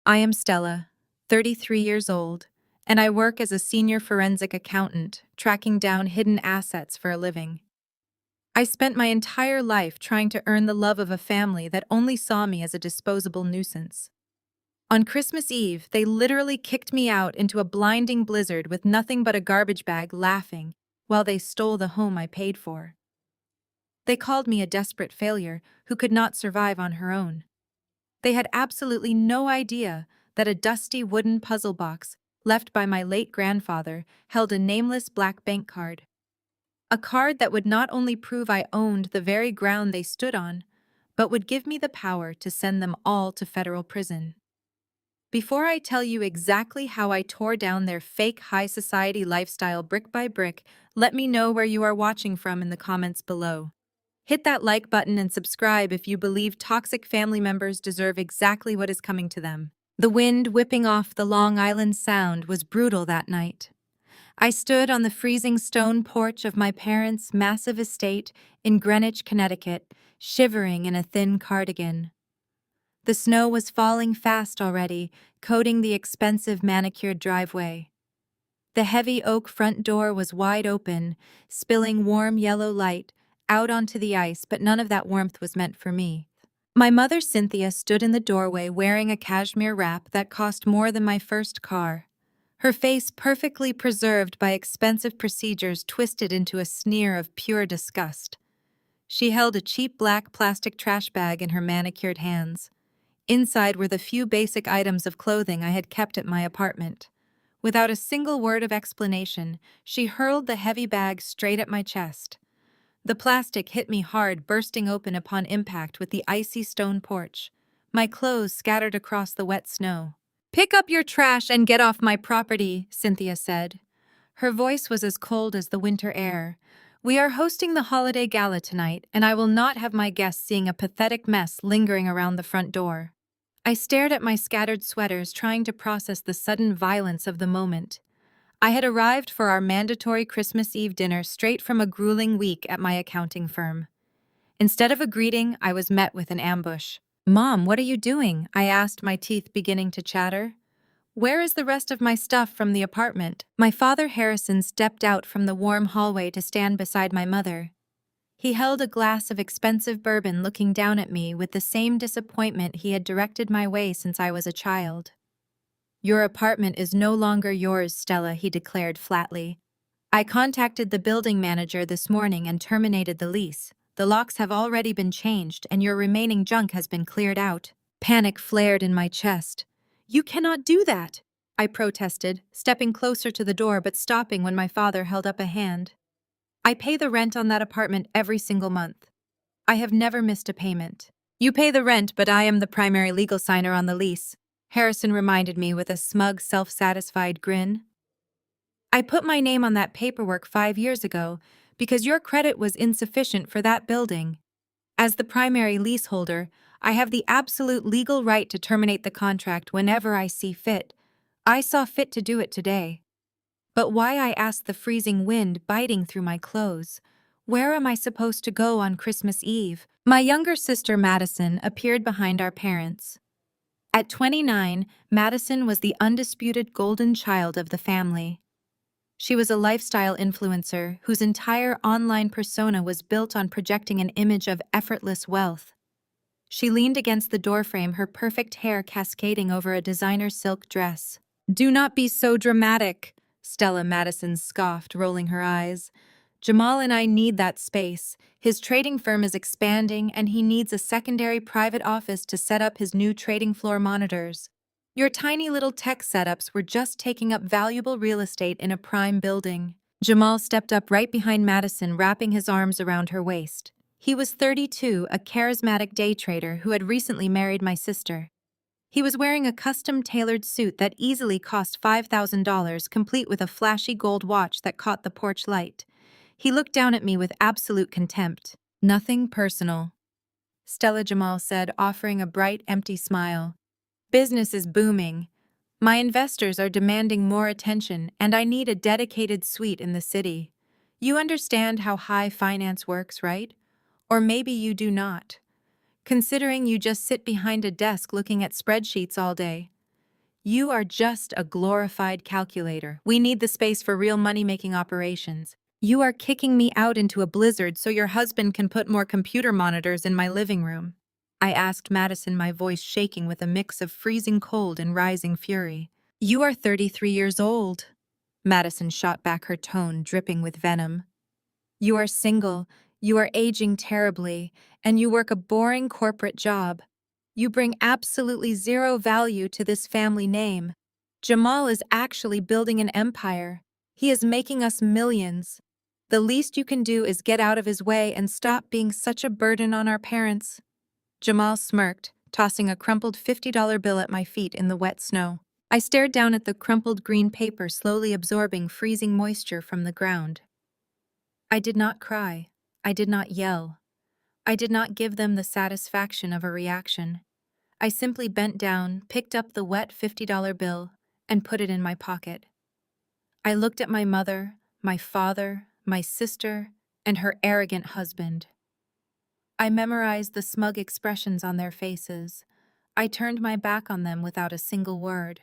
I am Stella, 33 years old, and I work as a senior forensic accountant, tracking down hidden assets for a living. I spent my entire life trying to earn the love of a family that only saw me as a disposable nuisance. On Christmas Eve, they literally kicked me out into a blinding blizzard with nothing but a garbage bag laughing while they stole the home I paid for. They called me a desperate failure who could not survive on her own. They had absolutely no idea that a dusty wooden puzzle box left by my late grandfather held a nameless black bank card. A card that would not only prove I owned the very ground they stood on, but would give me the power to send them all to federal prison. Before I tell you exactly how I tore down their fake high society lifestyle brick by brick, let me know where you are watching from in the comments below. Hit that like button and subscribe if you believe toxic family members deserve exactly what is coming to them. The wind whipping off the Long Island Sound was brutal that night. I stood on the freezing stone porch of my parents' massive estate in Greenwich, Connecticut, shivering in a thin cardigan. The snow was falling fast already, coating the expensive manicured driveway. The heavy oak front door was wide open, spilling warm yellow light out onto the ice, but none of that warmth was meant for me. My mother, Cynthia, stood in the doorway wearing a cashmere wrap that cost more than my first car. Her face perfectly preserved by expensive procedures twisted into a sneer of pure disgust. She held a cheap black plastic trash bag in her manicured hands. Inside were the few basic items of clothing I had kept at my apartment. Without a single word of explanation, she hurled the heavy bag straight at my chest. The plastic hit me hard, bursting open upon impact with the icy stone porch. My clothes scattered across the wet snow. "Pick up your trash and get off my property," Cynthia said. Her voice was as cold as the winter air. "We are hosting the holiday gala tonight, and I will not have my guests seeing a pathetic mess lingering around the front door." I stared at my scattered sweaters, trying to process the sudden violence of the moment. I had arrived for our mandatory Christmas Eve dinner straight from a grueling week at my accounting firm. Instead of a greeting, I was met with an ambush. "Mom, what are you doing?" I asked, my teeth beginning to chatter. "Where is the rest of my stuff from the apartment?" My father, Harrison, stepped out from the warm hallway to stand beside my mother. He held a glass of expensive bourbon, looking down at me with the same disappointment he had directed my way since I was a child. "Your apartment is no longer yours, Stella," he declared flatly. "I contacted the building manager this morning and terminated the lease. The locks have already been changed and your remaining junk has been cleared out." Panic flared in my chest. "You cannot do that," I protested, stepping closer to the door but stopping when my father held up a hand. "I pay the rent on that apartment every single month. I have never missed a payment." "You pay the rent, but I am the primary legal signer on the lease," Harrison reminded me with a smug, self-satisfied grin. "I put my name on that paperwork 5 years ago because your credit was insufficient for that building. As the primary leaseholder, I have the absolute legal right to terminate the contract whenever I see fit. I saw fit to do it today." But why, I asked, the freezing wind biting through my clothes? Where am I supposed to go on Christmas Eve? My younger sister, Madison, appeared behind our parents. At 29, Madison was the undisputed golden child of the family. She was a lifestyle influencer whose entire online persona was built on projecting an image of effortless wealth. She leaned against the doorframe, her perfect hair cascading over a designer silk dress. "Do not be so dramatic," Stella Madison scoffed, rolling her eyes. "Jamal and I need that space. His trading firm is expanding, and he needs a secondary private office to set up his new trading floor monitors. Your tiny little tech setups were just taking up valuable real estate in a prime building." Jamal stepped up right behind Madison, wrapping his arms around her waist. He was 32, a charismatic day trader who had recently married my sister. He was wearing a custom-tailored suit that easily cost $5,000, complete with a flashy gold watch that caught the porch light. He looked down at me with absolute contempt. "Nothing personal," Stella Jamal said, offering a bright, empty smile. "Business is booming. My investors are demanding more attention, and I need a dedicated suite in the city. You understand how high finance works, right? Or maybe you do not, considering you just sit behind a desk looking at spreadsheets all day. You are just a glorified calculator. We need the space for real money-making operations. You are kicking me out into a blizzard so your husband can put more computer monitors in my living room. I asked Madison, my voice shaking with a mix of freezing cold and rising fury. You are 33 years old. Madison shot back, her tone dripping with venom. You are single, you are aging terribly, and you work a boring corporate job. You bring absolutely zero value to this family name. Jamal is actually building an empire. He is making us millions. The least you can do is get out of his way and stop being such a burden on our parents. Jamal smirked, tossing a crumpled $50 bill at my feet in the wet snow. I stared down at the crumpled green paper slowly absorbing freezing moisture from the ground. I did not cry. I did not yell. I did not give them the satisfaction of a reaction. I simply bent down, picked up the wet $50 bill, and put it in my pocket. I looked at my mother, my father, my sister, and her arrogant husband. I memorized the smug expressions on their faces. I turned my back on them without a single word.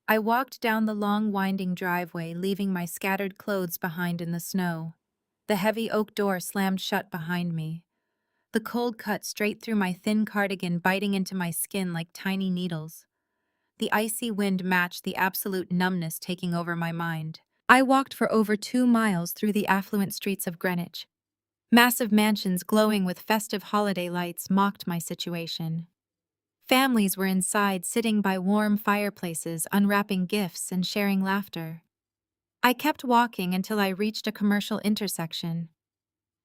I walked down the long, winding driveway, leaving my scattered clothes behind in the snow. The heavy oak door slammed shut behind me. The cold cut straight through my thin cardigan, biting into my skin like tiny needles. The icy wind matched the absolute numbness taking over my mind. I walked for over 2 miles through the affluent streets of Greenwich. Massive mansions glowing with festive holiday lights mocked my situation. Families were inside, sitting by warm fireplaces, unwrapping gifts and sharing laughter. I kept walking until I reached a commercial intersection.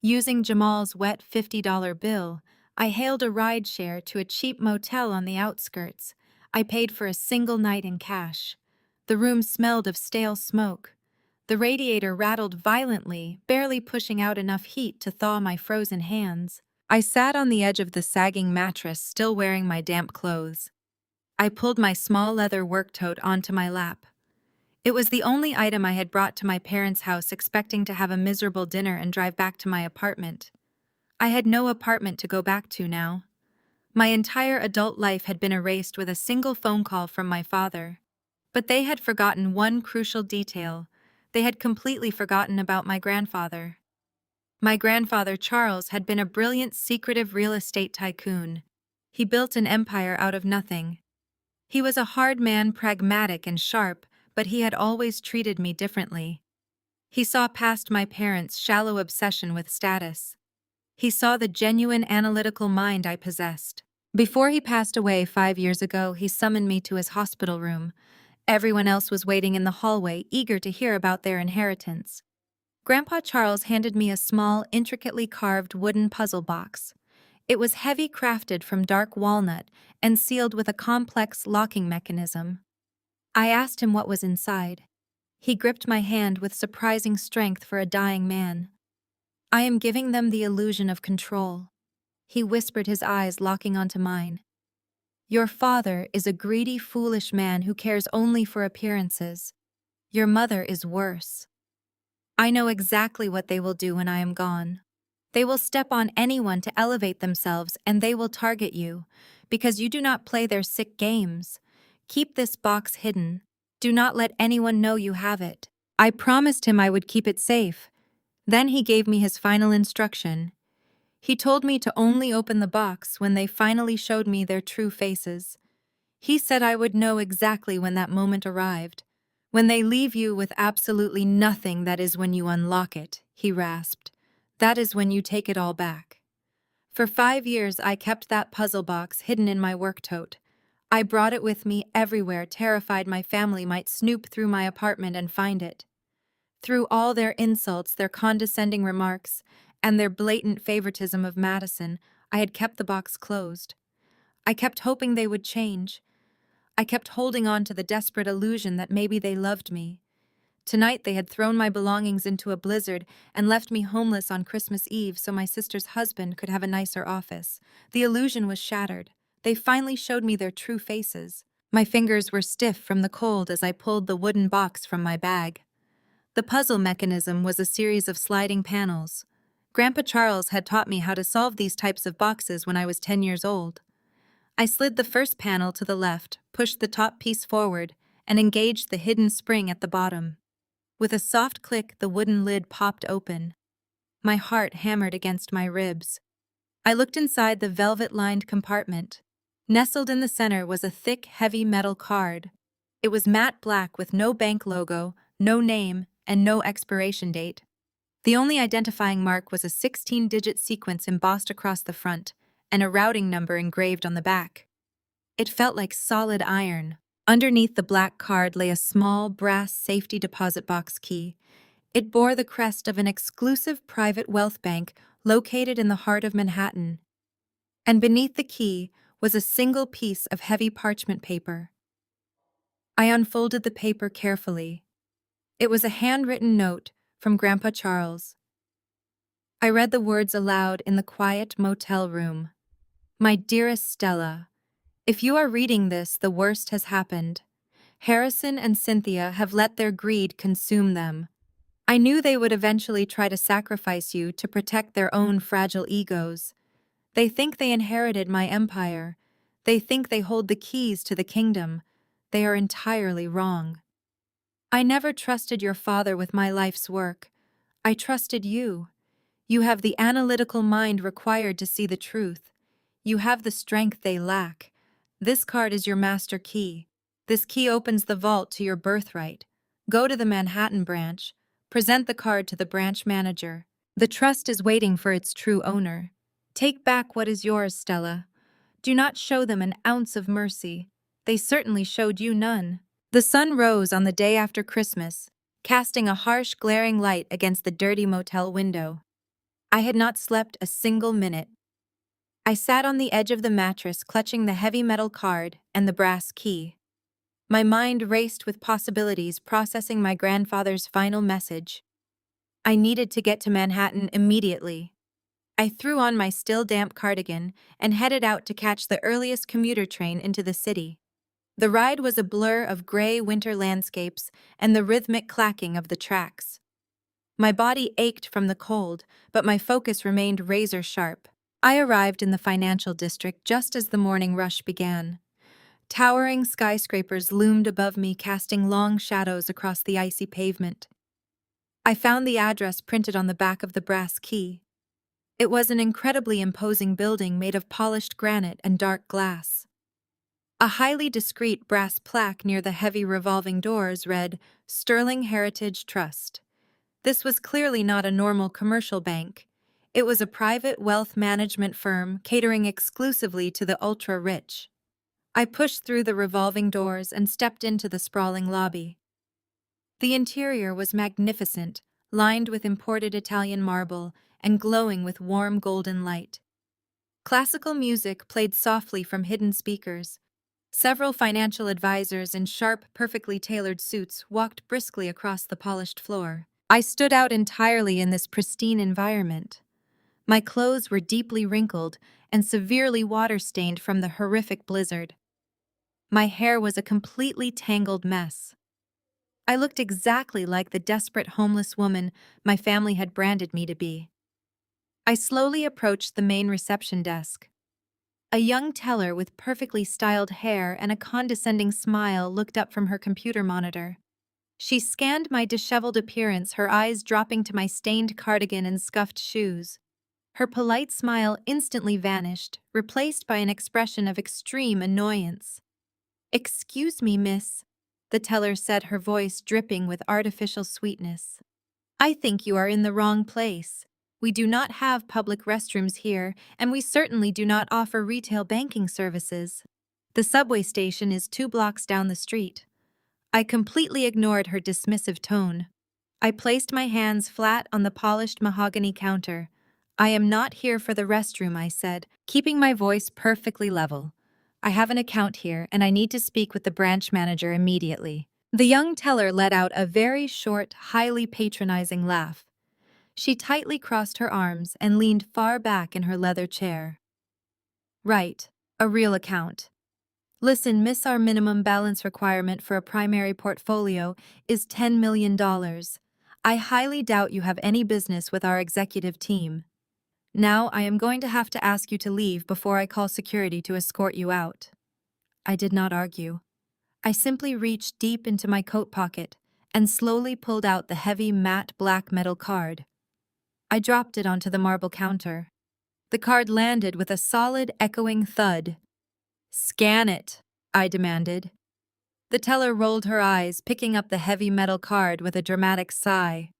Using Jamal's wet $50 bill, I hailed a rideshare to a cheap motel on the outskirts. I paid for a single night in cash. The room smelled of stale smoke. The radiator rattled violently, barely pushing out enough heat to thaw my frozen hands. I sat on the edge of the sagging mattress, still wearing my damp clothes. I pulled my small leather work tote onto my lap. It was the only item I had brought to my parents' house, expecting to have a miserable dinner and drive back to my apartment. I had no apartment to go back to now. My entire adult life had been erased with a single phone call from my father. But they had forgotten one crucial detail. They had completely forgotten about my grandfather. My grandfather, Charles, had been a brilliant, secretive real estate tycoon. He built an empire out of nothing. He was a hard man, pragmatic and sharp, but he had always treated me differently. He saw past my parents' shallow obsession with status. He saw the genuine analytical mind I possessed. Before he passed away 5 years ago, he summoned me to his hospital room. Everyone else was waiting in the hallway, eager to hear about their inheritance. Grandpa Charles handed me a small, intricately carved wooden puzzle box. It was heavy, crafted from dark walnut and sealed with a complex locking mechanism. I asked him what was inside. He gripped my hand with surprising strength for a dying man. I am giving them the illusion of control. He whispered, his eyes locking onto mine. Your father is a greedy, foolish man who cares only for appearances. Your mother is worse. I know exactly what they will do when I am gone. They will step on anyone to elevate themselves, and they will target you, because you do not play their sick games. Keep this box hidden. Do not let anyone know you have it. I promised him I would keep it safe. Then he gave me his final instruction. He told me to only open the box when they finally showed me their true faces. He said I would know exactly when that moment arrived. When they leave you with absolutely nothing, that is when you unlock it, he rasped. That is when you take it all back. For 5 years, I kept that puzzle box hidden in my work tote. I brought it with me everywhere, terrified my family might snoop through my apartment and find it. Through all their insults, their condescending remarks, and their blatant favoritism of Madison, I had kept the box closed. I kept hoping they would change. I kept holding on to the desperate illusion that maybe they loved me. Tonight they had thrown my belongings into a blizzard and left me homeless on Christmas Eve so my sister's husband could have a nicer office. The illusion was shattered. They finally showed me their true faces. My fingers were stiff from the cold as I pulled the wooden box from my bag. The puzzle mechanism was a series of sliding panels. Grandpa Charles had taught me how to solve these types of boxes when I was 10 years old. I slid the first panel to the left, pushed the top piece forward and engaged the hidden spring at the bottom. With a soft click, the wooden lid popped open. My heart hammered against my ribs. I looked inside the velvet-lined compartment. Nestled in the center was a thick, heavy metal card. It was matte black with no bank logo, no name, and no expiration date. The only identifying mark was a 16-digit sequence embossed across the front and a routing number engraved on the back. It felt like solid iron. Underneath the black card lay a small brass safety deposit box key. It bore the crest of an exclusive private wealth bank located in the heart of Manhattan. And beneath the key was a single piece of heavy parchment paper. I unfolded the paper carefully. It was a handwritten note from Grandpa Charles. I read the words aloud in the quiet motel room. My dearest Stella, if you are reading this, the worst has happened. Harrison and Cynthia have let their greed consume them. I knew they would eventually try to sacrifice you to protect their own fragile egos. They think they inherited my empire. They think they hold the keys to the kingdom. They are entirely wrong. I never trusted your father with my life's work. I trusted you. You have the analytical mind required to see the truth. You have the strength they lack. This card is your master key. This key opens the vault to your birthright. Go to the Manhattan branch. Present the card to the branch manager. The trust is waiting for its true owner. Take back what is yours, Stella. Do not show them an ounce of mercy. They certainly showed you none. The sun rose on the day after Christmas, casting a harsh, glaring light against the dirty motel window. I had not slept a single minute. I sat on the edge of the mattress, clutching the heavy metal card and the brass key. My mind raced with possibilities, processing my grandfather's final message. I needed to get to Manhattan immediately. I threw on my still damp cardigan and headed out to catch the earliest commuter train into the city. The ride was a blur of gray winter landscapes and the rhythmic clacking of the tracks. My body ached from the cold, but my focus remained razor sharp. I arrived in the financial district just as the morning rush began. Towering skyscrapers loomed above me, casting long shadows across the icy pavement. I found the address printed on the back of the brass key. It was an incredibly imposing building made of polished granite and dark glass. A highly discreet brass plaque near the heavy revolving doors read, "Sterling Heritage Trust." This was clearly not a normal commercial bank. It was a private wealth management firm catering exclusively to the ultra-rich. I pushed through the revolving doors and stepped into the sprawling lobby. The interior was magnificent, lined with imported Italian marble and glowing with warm golden light. Classical music played softly from hidden speakers. Several financial advisors in sharp, perfectly tailored suits walked briskly across the polished floor. I stood out entirely in this pristine environment. My clothes were deeply wrinkled and severely water-stained from the horrific blizzard. My hair was a completely tangled mess. I looked exactly like the desperate homeless woman my family had branded me to be. I slowly approached the main reception desk. A young teller with perfectly styled hair and a condescending smile looked up from her computer monitor. She scanned my disheveled appearance, her eyes dropping to my stained cardigan and scuffed shoes. Her polite smile instantly vanished, replaced by an expression of extreme annoyance. "Excuse me, miss," the teller said, her voice dripping with artificial sweetness. "I think you are in the wrong place. We do not have public restrooms here, and we certainly do not offer retail banking services. The subway station is 2 blocks down the street." I completely ignored her dismissive tone. I placed my hands flat on the polished mahogany counter. "I am not here for the restroom," I said, keeping my voice perfectly level. "I have an account here, and I need to speak with the branch manager immediately." The young teller let out a very short, highly patronizing laugh. She tightly crossed her arms and leaned far back in her leather chair. "Right, a real account. Listen, miss, our minimum balance requirement for a primary portfolio is $10 million. I highly doubt you have any business with our executive team. Now I am going to have to ask you to leave before I call security to escort you out." I did not argue. I simply reached deep into my coat pocket and slowly pulled out the heavy matte black metal card. I dropped it onto the marble counter. The card landed with a solid, echoing thud. "Scan it," I demanded. The teller rolled her eyes, picking up the heavy metal card with a dramatic sigh.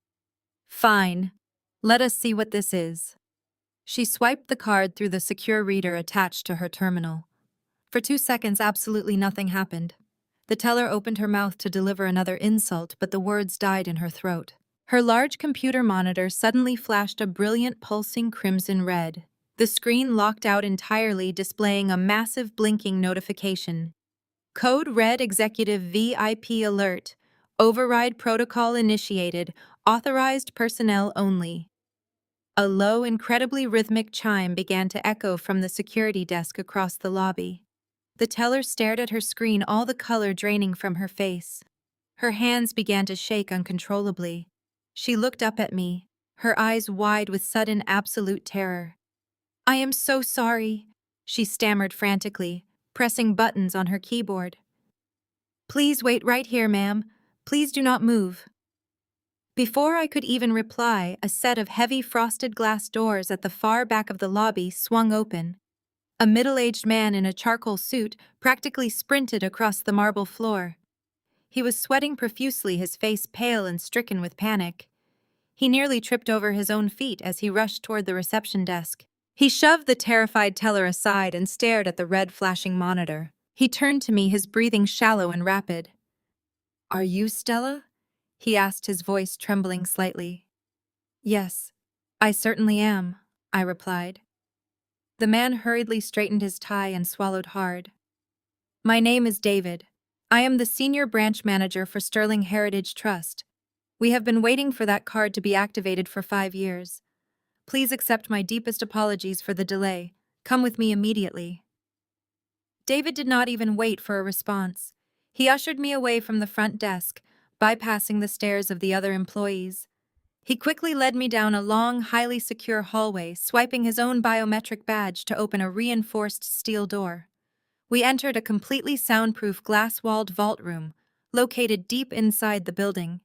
"Fine. Let us see what this is." She swiped the card through the secure reader attached to her terminal. For 2 seconds, absolutely nothing happened. The teller opened her mouth to deliver another insult, but the words died in her throat. Her large computer monitor suddenly flashed a brilliant pulsing crimson red. The screen locked out entirely, displaying a massive blinking notification. Code Red Executive VIP Alert. Override protocol initiated. Authorized personnel only. A low, incredibly rhythmic chime began to echo from the security desk across the lobby. The teller stared at her screen, all the color draining from her face. Her hands began to shake uncontrollably. She looked up at me, her eyes wide with sudden absolute terror. "I am so sorry," she stammered frantically, pressing buttons on her keyboard. "Please wait right here, ma'am. Please do not move." Before I could even reply, a set of heavy frosted glass doors at the far back of the lobby swung open. A middle-aged man in a charcoal suit practically sprinted across the marble floor. He was sweating profusely, his face pale and stricken with panic. He nearly tripped over his own feet as he rushed toward the reception desk. He shoved the terrified teller aside and stared at the red flashing monitor. He turned to me, his breathing shallow and rapid. "Are you Stella?" he asked, his voice trembling slightly. "Yes, I certainly am," I replied. The man hurriedly straightened his tie and swallowed hard. "My name is David. I am the senior branch manager for Sterling Heritage Trust. We have been waiting for that card to be activated for 5 years. Please accept my deepest apologies for the delay. Come with me immediately." David did not even wait for a response. He ushered me away from the front desk, bypassing the stares of the other employees. He quickly led me down a long, highly secure hallway, swiping his own biometric badge to open a reinforced steel door. We entered a completely soundproof glass-walled vault room, located deep inside the building.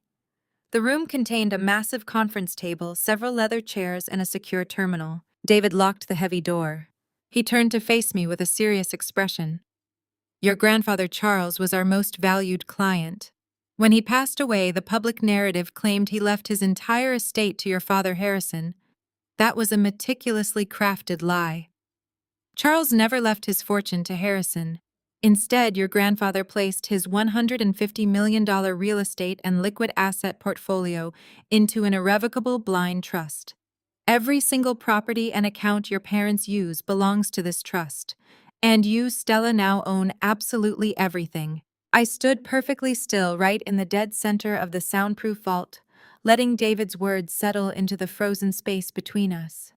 The room contained a massive conference table, several leather chairs, and a secure terminal. David locked the heavy door. He turned to face me with a serious expression. "Your grandfather Charles was our most valued client. When he passed away, the public narrative claimed he left his entire estate to your father Harrison. That was a meticulously crafted lie. Charles never left his fortune to Harrison. Instead, your grandfather placed his $150 million real estate and liquid asset portfolio into an irrevocable blind trust. Every single property and account your parents use belongs to this trust, and you, Stella, now own absolutely everything." I stood perfectly still right in the dead center of the soundproof vault, letting David's words settle into the frozen space between us.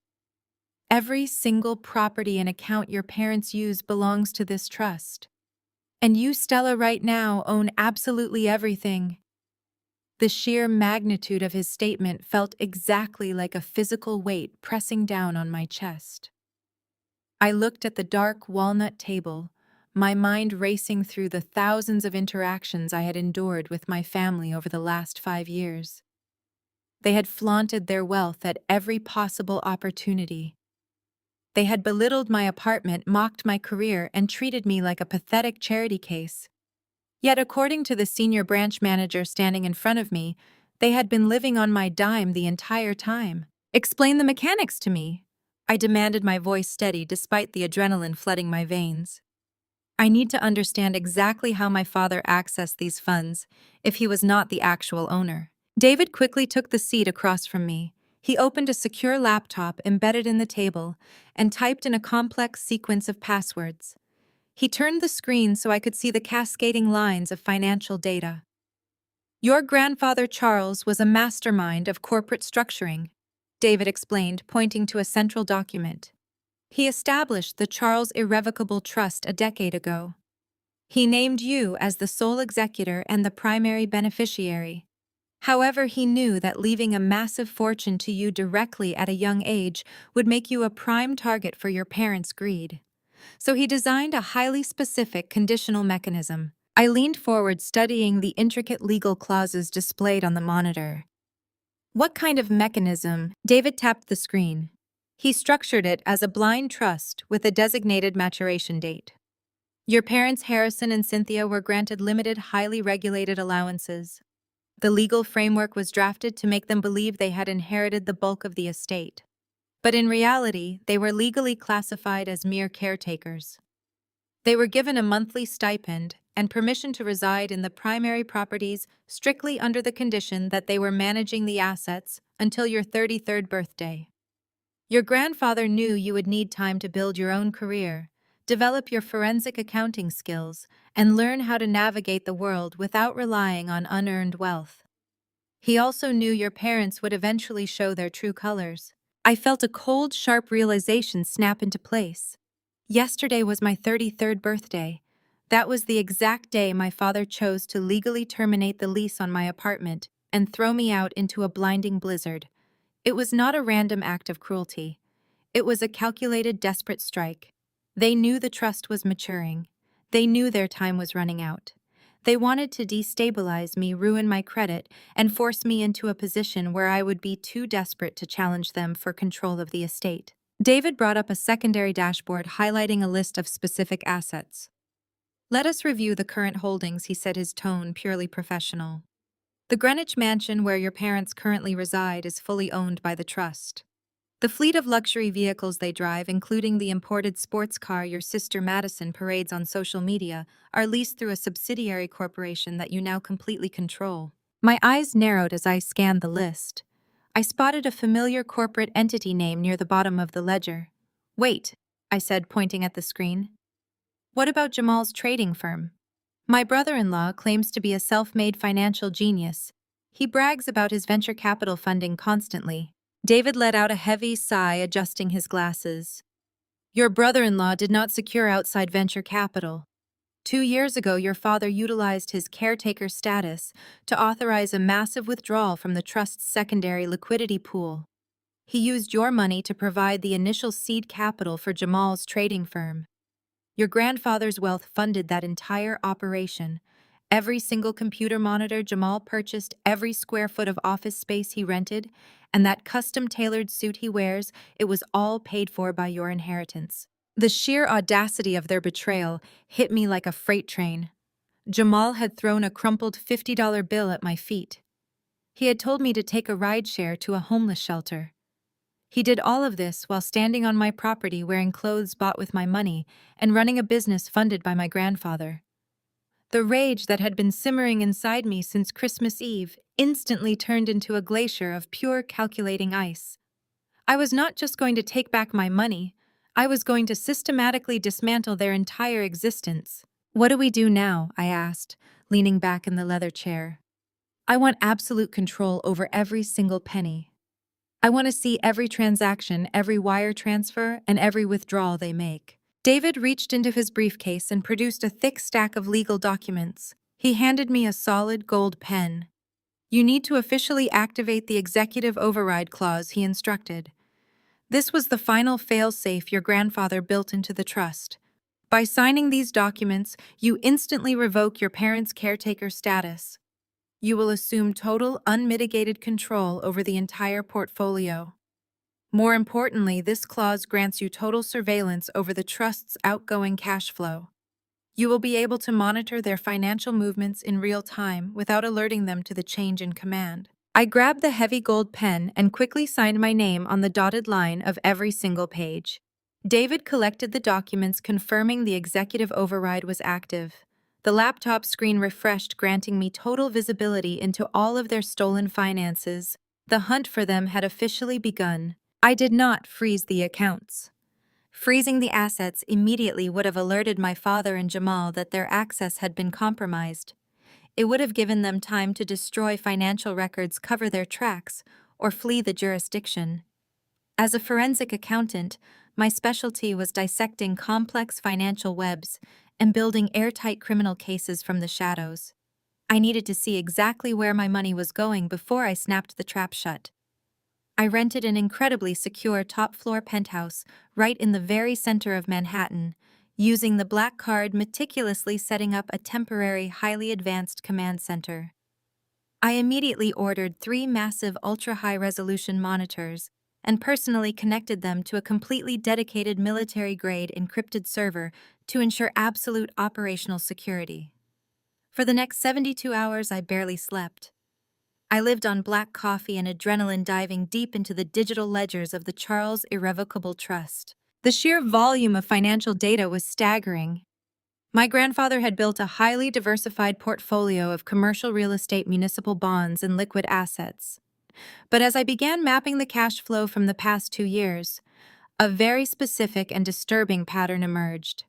"Every single property and account your parents use belongs to this trust. And you, Stella, right now own absolutely everything." The sheer magnitude of his statement felt exactly like a physical weight pressing down on my chest. I looked at the dark walnut table, my mind racing through the thousands of interactions I had endured with my family over the last 5 years. They had flaunted their wealth at every possible opportunity. They had belittled my apartment, mocked my career, and treated me like a pathetic charity case. Yet, according to the senior branch manager standing in front of me, they had been living on my dime the entire time. "Explain the mechanics to me," I demanded, my voice steady despite the adrenaline flooding my veins. "I need to understand exactly how my father accessed these funds if he was not the actual owner." David quickly took the seat across from me. He opened a secure laptop embedded in the table and typed in a complex sequence of passwords. He turned the screen so I could see the cascading lines of financial data. "Your grandfather Charles was a mastermind of corporate structuring," David explained, pointing to a central document. "He established the Charles Irrevocable Trust a decade ago. He named you as the sole executor and the primary beneficiary. However, he knew that leaving a massive fortune to you directly at a young age would make you a prime target for your parents' greed. So he designed a highly specific conditional mechanism. I leaned forward, studying the intricate legal clauses displayed on the monitor. What kind of mechanism? David tapped the screen. He structured it as a blind trust with a designated maturation date. Your parents, Harrison and Cynthia, were granted limited, highly regulated allowances. The legal framework was drafted to make them believe they had inherited the bulk of the estate. But in reality, they were legally classified as mere caretakers. They were given a monthly stipend and permission to reside in the primary properties strictly under the condition that they were managing the assets until your 33rd birthday. Your grandfather knew you would need time to build your own career, develop your forensic accounting skills, and learn how to navigate the world without relying on unearned wealth. He also knew your parents would eventually show their true colors. I felt a cold, sharp realization snap into place. Yesterday was my 33rd birthday. That was the exact day my father chose to legally terminate the lease on my apartment and throw me out into a blinding blizzard. It was not a random act of cruelty. It was a calculated, desperate strike. They knew the trust was maturing. They knew their time was running out. They wanted to destabilize me, ruin my credit, and force me into a position where I would be too desperate to challenge them for control of the estate. David brought up a secondary dashboard highlighting a list of specific assets. Let us review the current holdings, he said, his tone purely professional. The Greenwich mansion where your parents currently reside is fully owned by the trust. The fleet of luxury vehicles they drive, including the imported sports car your sister Madison parades on social media, are leased through a subsidiary corporation that you now completely control. My eyes narrowed as I scanned the list. I spotted a familiar corporate entity name near the bottom of the ledger. Wait, I said, pointing at the screen. What about Jamal's trading firm? My brother-in-law claims to be a self-made financial genius. He brags about his venture capital funding constantly. David let out a heavy sigh, adjusting his glasses. Your brother-in-law did not secure outside venture capital. 2 years ago, your father utilized his caretaker status to authorize a massive withdrawal from the trust's secondary liquidity pool. He used your money to provide the initial seed capital for Jamal's trading firm. Your grandfather's wealth funded that entire operation. Every single computer monitor Jamal purchased, every square foot of office space he rented, and that custom-tailored suit he wears, it was all paid for by your inheritance. The sheer audacity of their betrayal hit me like a freight train. Jamal had thrown a crumpled $50 bill at my feet. He had told me to take a rideshare to a homeless shelter. He did all of this while standing on my property wearing clothes bought with my money and running a business funded by my grandfather. The rage that had been simmering inside me since Christmas Eve instantly turned into a glacier of pure calculating ice. I was not just going to take back my money, I was going to systematically dismantle their entire existence. What do we do now? I asked, leaning back in the leather chair. I want absolute control over every single penny. I want to see every transaction, every wire transfer, and every withdrawal they make. David reached into his briefcase and produced a thick stack of legal documents. He handed me a solid gold pen. You need to officially activate the executive override clause, he instructed. This was the final fail-safe your grandfather built into the trust. By signing these documents, you instantly revoke your parents' caretaker status. You will assume total, unmitigated control over the entire portfolio. More importantly, this clause grants you total surveillance over the trust's outgoing cash flow. You will be able to monitor their financial movements in real time without alerting them to the change in command. I grabbed the heavy gold pen and quickly signed my name on the dotted line of every single page. David collected the documents confirming the executive override was active. The laptop screen refreshed, granting me total visibility into all of their stolen finances. The hunt for them had officially begun. I did not freeze the accounts. Freezing the assets immediately would have alerted my father and Jamal that their access had been compromised. It would have given them time to destroy financial records, cover their tracks, or flee the jurisdiction. As a forensic accountant, my specialty was dissecting complex financial webs and building airtight criminal cases from the shadows. I needed to see exactly where my money was going before I snapped the trap shut. I rented an incredibly secure top-floor penthouse right in the very center of Manhattan, using the black card meticulously setting up a temporary, highly advanced command center. I immediately ordered 3 massive ultra-high-resolution monitors and personally connected them to a completely dedicated military-grade encrypted server to ensure absolute operational security. For the next 72 hours, I barely slept. I lived on black coffee and adrenaline, diving deep into the digital ledgers of the Charles Irrevocable Trust. The sheer volume of financial data was staggering. My grandfather had built a highly diversified portfolio of commercial real estate, municipal bonds, and liquid assets. But as I began mapping the cash flow from the past 2 years, a very specific and disturbing pattern emerged.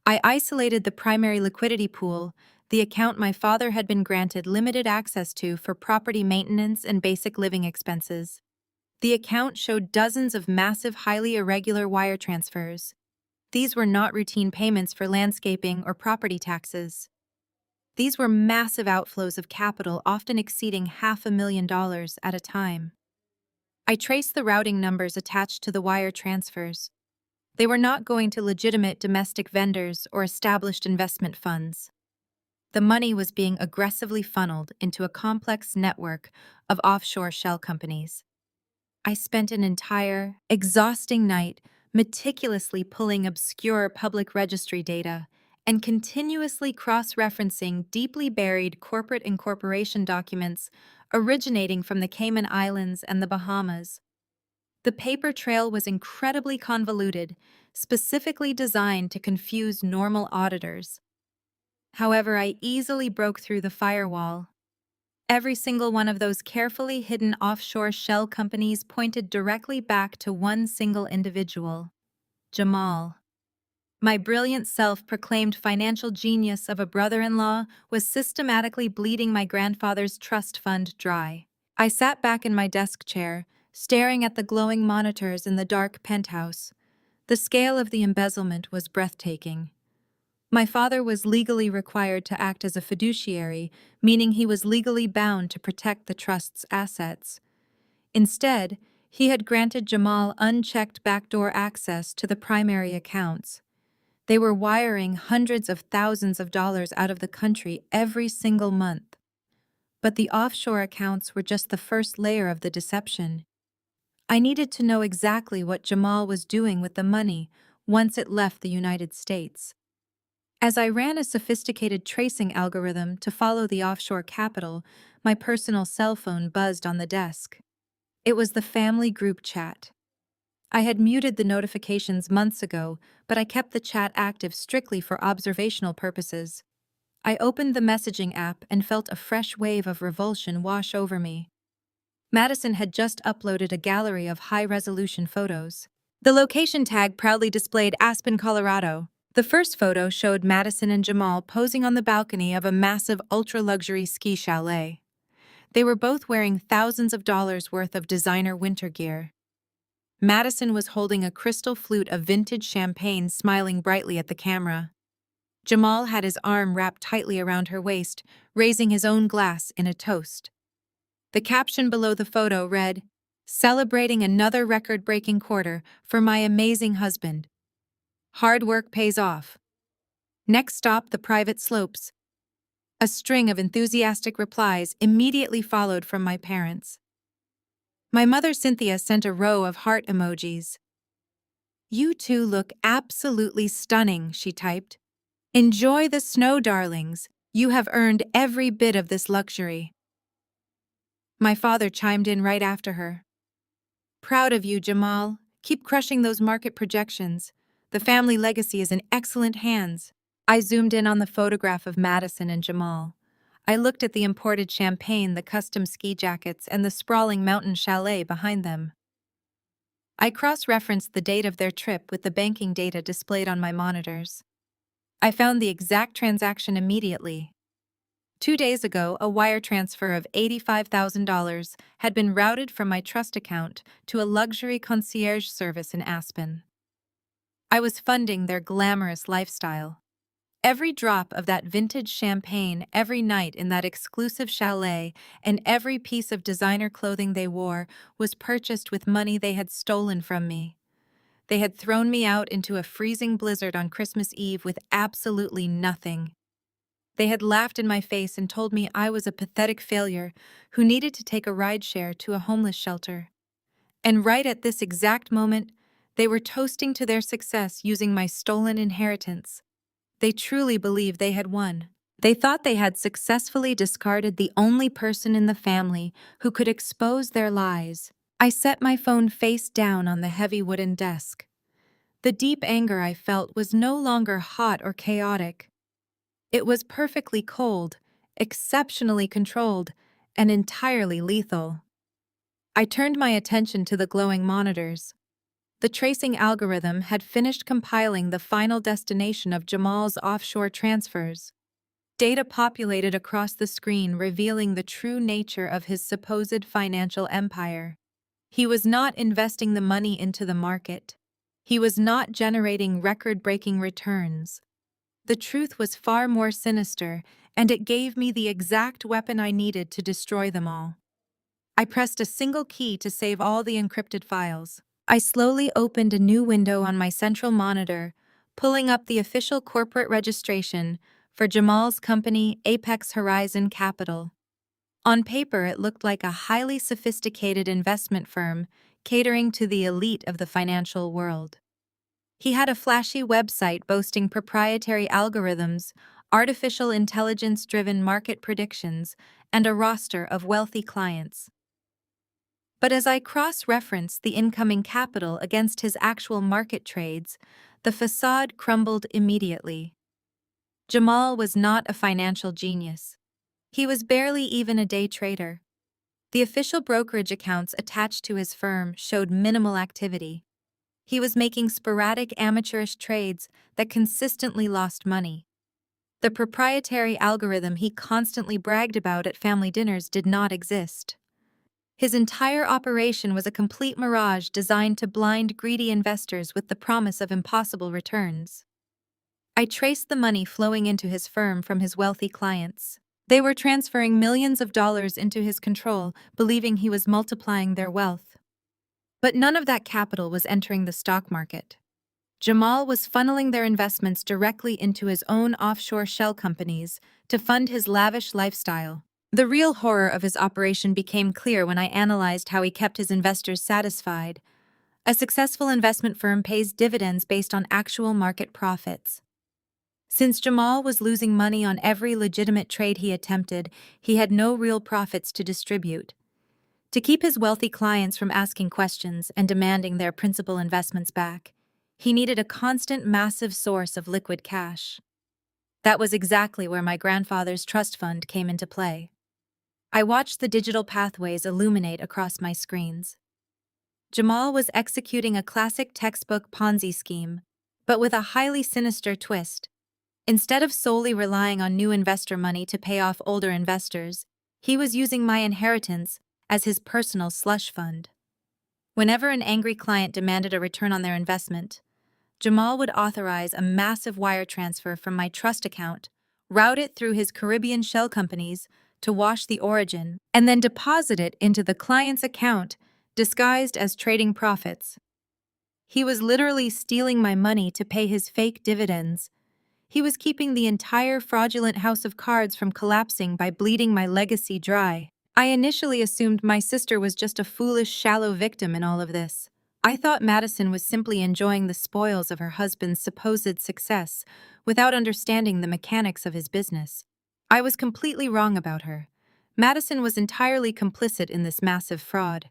I isolated the primary liquidity pool, the account my father had been granted limited access to for property maintenance and basic living expenses. The account showed dozens of massive, highly irregular wire transfers. These were not routine payments for landscaping or property taxes. These were massive outflows of capital, often exceeding $500,000 at a time. I traced the routing numbers attached to the wire transfers. They were not going to legitimate domestic vendors or established investment funds. The money was being aggressively funneled into a complex network of offshore shell companies. I spent an entire, exhausting night meticulously pulling obscure public registry data and continuously cross-referencing deeply buried corporate incorporation documents originating from the Cayman Islands and the Bahamas. The paper trail was incredibly convoluted, specifically designed to confuse normal auditors. However, I easily broke through the firewall. Every single one of those carefully hidden offshore shell companies pointed directly back to one single individual, Jamal. My brilliant self-proclaimed financial genius of a brother-in-law was systematically bleeding my grandfather's trust fund dry. I sat back in my desk chair, staring at the glowing monitors in the dark penthouse. The scale of the embezzlement was breathtaking. My father was legally required to act as a fiduciary, meaning he was legally bound to protect the trust's assets. Instead, he had granted Jamal unchecked backdoor access to the primary accounts. They were wiring hundreds of thousands of dollars out of the country every single month. But the offshore accounts were just the first layer of the deception. I needed to know exactly what Jamal was doing with the money once it left the United States. As I ran a sophisticated tracing algorithm to follow the offshore capital, my personal cell phone buzzed on the desk. It was the family group chat. I had muted the notifications months ago, but I kept the chat active strictly for observational purposes. I opened the messaging app and felt a fresh wave of revulsion wash over me. Madison had just uploaded a gallery of high-resolution photos. The location tag proudly displayed Aspen, Colorado. The first photo showed Madison and Jamal posing on the balcony of a massive ultra-luxury ski chalet. They were both wearing thousands of dollars worth of designer winter gear. Madison was holding a crystal flute of vintage champagne, smiling brightly at the camera. Jamal had his arm wrapped tightly around her waist, raising his own glass in a toast. The caption below the photo read, "Celebrating another record-breaking quarter for my amazing husband. Hard work pays off." Next stop, the private slopes. A string of enthusiastic replies immediately followed from my parents. My mother, Cynthia, sent a row of heart emojis. "You two look absolutely stunning," she typed. "Enjoy the snow, darlings. You have earned every bit of this luxury." My father chimed in right after her. "Proud of you, Jamal. Keep crushing those market projections. The family legacy is in excellent hands." I zoomed in on the photograph of Madison and Jamal. I looked at the imported champagne, the custom ski jackets, and the sprawling mountain chalet behind them. I cross-referenced the date of their trip with the banking data displayed on my monitors. I found the exact transaction immediately. 2 days ago, a wire transfer of $85,000 had been routed from my trust account to a luxury concierge service in Aspen. I was funding their glamorous lifestyle. Every drop of that vintage champagne, every night in that exclusive chalet, and every piece of designer clothing they wore was purchased with money they had stolen from me. They had thrown me out into a freezing blizzard on Christmas Eve with absolutely nothing. They had laughed in my face and told me I was a pathetic failure who needed to take a rideshare to a homeless shelter. And right at this exact moment, they were toasting to their success using my stolen inheritance. They truly believed they had won. They thought they had successfully discarded the only person in the family who could expose their lies. I set my phone face down on the heavy wooden desk. The deep anger I felt was no longer hot or chaotic. It was perfectly cold, exceptionally controlled, and entirely lethal. I turned my attention to the glowing monitors. The tracing algorithm had finished compiling the final destination of Jamal's offshore transfers. Data populated across the screen revealing the true nature of his supposed financial empire. He was not investing the money into the market. He was not generating record-breaking returns. The truth was far more sinister, and it gave me the exact weapon I needed to destroy them all. I pressed a single key to save all the encrypted files. I slowly opened a new window on my central monitor, pulling up the official corporate registration for Jamal's company, Apex Horizon Capital. On paper, it looked like a highly sophisticated investment firm catering to the elite of the financial world. He had a flashy website boasting proprietary algorithms, artificial intelligence-driven market predictions, and a roster of wealthy clients. But as I cross-referenced the incoming capital against his actual market trades, the facade crumbled immediately. Jamal was not a financial genius. He was barely even a day trader. The official brokerage accounts attached to his firm showed minimal activity. He was making sporadic amateurish trades that consistently lost money. The proprietary algorithm he constantly bragged about at family dinners did not exist. His entire operation was a complete mirage designed to blind greedy investors with the promise of impossible returns. I traced the money flowing into his firm from his wealthy clients. They were transferring millions of dollars into his control, believing he was multiplying their wealth. But none of that capital was entering the stock market. Jamal was funneling their investments directly into his own offshore shell companies to fund his lavish lifestyle. The real horror of his operation became clear when I analyzed how he kept his investors satisfied. A successful investment firm pays dividends based on actual market profits. Since Jamal was losing money on every legitimate trade he attempted, he had no real profits to distribute. To keep his wealthy clients from asking questions and demanding their principal investments back, he needed a constant, massive source of liquid cash. That was exactly where my grandfather's trust fund came into play. I watched the digital pathways illuminate across my screens. Jamal was executing a classic textbook Ponzi scheme, but with a highly sinister twist. Instead of solely relying on new investor money to pay off older investors, he was using my inheritance as his personal slush fund. Whenever an angry client demanded a return on their investment, Jamal would authorize a massive wire transfer from my trust account, route it through his Caribbean shell companies to wash the origin, and then deposit it into the client's account, disguised as trading profits. He was literally stealing my money to pay his fake dividends. He was keeping the entire fraudulent house of cards from collapsing by bleeding my legacy dry. I initially assumed my sister was just a foolish, shallow victim in all of this. I thought Madison was simply enjoying the spoils of her husband's supposed success without understanding the mechanics of his business. I was completely wrong about her. Madison was entirely complicit in this massive fraud.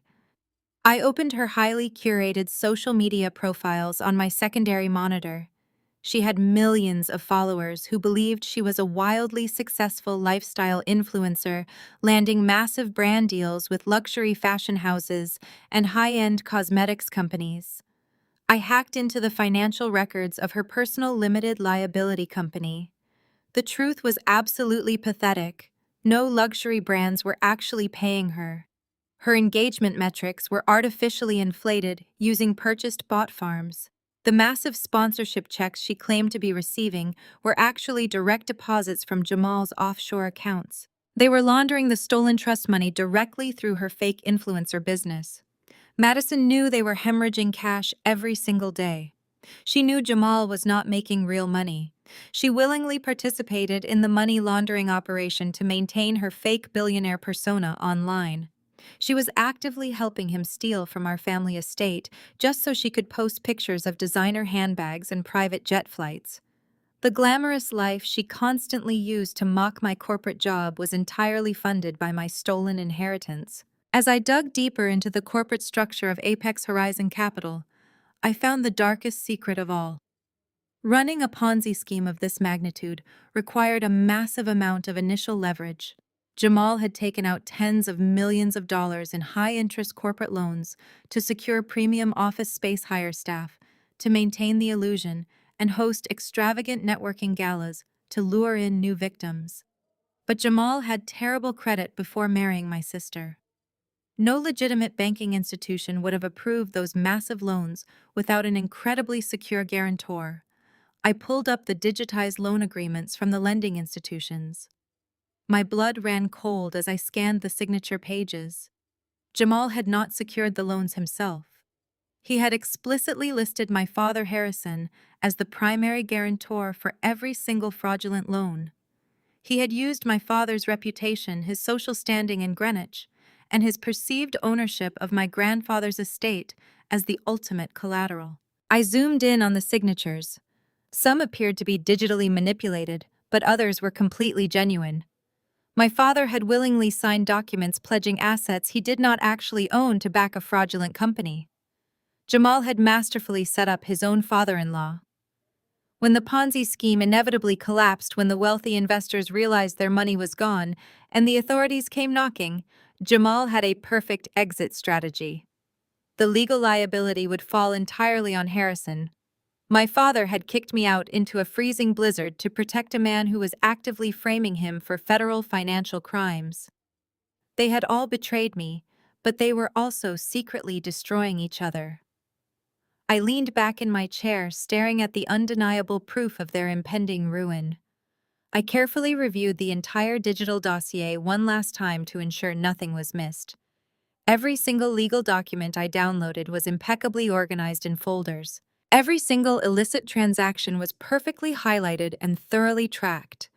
I opened her highly curated social media profiles on my secondary monitor. She had millions of followers who believed she was a wildly successful lifestyle influencer, landing massive brand deals with luxury fashion houses and high-end cosmetics companies. I hacked into the financial records of her personal limited liability company. The truth was absolutely pathetic. No luxury brands were actually paying her. Her engagement metrics were artificially inflated using purchased bot farms. The massive sponsorship checks she claimed to be receiving were actually direct deposits from Jamal's offshore accounts. They were laundering the stolen trust money directly through her fake influencer business. Madison knew they were hemorrhaging cash every single day. She knew Jamal was not making real money. She willingly participated in the money laundering operation to maintain her fake billionaire persona online. She was actively helping him steal from our family estate just so she could post pictures of designer handbags and private jet flights. The glamorous life she constantly used to mock my corporate job was entirely funded by my stolen inheritance. As I dug deeper into the corporate structure of Apex Horizon Capital, I found the darkest secret of all. Running a Ponzi scheme of this magnitude required a massive amount of initial leverage. Jamal had taken out tens of millions of dollars in high-interest corporate loans to secure premium office space hire staff, to maintain the illusion, and host extravagant networking galas to lure in new victims. But Jamal had terrible credit before marrying my sister. No legitimate banking institution would have approved those massive loans without an incredibly secure guarantor. I pulled up the digitized loan agreements from the lending institutions. My blood ran cold as I scanned the signature pages. Jamal had not secured the loans himself. He had explicitly listed my father Harrison as the primary guarantor for every single fraudulent loan. He had used my father's reputation, his social standing in Greenwich, and his perceived ownership of my grandfather's estate as the ultimate collateral. I zoomed in on the signatures. Some appeared to be digitally manipulated, but others were completely genuine. My father had willingly signed documents pledging assets he did not actually own to back a fraudulent company. Jamal had masterfully set up his own father-in-law. When the Ponzi scheme inevitably collapsed when the wealthy investors realized their money was gone and the authorities came knocking, Jamal had a perfect exit strategy. The legal liability would fall entirely on Harrison. My father had kicked me out into a freezing blizzard to protect a man who was actively framing him for federal financial crimes. They had all betrayed me, but they were also secretly destroying each other. I leaned back in my chair, staring at the undeniable proof of their impending ruin. I carefully reviewed the entire digital dossier one last time to ensure nothing was missed. Every single legal document I downloaded was impeccably organized in folders. Every single illicit transaction was perfectly highlighted and thoroughly tracked.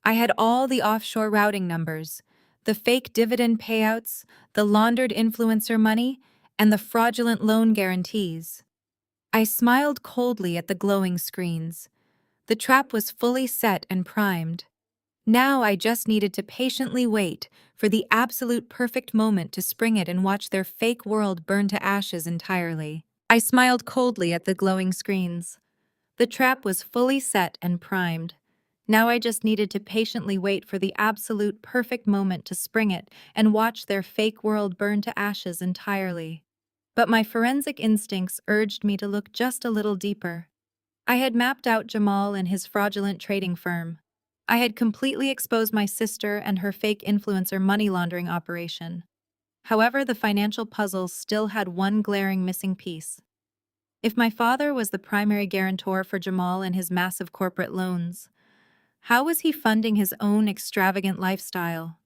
I had all the offshore routing numbers, the fake dividend payouts, the laundered influencer money, and the fraudulent loan guarantees. I smiled coldly at the glowing screens. The trap was fully set and primed. Now I just needed to patiently wait for the absolute perfect moment to spring it and watch their fake world burn to ashes entirely. I smiled coldly at the glowing screens. The trap was fully set and primed. Now I just needed to patiently wait for the absolute perfect moment to spring it and watch their fake world burn to ashes entirely. But my forensic instincts urged me to look just a little deeper. I had mapped out Jamal and his fraudulent trading firm. I had completely exposed my sister and her fake influencer money laundering operation. However, the financial puzzle still had one glaring missing piece. If my father was the primary guarantor for Jamal and his massive corporate loans, how was he funding his own extravagant lifestyle?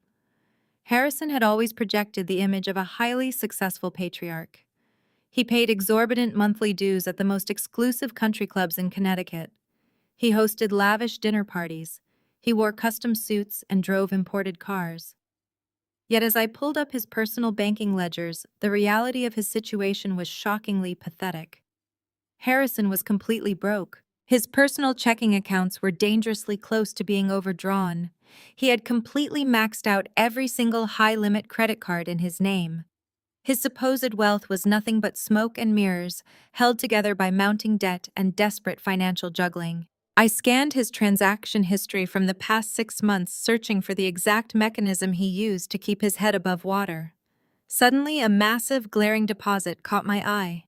Harrison had always projected the image of a highly successful patriarch. He paid exorbitant monthly dues at the most exclusive country clubs in Connecticut. He hosted lavish dinner parties. He wore custom suits and drove imported cars. Yet as I pulled up his personal banking ledgers, the reality of his situation was shockingly pathetic. Harrison was completely broke. His personal checking accounts were dangerously close to being overdrawn. He had completely maxed out every single high-limit credit card in his name. His supposed wealth was nothing but smoke and mirrors, held together by mounting debt and desperate financial juggling. I scanned his transaction history from the past 6 months, searching for the exact mechanism he used to keep his head above water. Suddenly, a massive, glaring deposit caught my eye.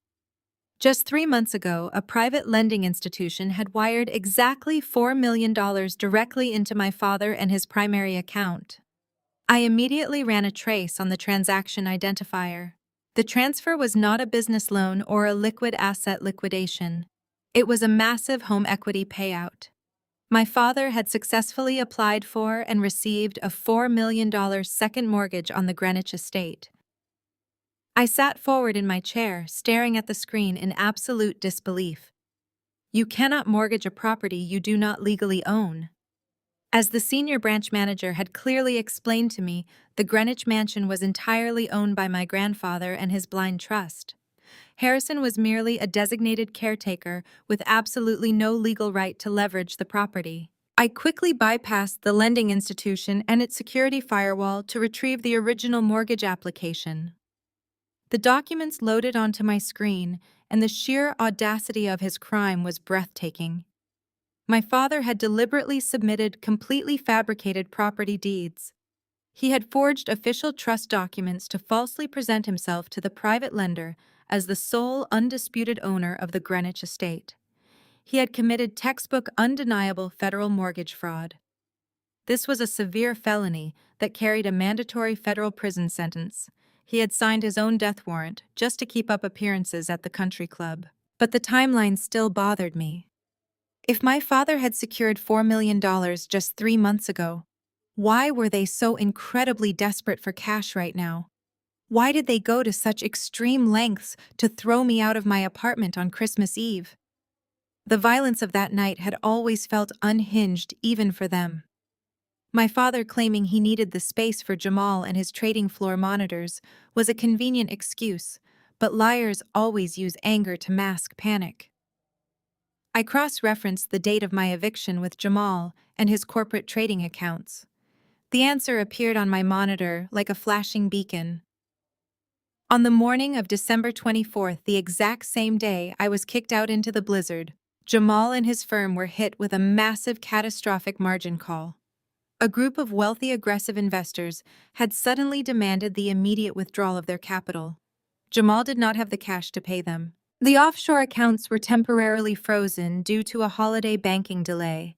Just 3 months ago, a private lending institution had wired exactly $4 million directly into my father and his primary account. I immediately ran a trace on the transaction identifier. The transfer was not a business loan or a liquid asset liquidation. It was a massive home equity payout. My father had successfully applied for and received a $4 million second mortgage on the Greenwich estate. I sat forward in my chair, staring at the screen in absolute disbelief. You cannot mortgage a property you do not legally own. As the senior branch manager had clearly explained to me, the Greenwich mansion was entirely owned by my grandfather and his blind trust. Harrison was merely a designated caretaker with absolutely no legal right to leverage the property. I quickly bypassed the lending institution and its security firewall to retrieve the original mortgage application. The documents loaded onto my screen, and the sheer audacity of his crime was breathtaking. My father had deliberately submitted completely fabricated property deeds. He had forged official trust documents to falsely present himself to the private lender as the sole undisputed owner of the Greenwich estate. He had committed textbook undeniable federal mortgage fraud. This was a severe felony that carried a mandatory federal prison sentence. He had signed his own death warrant just to keep up appearances at the country club. But the timeline still bothered me. If my father had secured $4 million just 3 months ago, why were they so incredibly desperate for cash right now? Why did they go to such extreme lengths to throw me out of my apartment on Christmas Eve? The violence of that night had always felt unhinged even for them. My father claiming he needed the space for Jamal and his trading floor monitors was a convenient excuse, but liars always use anger to mask panic. I cross-referenced the date of my eviction with Jamal and his corporate trading accounts. The answer appeared on my monitor like a flashing beacon. On the morning of December 24th, the exact same day I was kicked out into the blizzard, Jamal and his firm were hit with a massive catastrophic margin call. A group of wealthy aggressive investors had suddenly demanded the immediate withdrawal of their capital. Jamal did not have the cash to pay them. The offshore accounts were temporarily frozen due to a holiday banking delay.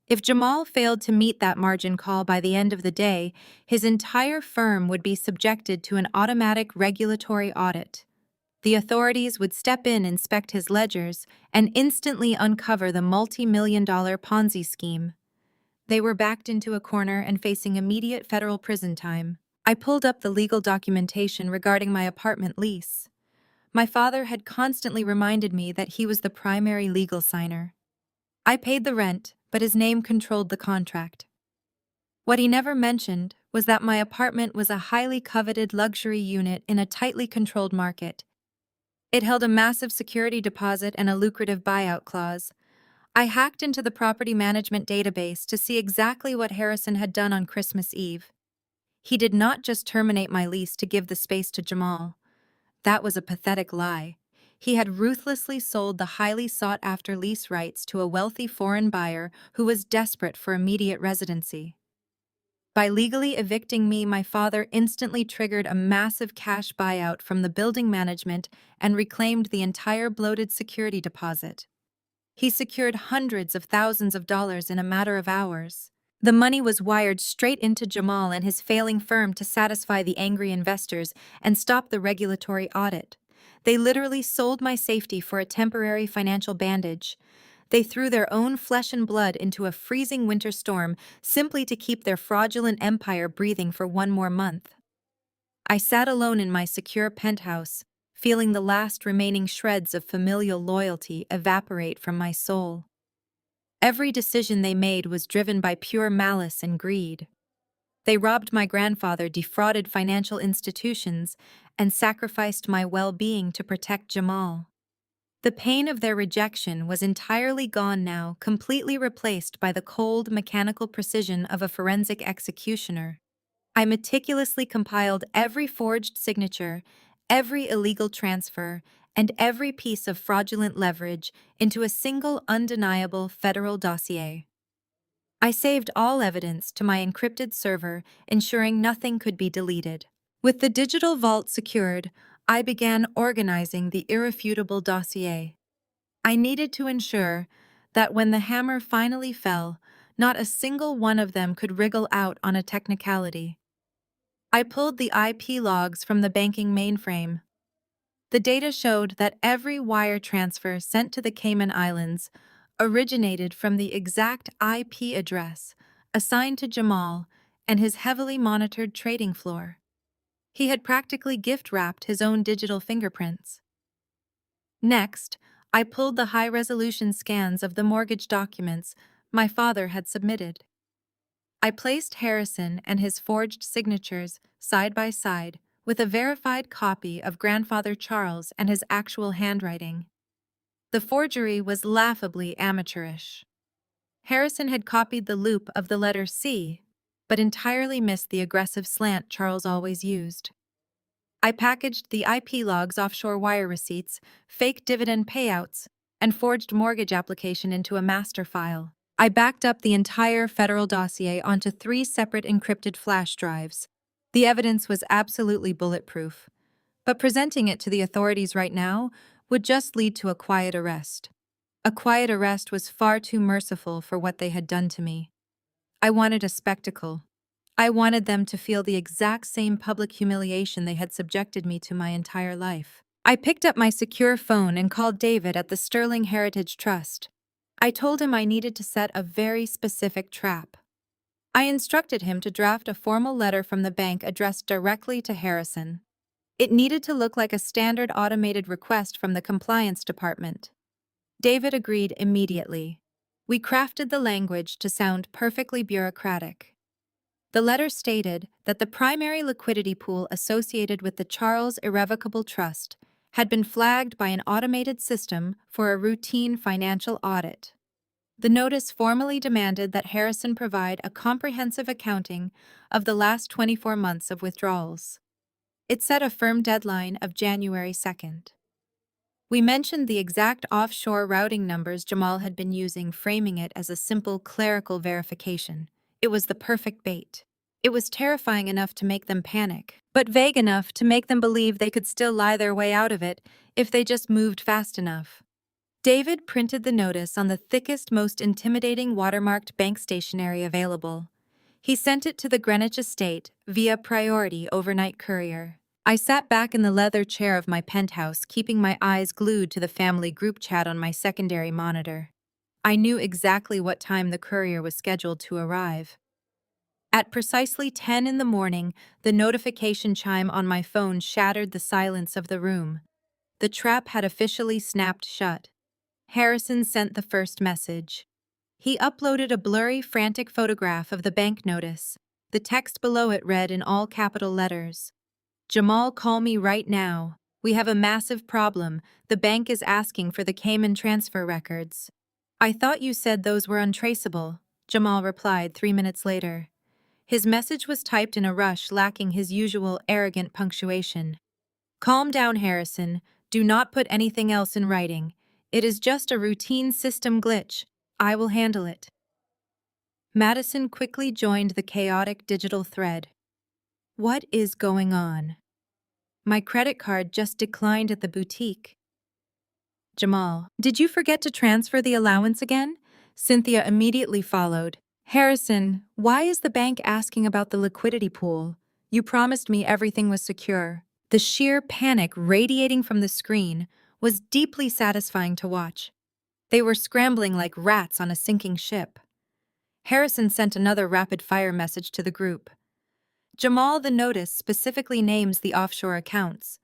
If Jamal failed to meet that margin call by the end of the day, his entire firm would be subjected to an automatic regulatory audit. The authorities would step in, inspect his ledgers, and instantly uncover the multi-million-dollar Ponzi scheme. They were backed into a corner and facing immediate federal prison time. I pulled up the legal documentation regarding my apartment lease. My father had constantly reminded me that he was the primary legal signer. I paid the rent, but his name controlled the contract. What he never mentioned was that my apartment was a highly coveted luxury unit in a tightly controlled market. It held a massive security deposit and a lucrative buyout clause. I hacked into the property management database to see exactly what Harrison had done on Christmas Eve. He did not just terminate my lease to give the space to Jamal. That was a pathetic lie. He had ruthlessly sold the highly sought-after lease rights to a wealthy foreign buyer who was desperate for immediate residency. By legally evicting me, my father instantly triggered a massive cash buyout from the building management and reclaimed the entire bloated security deposit. He secured hundreds of thousands of dollars in a matter of hours. The money was wired straight into Jamal and his failing firm to satisfy the angry investors and stop the regulatory audit. They literally sold my safety for a temporary financial bandage. They threw their own flesh and blood into a freezing winter storm simply to keep their fraudulent empire breathing for one more month. I sat alone in my secure penthouse, feeling the last remaining shreds of familial loyalty evaporate from my soul. Every decision they made was driven by pure malice and greed. They robbed my grandfather, defrauded financial institutions, and sacrificed my well-being to protect Jamal. The pain of their rejection was entirely gone now, completely replaced by the cold, mechanical precision of a forensic executioner. I meticulously compiled every forged signature, every illegal transfer, and every piece of fraudulent leverage into a single undeniable federal dossier. I saved all evidence to my encrypted server, ensuring nothing could be deleted. With the digital vault secured, I began organizing the irrefutable dossier. I needed to ensure that when the hammer finally fell, not a single one of them could wriggle out on a technicality. I pulled the IP logs from the banking mainframe. The data showed that every wire transfer sent to the Cayman Islands originated from the exact IP address assigned to Jamal and his heavily monitored trading floor. He had practically gift-wrapped his own digital fingerprints. Next, I pulled the high-resolution scans of the mortgage documents my father had submitted. I placed Harrison and his forged signatures side by side with a verified copy of Grandfather Charles and his actual handwriting. The forgery was laughably amateurish. Harrison had copied the loop of the letter C, but entirely missed the aggressive slant Charles always used. I packaged the IP logs, offshore wire receipts, fake dividend payouts, and forged mortgage application into a master file. I backed up the entire federal dossier onto 3 separate encrypted flash drives. The evidence was absolutely bulletproof, but presenting it to the authorities right now would just lead to a quiet arrest. A quiet arrest was far too merciful for what they had done to me. I wanted a spectacle. I wanted them to feel the exact same public humiliation they had subjected me to my entire life. I picked up my secure phone and called David at the Sterling Heritage Trust. I told him I needed to set a very specific trap. I instructed him to draft a formal letter from the bank addressed directly to Harrison. It needed to look like a standard automated request from the compliance department. David agreed immediately. We crafted the language to sound perfectly bureaucratic. The letter stated that the primary liquidity pool associated with the Charles Irrevocable Trust had been flagged by an automated system for a routine financial audit. The notice formally demanded that Harrison provide a comprehensive accounting of the last 24 months of withdrawals. It set a firm deadline of January 2nd. We mentioned the exact offshore routing numbers Jamal had been using, framing it as a simple clerical verification. It was the perfect bait. It was terrifying enough to make them panic, but vague enough to make them believe they could still lie their way out of it if they just moved fast enough. David printed the notice on the thickest, most intimidating watermarked bank stationery available. He sent it to the Greenwich estate via priority overnight courier. I sat back in the leather chair of my penthouse, keeping my eyes glued to the family group chat on my secondary monitor. I knew exactly what time the courier was scheduled to arrive. At precisely 10 in the morning, the notification chime on my phone shattered the silence of the room. The trap had officially snapped shut. Harrison sent the first message. He uploaded a blurry, frantic photograph of the bank notice. The text below it read in all capital letters, "Jamal, call me right now. We have a massive problem. The bank is asking for the Cayman transfer records." "I thought you said those were untraceable," Jamal replied 3 minutes later. His message was typed in a rush, lacking his usual arrogant punctuation. "Calm down, Harrison. Do not put anything else in writing. It is just a routine system glitch. I will handle it." Madison quickly joined the chaotic digital thread. "What is going on? My credit card just declined at the boutique." "Jamal, did you forget to transfer the allowance again?" Cynthia immediately followed. "Harrison, why is the bank asking about the liquidity pool? You promised me everything was secure." The sheer panic radiating from the screen was deeply satisfying to watch. They were scrambling like rats on a sinking ship. Harrison sent another rapid-fire message to the group. "Jamal, the notice specifically names the offshore accounts.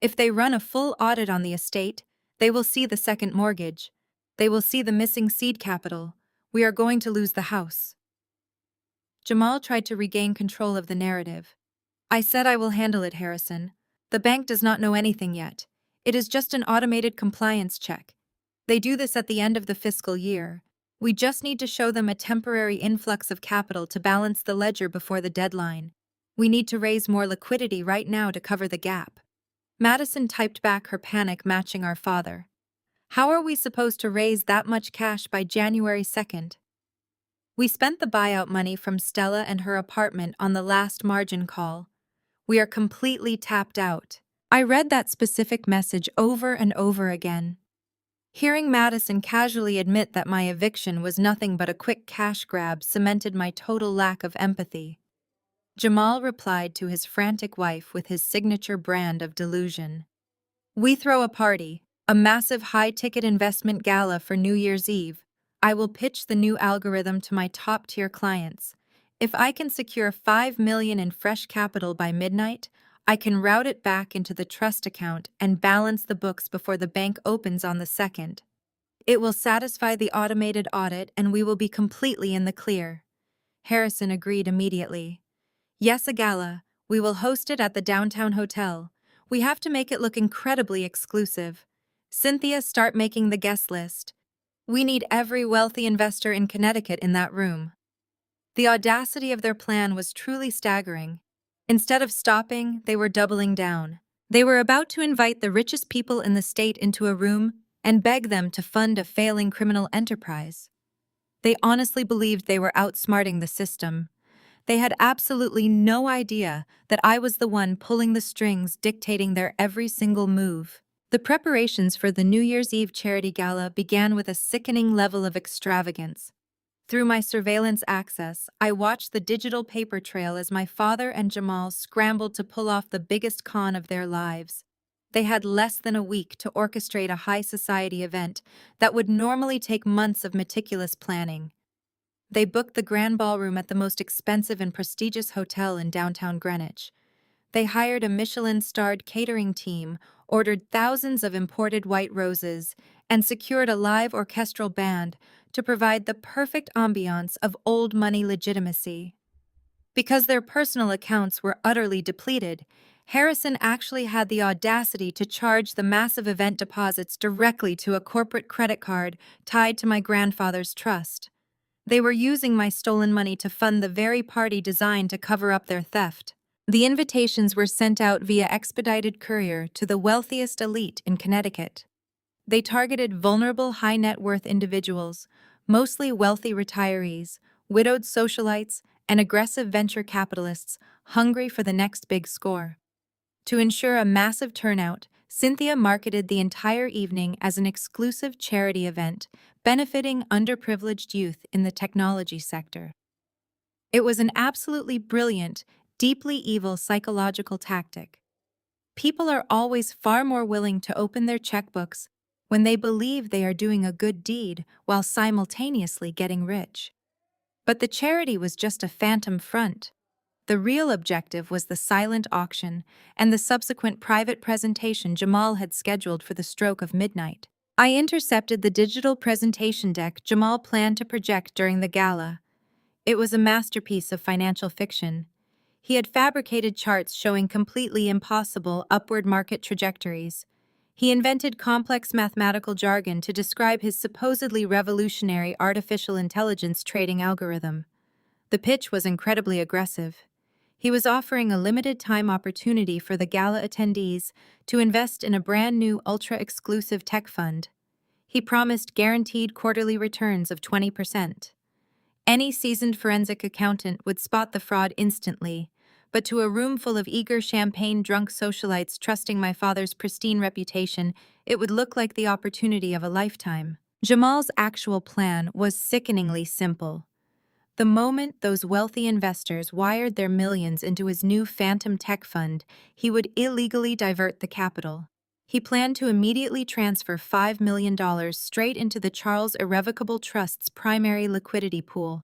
If they run a full audit on the estate, they will see the second mortgage. They will see the missing seed capital. We are going to lose the house." Jamal tried to regain control of the narrative. "I said I will handle it, Harrison. The bank does not know anything yet. It is just an automated compliance check. They do this at the end of the fiscal year. We just need to show them a temporary influx of capital to balance the ledger before the deadline. We need to raise more liquidity right now to cover the gap." Madison typed back, her panic matching our father. "How are we supposed to raise that much cash by January 2nd? We spent the buyout money from Stella and her apartment on the last margin call. We are completely tapped out." I read that specific message over and over again. Hearing Madison casually admit that my eviction was nothing but a quick cash grab cemented my total lack of empathy. Jamal replied to his frantic wife with his signature brand of delusion. "We throw a party, a massive high-ticket investment gala for New Year's Eve. I will pitch the new algorithm to my top-tier clients. If I can secure $5 million in fresh capital by midnight, I can route it back into the trust account and balance the books before the bank opens on the 2nd. It will satisfy the automated audit and we will be completely in the clear. Harrison agreed immediately. Yes, a gala. We will host it at the downtown hotel. We have to make it look incredibly exclusive. Cynthia, start making the guest list. We need every wealthy investor in Connecticut in that room. The audacity of their plan was truly staggering. Instead of stopping, they were doubling down. They were about to invite the richest people in the state into a room and beg them to fund a failing criminal enterprise. They honestly believed they were outsmarting the system. They had absolutely no idea that I was the one pulling the strings, dictating their every single move. The preparations for the New Year's Eve charity gala began with a sickening level of extravagance. Through my surveillance access, I watched the digital paper trail as my father and Jamal scrambled to pull off the biggest con of their lives. They had less than a week to orchestrate a high society event that would normally take months of meticulous planning. They booked the grand ballroom at the most expensive and prestigious hotel in downtown Greenwich. They hired a Michelin-starred catering team, ordered thousands of imported white roses, and secured a live orchestral band to provide the perfect ambiance of old money legitimacy. Because their personal accounts were utterly depleted, Harrison actually had the audacity to charge the massive event deposits directly to a corporate credit card tied to my grandfather's trust. They were using my stolen money to fund the very party designed to cover up their theft. The invitations were sent out via expedited courier to the wealthiest elite in Connecticut. They targeted vulnerable high-net-worth individuals, mostly wealthy retirees, widowed socialites, and aggressive venture capitalists hungry for the next big score. To ensure a massive turnout, Cynthia marketed the entire evening as an exclusive charity event benefiting underprivileged youth in the technology sector. It was an absolutely brilliant, deeply evil psychological tactic. People are always far more willing to open their checkbooks when they believe they are doing a good deed while simultaneously getting rich. But the charity was just a phantom front. The real objective was the silent auction and the subsequent private presentation Jamal had scheduled for the stroke of midnight. I intercepted the digital presentation deck Jamal planned to project during the gala. It was a masterpiece of financial fiction. He had fabricated charts showing completely impossible upward market trajectories. He invented complex mathematical jargon to describe his supposedly revolutionary artificial intelligence trading algorithm. The pitch was incredibly aggressive. He was offering a limited-time opportunity for the gala attendees to invest in a brand-new ultra-exclusive tech fund. He promised guaranteed quarterly returns of 20%. Any seasoned forensic accountant would spot the fraud instantly, but to a room full of eager champagne-drunk socialites trusting my father's pristine reputation, it would look like the opportunity of a lifetime. Jamal's actual plan was sickeningly simple. The moment those wealthy investors wired their millions into his new phantom tech fund, he would illegally divert the capital. He planned to immediately transfer $5 million straight into the Charles Irrevocable Trust's primary liquidity pool.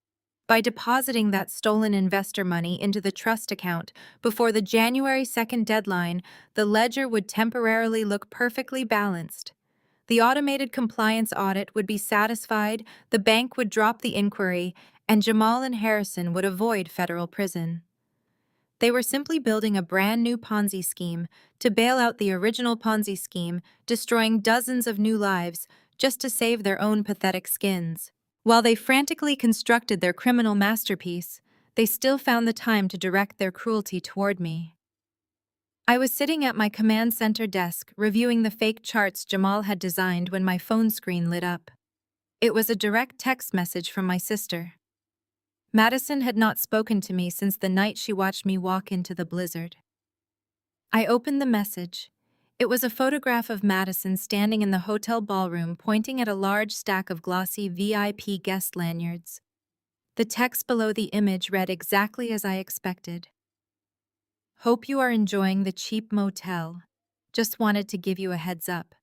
By depositing that stolen investor money into the trust account before the January 2nd deadline, the ledger would temporarily look perfectly balanced. The automated compliance audit would be satisfied, the bank would drop the inquiry, and Jamal and Harrison would avoid federal prison. They were simply building a brand new Ponzi scheme to bail out the original Ponzi scheme, destroying dozens of new lives just to save their own pathetic skins. While they frantically constructed their criminal masterpiece, they still found the time to direct their cruelty toward me. I was sitting at my command center desk reviewing the fake charts Jamal had designed when my phone screen lit up. It was a direct text message from my sister. Madison had not spoken to me since the night she watched me walk into the blizzard. I opened the message. It was a photograph of Madison standing in the hotel ballroom pointing at a large stack of glossy VIP guest lanyards. The text below the image read exactly as I expected. Hope you are enjoying the cheap motel. Just wanted to give you a heads up.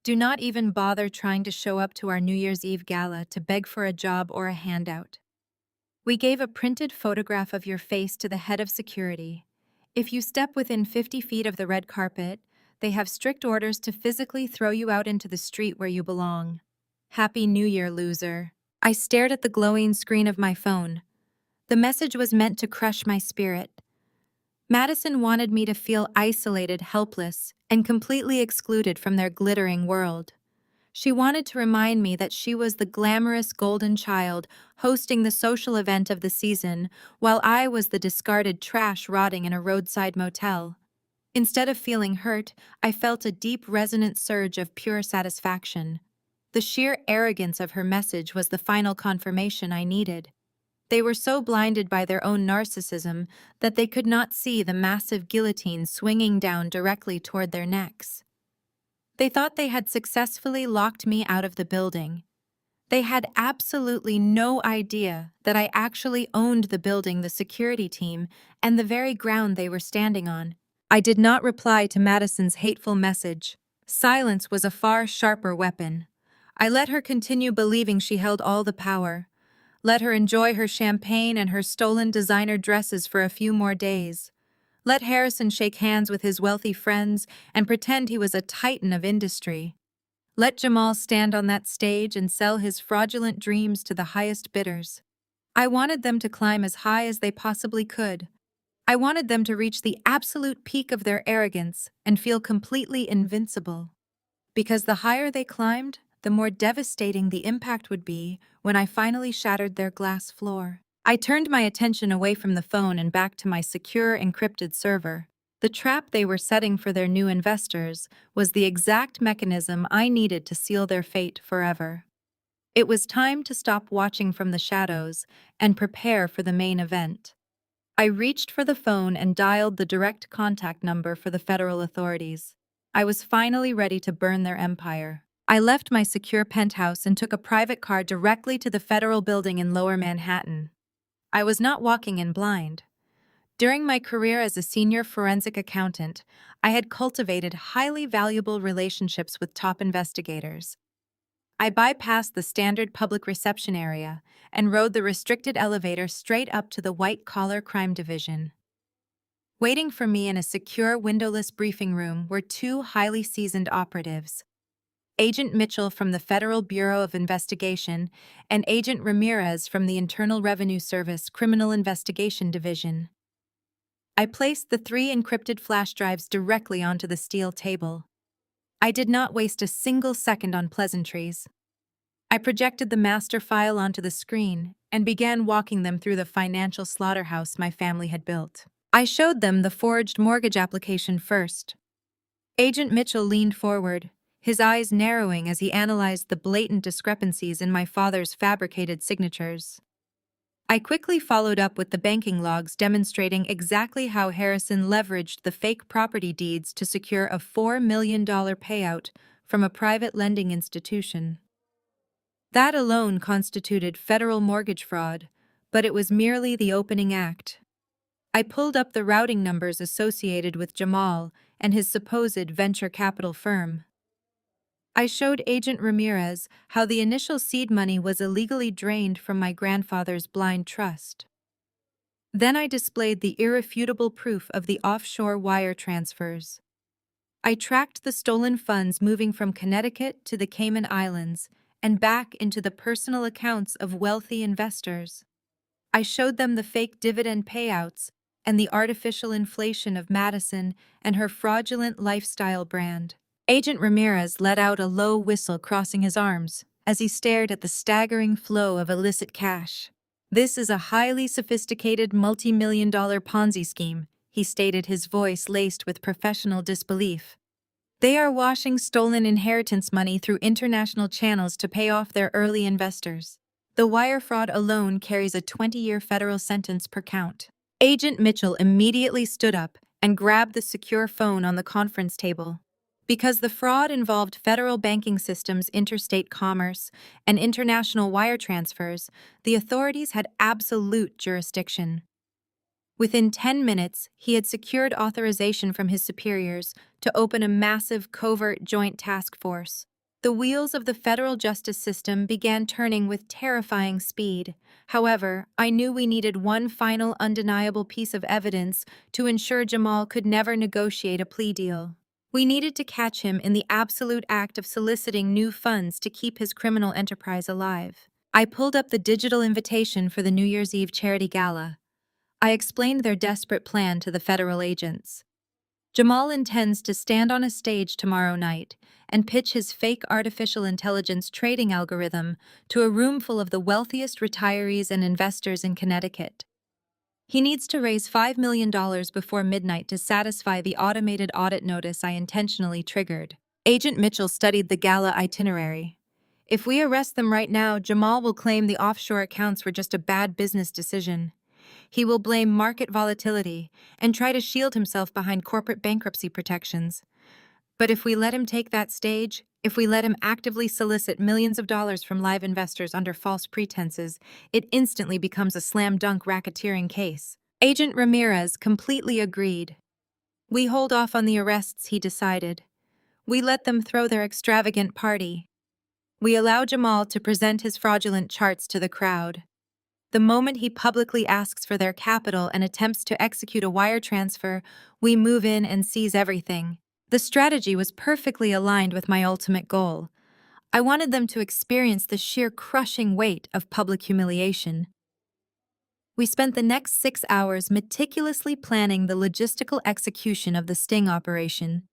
Do not even bother trying to show up to our New Year's Eve gala to beg for a job or a handout. We gave a printed photograph of your face to the head of security. If you step within 50 feet of the red carpet, they have strict orders to physically throw you out into the street where you belong. Happy New Year, loser. I stared at the glowing screen of my phone. The message was meant to crush my spirit. Madison wanted me to feel isolated, helpless, and completely excluded from their glittering world. She wanted to remind me that she was the glamorous golden child hosting the social event of the season, while I was the discarded trash rotting in a roadside motel. Instead of feeling hurt, I felt a deep, resonant surge of pure satisfaction. The sheer arrogance of her message was the final confirmation I needed. They were so blinded by their own narcissism that they could not see the massive guillotine swinging down directly toward their necks. They thought they had successfully locked me out of the building. They had absolutely no idea that I actually owned the building, the security team, and the very ground they were standing on. I did not reply to Madison's hateful message. Silence was a far sharper weapon. I let her continue believing she held all the power. Let her enjoy her champagne and her stolen designer dresses for a few more days. Let Harrison shake hands with his wealthy friends and pretend he was a titan of industry. Let Jamal stand on that stage and sell his fraudulent dreams to the highest bidders. I wanted them to climb as high as they possibly could. I wanted them to reach the absolute peak of their arrogance and feel completely invincible. Because the higher they climbed, the more devastating the impact would be when I finally shattered their glass floor. I turned my attention away from the phone and back to my secure, encrypted server. The trap they were setting for their new investors was the exact mechanism I needed to seal their fate forever. It was time to stop watching from the shadows and prepare for the main event. I reached for the phone and dialed the direct contact number for the federal authorities. I was finally ready to burn their empire. I left my secure penthouse and took a private car directly to the federal building in Lower Manhattan. I was not walking in blind. During my career as a senior forensic accountant, I had cultivated highly valuable relationships with top investigators. I bypassed the standard public reception area and rode the restricted elevator straight up to the white-collar crime division. Waiting for me in a secure, windowless briefing room were two highly seasoned operatives, Agent Mitchell from the Federal Bureau of Investigation and Agent Ramirez from the Internal Revenue Service Criminal Investigation Division. I placed the 3 encrypted flash drives directly onto the steel table. I did not waste a single second on pleasantries. I projected the master file onto the screen and began walking them through the financial slaughterhouse my family had built. I showed them the forged mortgage application first. Agent Mitchell leaned forward, his eyes narrowing as he analyzed the blatant discrepancies in my father's fabricated signatures. I quickly followed up with the banking logs demonstrating exactly how Harrison leveraged the fake property deeds to secure a $4 million payout from a private lending institution. That alone constituted federal mortgage fraud, but it was merely the opening act. I pulled up the routing numbers associated with Jamal and his supposed venture capital firm. I showed Agent Ramirez how the initial seed money was illegally drained from my grandfather's blind trust. Then I displayed the irrefutable proof of the offshore wire transfers. I tracked the stolen funds moving from Connecticut to the Cayman Islands and back into the personal accounts of wealthy investors. I showed them the fake dividend payouts and the artificial inflation of Madison and her fraudulent lifestyle brand. Agent Ramirez let out a low whistle, crossing his arms as he stared at the staggering flow of illicit cash. "This is a highly sophisticated multi-million-dollar Ponzi scheme," he stated, his voice laced with professional disbelief. "They are washing stolen inheritance money through international channels to pay off their early investors. The wire fraud alone carries a 20-year federal sentence per count." Agent Mitchell immediately stood up and grabbed the secure phone on the conference table. Because the fraud involved federal banking systems, interstate commerce, and international wire transfers, the authorities had absolute jurisdiction. Within 10 minutes, he had secured authorization from his superiors to open a massive covert joint task force. The wheels of the federal justice system began turning with terrifying speed. However, I knew we needed one final undeniable piece of evidence to ensure Jamal could never negotiate a plea deal. We needed to catch him in the absolute act of soliciting new funds to keep his criminal enterprise alive. I pulled up the digital invitation for the New Year's Eve charity gala. I explained their desperate plan to the federal agents. Jamal intends to stand on a stage tomorrow night and pitch his fake artificial intelligence trading algorithm to a room full of the wealthiest retirees and investors in Connecticut. He needs to raise $5 million before midnight to satisfy the automated audit notice I intentionally triggered. Agent Mitchell studied the gala itinerary. If we arrest them right now, Jamal will claim the offshore accounts were just a bad business decision. He will blame market volatility and try to shield himself behind corporate bankruptcy protections. But if we let him take that stage, if we let him actively solicit millions of dollars from live investors under false pretenses, it instantly becomes a slam-dunk racketeering case. Agent Ramirez completely agreed. We hold off on the arrests, he decided. We let them throw their extravagant party. We allow Jamal to present his fraudulent charts to the crowd. The moment he publicly asks for their capital and attempts to execute a wire transfer, we move in and seize everything. The strategy was perfectly aligned with my ultimate goal. I wanted them to experience the sheer crushing weight of public humiliation. We spent the next 6 hours meticulously planning the logistical execution of the sting operation.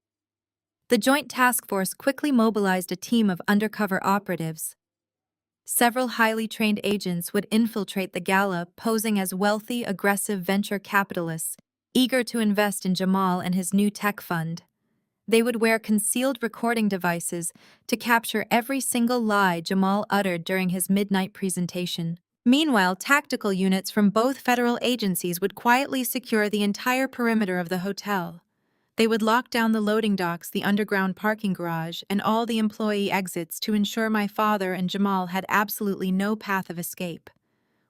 The Joint Task Force quickly mobilized a team of undercover operatives. Several highly trained agents would infiltrate the gala, posing as wealthy, aggressive venture capitalists, eager to invest in Jamal and his new tech fund. They would wear concealed recording devices to capture every single lie Jamal uttered during his midnight presentation. Meanwhile, tactical units from both federal agencies would quietly secure the entire perimeter of the hotel. They would lock down the loading docks, the underground parking garage, and all the employee exits to ensure my father and Jamal had absolutely no path of escape.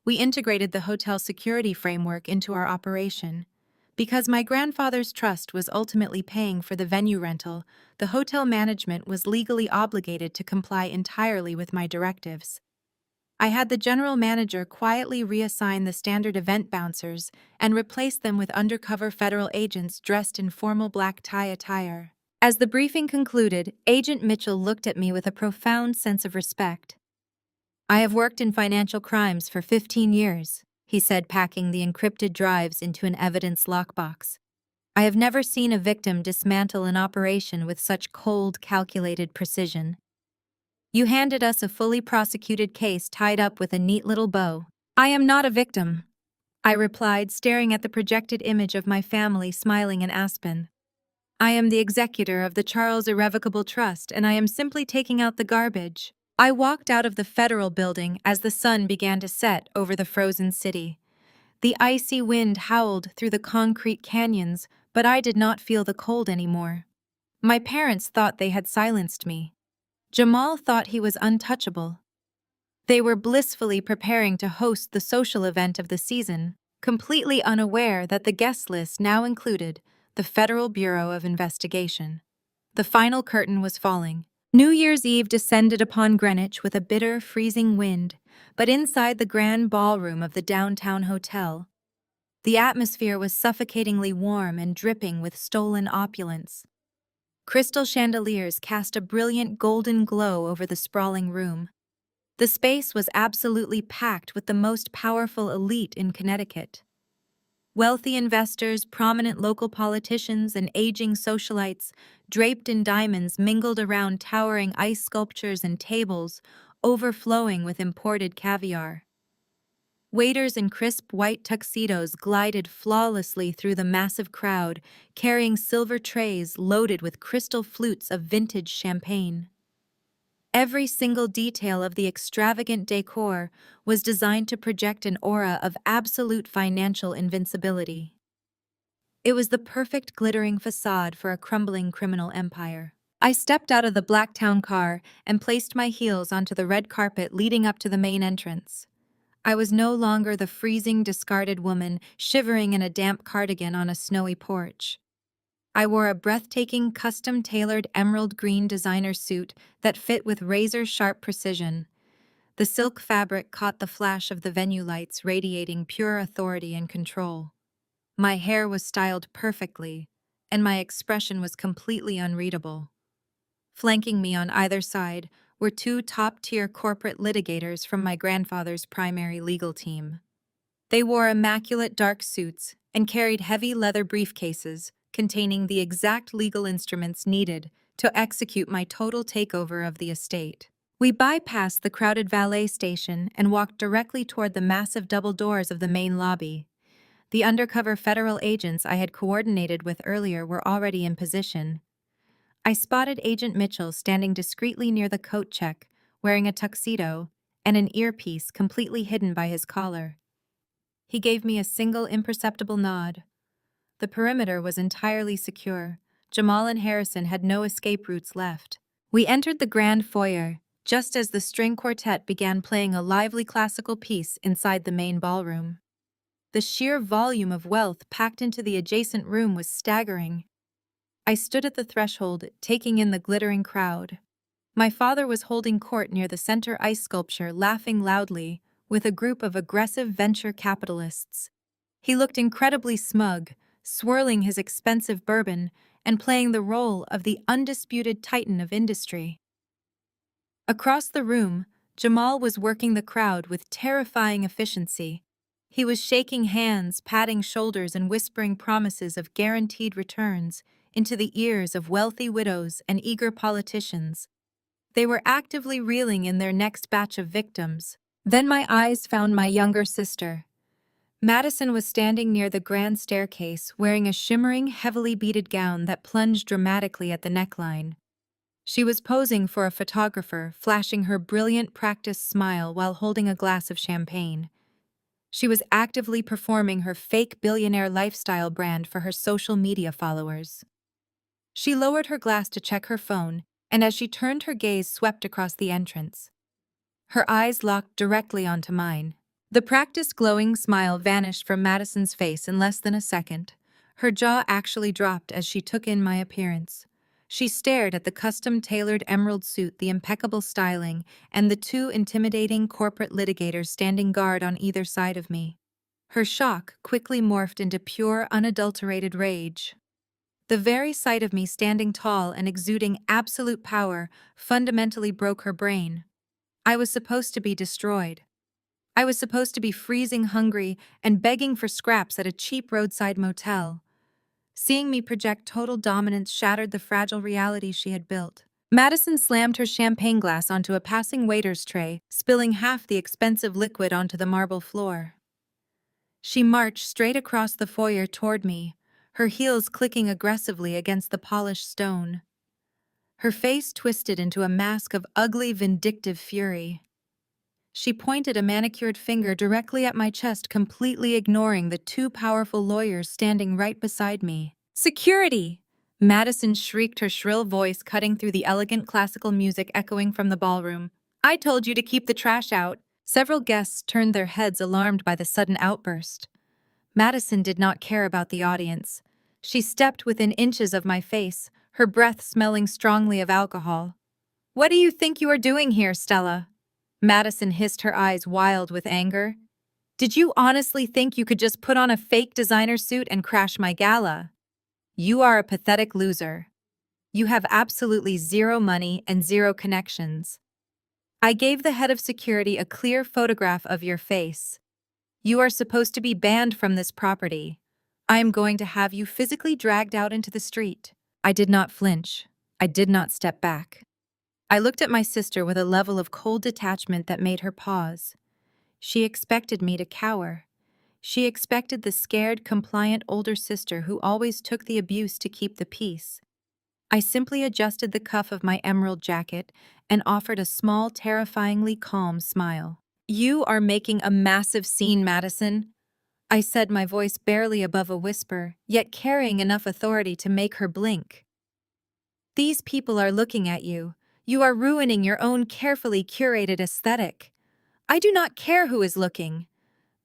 We integrated the hotel security framework into our operation. Because my grandfather's trust was ultimately paying for the venue rental, the hotel management was legally obligated to comply entirely with my directives. I had the general manager quietly reassign the standard event bouncers and replace them with undercover federal agents dressed in formal black tie attire. As the briefing concluded, Agent Mitchell looked at me with a profound sense of respect. "I have worked in financial crimes for 15 years, he said, packing the encrypted drives into an evidence lockbox. I have never seen a victim dismantle an operation with such cold, calculated precision. You handed us a fully prosecuted case tied up with a neat little bow." "I am not a victim," I replied, staring at the projected image of my family smiling in Aspen. "I am the executor of the Charles Irrevocable Trust, and I am simply taking out the garbage." I walked out of the federal building as the sun began to set over the frozen city. The icy wind howled through the concrete canyons, but I did not feel the cold anymore. My parents thought they had silenced me. Jamal thought he was untouchable. They were blissfully preparing to host the social event of the season, completely unaware that the guest list now included the Federal Bureau of Investigation. The final curtain was falling. New Year's Eve descended upon Greenwich with a bitter, freezing wind, but inside the grand ballroom of the downtown hotel, the atmosphere was suffocatingly warm and dripping with stolen opulence. Crystal chandeliers cast a brilliant golden glow over the sprawling room. The space was absolutely packed with the most powerful elite in Connecticut. Wealthy investors, prominent local politicians, and aging socialites, draped in diamonds, mingled around towering ice sculptures and tables, overflowing with imported caviar. Waiters in crisp white tuxedos glided flawlessly through the massive crowd, carrying silver trays loaded with crystal flutes of vintage champagne. Every single detail of the extravagant decor was designed to project an aura of absolute financial invincibility. It was the perfect glittering facade for a crumbling criminal empire. I stepped out of the Blacktown car and placed my heels onto the red carpet leading up to the main entrance. I was no longer the freezing, discarded woman shivering in a damp cardigan on a snowy porch. I wore a breathtaking, custom-tailored emerald green designer suit that fit with razor-sharp precision. The silk fabric caught the flash of the venue lights, radiating pure authority and control. My hair was styled perfectly, and my expression was completely unreadable. Flanking me on either side were two top-tier corporate litigators from my grandfather's primary legal team. They wore immaculate dark suits and carried heavy leather briefcases containing the exact legal instruments needed to execute my total takeover of the estate. We bypassed the crowded valet station and walked directly toward the massive double doors of the main lobby. The undercover federal agents I had coordinated with earlier were already in position. I spotted Agent Mitchell standing discreetly near the coat check, wearing a tuxedo and an earpiece completely hidden by his collar. He gave me a single imperceptible nod. The perimeter was entirely secure. Jamal and Harrison had no escape routes left. We entered the grand foyer, just as the string quartet began playing a lively classical piece inside the main ballroom. The sheer volume of wealth packed into the adjacent room was staggering. I stood at the threshold, taking in the glittering crowd. My father was holding court near the center ice sculpture, laughing loudly, with a group of aggressive venture capitalists. He looked incredibly smug, swirling his expensive bourbon and playing the role of the undisputed titan of industry. Across the room, Jamal was working the crowd with terrifying efficiency. He was shaking hands, patting shoulders, and whispering promises of guaranteed returns into the ears of wealthy widows and eager politicians. They were actively reeling in their next batch of victims. Then my eyes found my younger sister. Madison was standing near the grand staircase, wearing a shimmering, heavily beaded gown that plunged dramatically at the neckline. She was posing for a photographer, flashing her brilliant practiced smile while holding a glass of champagne. She was actively performing her fake billionaire lifestyle brand for her social media followers. She lowered her glass to check her phone, and as she turned, her gaze swept across the entrance. Her eyes locked directly onto mine. The practiced glowing smile vanished from Madison's face in less than a second. Her jaw actually dropped as she took in my appearance. She stared at the custom-tailored emerald suit, the impeccable styling, and the two intimidating corporate litigators standing guard on either side of me. Her shock quickly morphed into pure, unadulterated rage. The very sight of me standing tall and exuding absolute power fundamentally broke her brain. I was supposed to be destroyed. I was supposed to be freezing hungry and begging for scraps at a cheap roadside motel. Seeing me project total dominance shattered the fragile reality she had built. Madison slammed her champagne glass onto a passing waiter's tray, spilling half the expensive liquid onto the marble floor. She marched straight across the foyer toward me, her heels clicking aggressively against the polished stone. Her face twisted into a mask of ugly, vindictive fury. She pointed a manicured finger directly at my chest, completely ignoring the two powerful lawyers standing right beside me. "Security!" Madison shrieked, her shrill voice cutting through the elegant classical music echoing from the ballroom. "I told you to keep the trash out." Several guests turned their heads, alarmed by the sudden outburst. Madison did not care about the audience. She stepped within inches of my face, her breath smelling strongly of alcohol. "What do you think you are doing here, Stella?" Madison hissed, her eyes wild with anger. "Did you honestly think you could just put on a fake designer suit and crash my gala? You are a pathetic loser. You have absolutely zero money and zero connections. I gave the head of security a clear photograph of your face. You are supposed to be banned from this property. I am going to have you physically dragged out into the street." I did not flinch. I did not step back. I looked at my sister with a level of cold detachment that made her pause. She expected me to cower. She expected the scared, compliant older sister who always took the abuse to keep the peace. I simply adjusted the cuff of my emerald jacket and offered a small, terrifyingly calm smile. "You are making a massive scene, Madison," I said, my voice barely above a whisper, yet carrying enough authority to make her blink. "These people are looking at you. You are ruining your own carefully curated aesthetic. I do not care who is looking."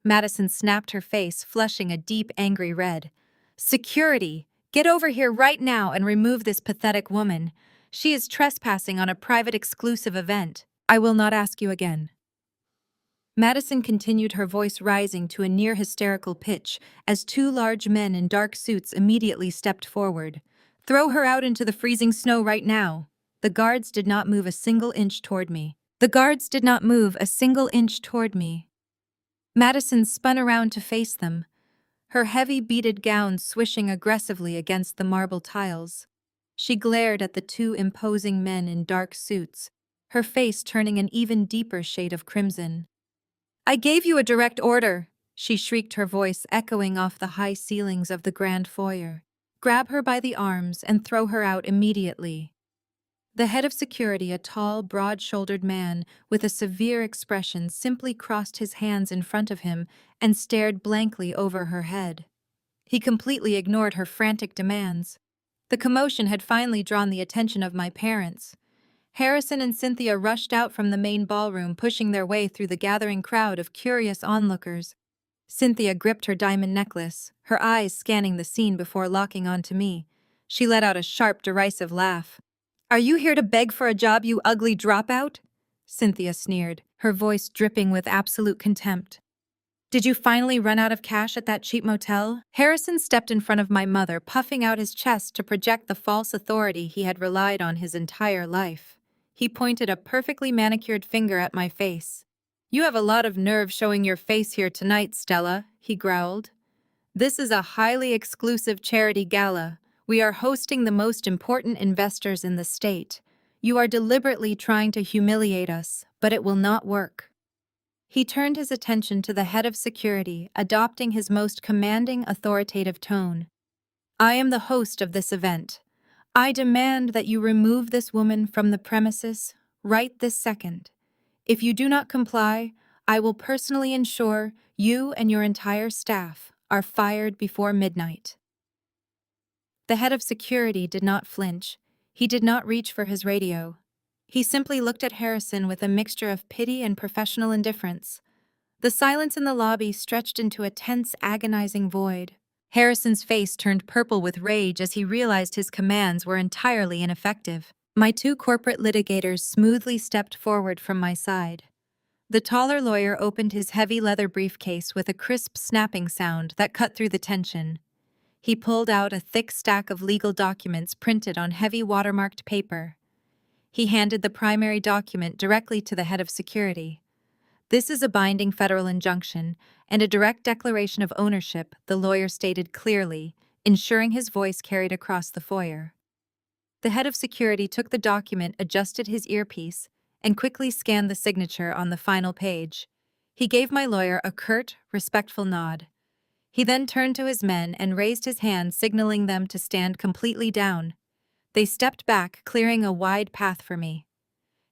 Madison snapped, her face flushing a deep, angry red. "Security, Get over here right now and remove this pathetic woman. She is trespassing on a private exclusive event. I will not ask you again. Madison continued, her voice rising to a near hysterical pitch as two large men in dark suits immediately stepped forward. Throw her out into the freezing snow right now. The guards did not move a single inch toward me. Madison spun around to face them, her heavy beaded gown swishing aggressively against the marble tiles. She glared at the two imposing men in dark suits, her face turning an even deeper shade of crimson. I gave you a direct order, she shrieked, her voice echoing off the high ceilings of the grand foyer. Grab her by the arms and throw her out immediately. The head of security, a tall, broad-shouldered man with a severe expression, simply crossed his hands in front of him and stared blankly over her head. He completely ignored her frantic demands. The commotion had finally drawn the attention of my parents. Harrison and Cynthia rushed out from the main ballroom, pushing their way through the gathering crowd of curious onlookers. Cynthia gripped her diamond necklace, her eyes scanning the scene before locking onto me. She let out a sharp, derisive laugh. Are you here to beg for a job, you ugly dropout? Cynthia sneered, her voice dripping with absolute contempt. Did you finally run out of cash at that cheap motel? Harrison stepped in front of my mother, puffing out his chest to project the false authority he had relied on his entire life. He pointed a perfectly manicured finger at my face. You have a lot of nerve showing your face here tonight, Stella, he growled. This is a highly exclusive charity gala. We are hosting the most important investors in the state. You are deliberately trying to humiliate us, but it will not work. He turned his attention to the head of security, adopting his most commanding, authoritative tone. I am the host of this event. I demand that you remove this woman from the premises right this second. If you do not comply, I will personally ensure you and your entire staff are fired before midnight. The head of security did not flinch. He did not reach for his radio. He simply looked at Harrison with a mixture of pity and professional indifference. The silence in the lobby stretched into a tense, agonizing void. Harrison's face turned purple with rage as he realized his commands were entirely ineffective. My two corporate litigators smoothly stepped forward from my side. The taller lawyer opened his heavy leather briefcase with a crisp snapping sound that cut through the tension. He pulled out a thick stack of legal documents printed on heavy watermarked paper. He handed the primary document directly to the head of security. This is a binding federal injunction and a direct declaration of ownership, the lawyer stated clearly, ensuring his voice carried across the foyer. The head of security took the document, adjusted his earpiece, and quickly scanned the signature on the final page. He gave my lawyer a curt, respectful nod. He then turned to his men and raised his hand, signaling them to stand completely down. They stepped back, clearing a wide path for me.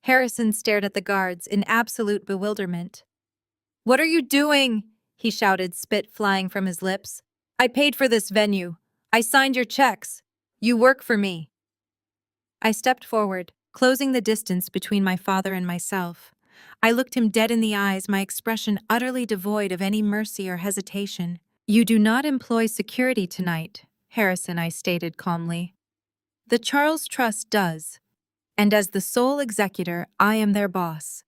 Harrison stared at the guards in absolute bewilderment. "What are you doing?" he shouted, spit flying from his lips. "I paid for this venue. I signed your checks. You work for me." I stepped forward, closing the distance between my father and myself. I looked him dead in the eyes, my expression utterly devoid of any mercy or hesitation. "You do not employ security tonight, Harrison," I stated calmly. "The Charles Trust does, and as the sole executor, I am their boss.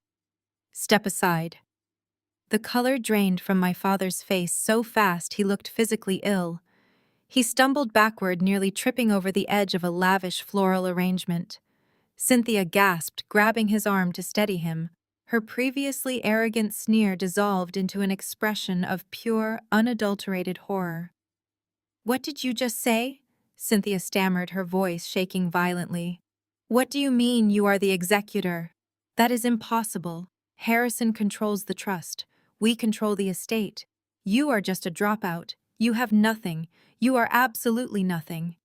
Step aside." The color drained from my father's face so fast he looked physically ill. He stumbled backward, nearly tripping over the edge of a lavish floral arrangement. Cynthia gasped, grabbing his arm to steady him. Her previously arrogant sneer dissolved into an expression of pure, unadulterated horror. "What did you just say?" Cynthia stammered, her voice shaking violently. "What do you mean you are the executor? That is impossible. Harrison controls the trust. We control the estate. You are just a dropout. You have nothing. You are absolutely nothing."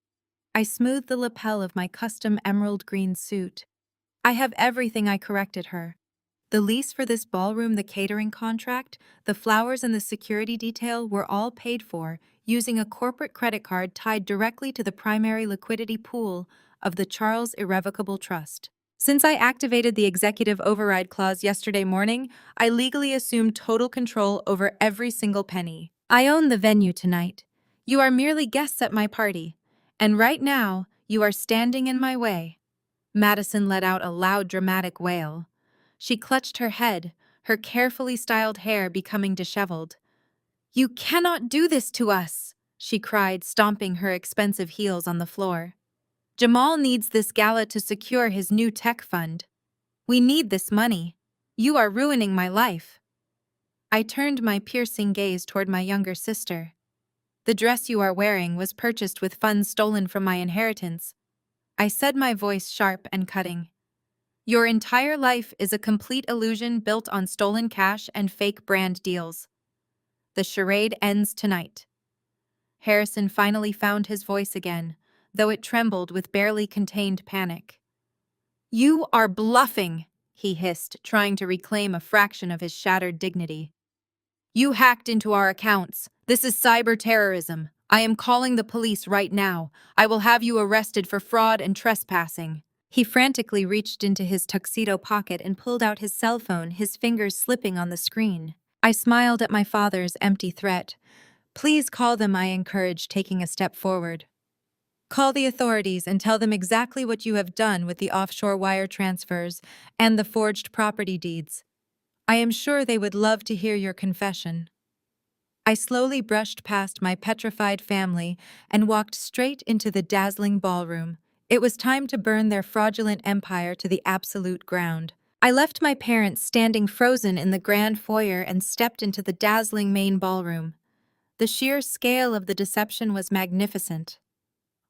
I smoothed the lapel of my custom emerald green suit. "I have everything," I corrected her. "The lease for this ballroom, the catering contract, the flowers and the security detail were all paid for using a corporate credit card tied directly to the primary liquidity pool of the Charles Irrevocable Trust. Since I activated the executive override clause yesterday morning, I legally assumed total control over every single penny. I own the venue tonight. You are merely guests at my party, And right now, you are standing in my way." Madison let out a loud, dramatic wail. She clutched her head, her carefully styled hair becoming disheveled. "You cannot do this to us," she cried, stomping her expensive heels on the floor. "Jamal needs this gala to secure his new tech fund. We need this money. You are ruining my life." I turned my piercing gaze toward my younger sister. "The dress you are wearing was purchased with funds stolen from my inheritance," I said, my voice sharp and cutting. "Your entire life is a complete illusion built on stolen cash and fake brand deals. The charade ends tonight." Harrison finally found his voice again, though it trembled with barely contained panic. "You are bluffing," he hissed, trying to reclaim a fraction of his shattered dignity. "You hacked into our accounts. This is cyber terrorism. I am calling the police right now. I will have you arrested for fraud and trespassing." He frantically reached into his tuxedo pocket and pulled out his cell phone, his fingers slipping on the screen. I smiled at my father's empty threat. "Please call them," I encouraged, taking a step forward. "Call the authorities and tell them exactly what you have done with the offshore wire transfers and the forged property deeds. I am sure they would love to hear your confession." I slowly brushed past my petrified family and walked straight into the dazzling ballroom. It was time to burn their fraudulent empire to the absolute ground. I left my parents standing frozen in the grand foyer and stepped into the dazzling main ballroom. The sheer scale of the deception was magnificent.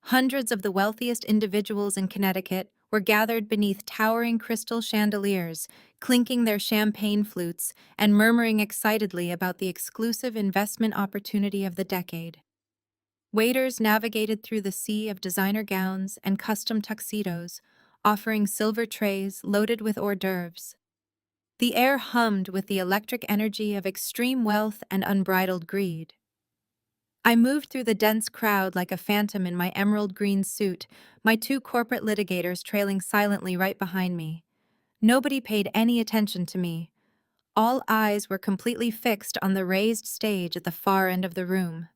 Hundreds of the wealthiest individuals in Connecticut were gathered beneath towering crystal chandeliers, clinking their champagne flutes and murmuring excitedly about the exclusive investment opportunity of the decade. Waiters navigated through the sea of designer gowns and custom tuxedos, offering silver trays loaded with hors d'oeuvres. The air hummed with the electric energy of extreme wealth and unbridled greed. I moved through the dense crowd like a phantom in my emerald green suit, my two corporate litigators trailing silently right behind me. Nobody paid any attention to me. All eyes were completely fixed on the raised stage at the far end of the room.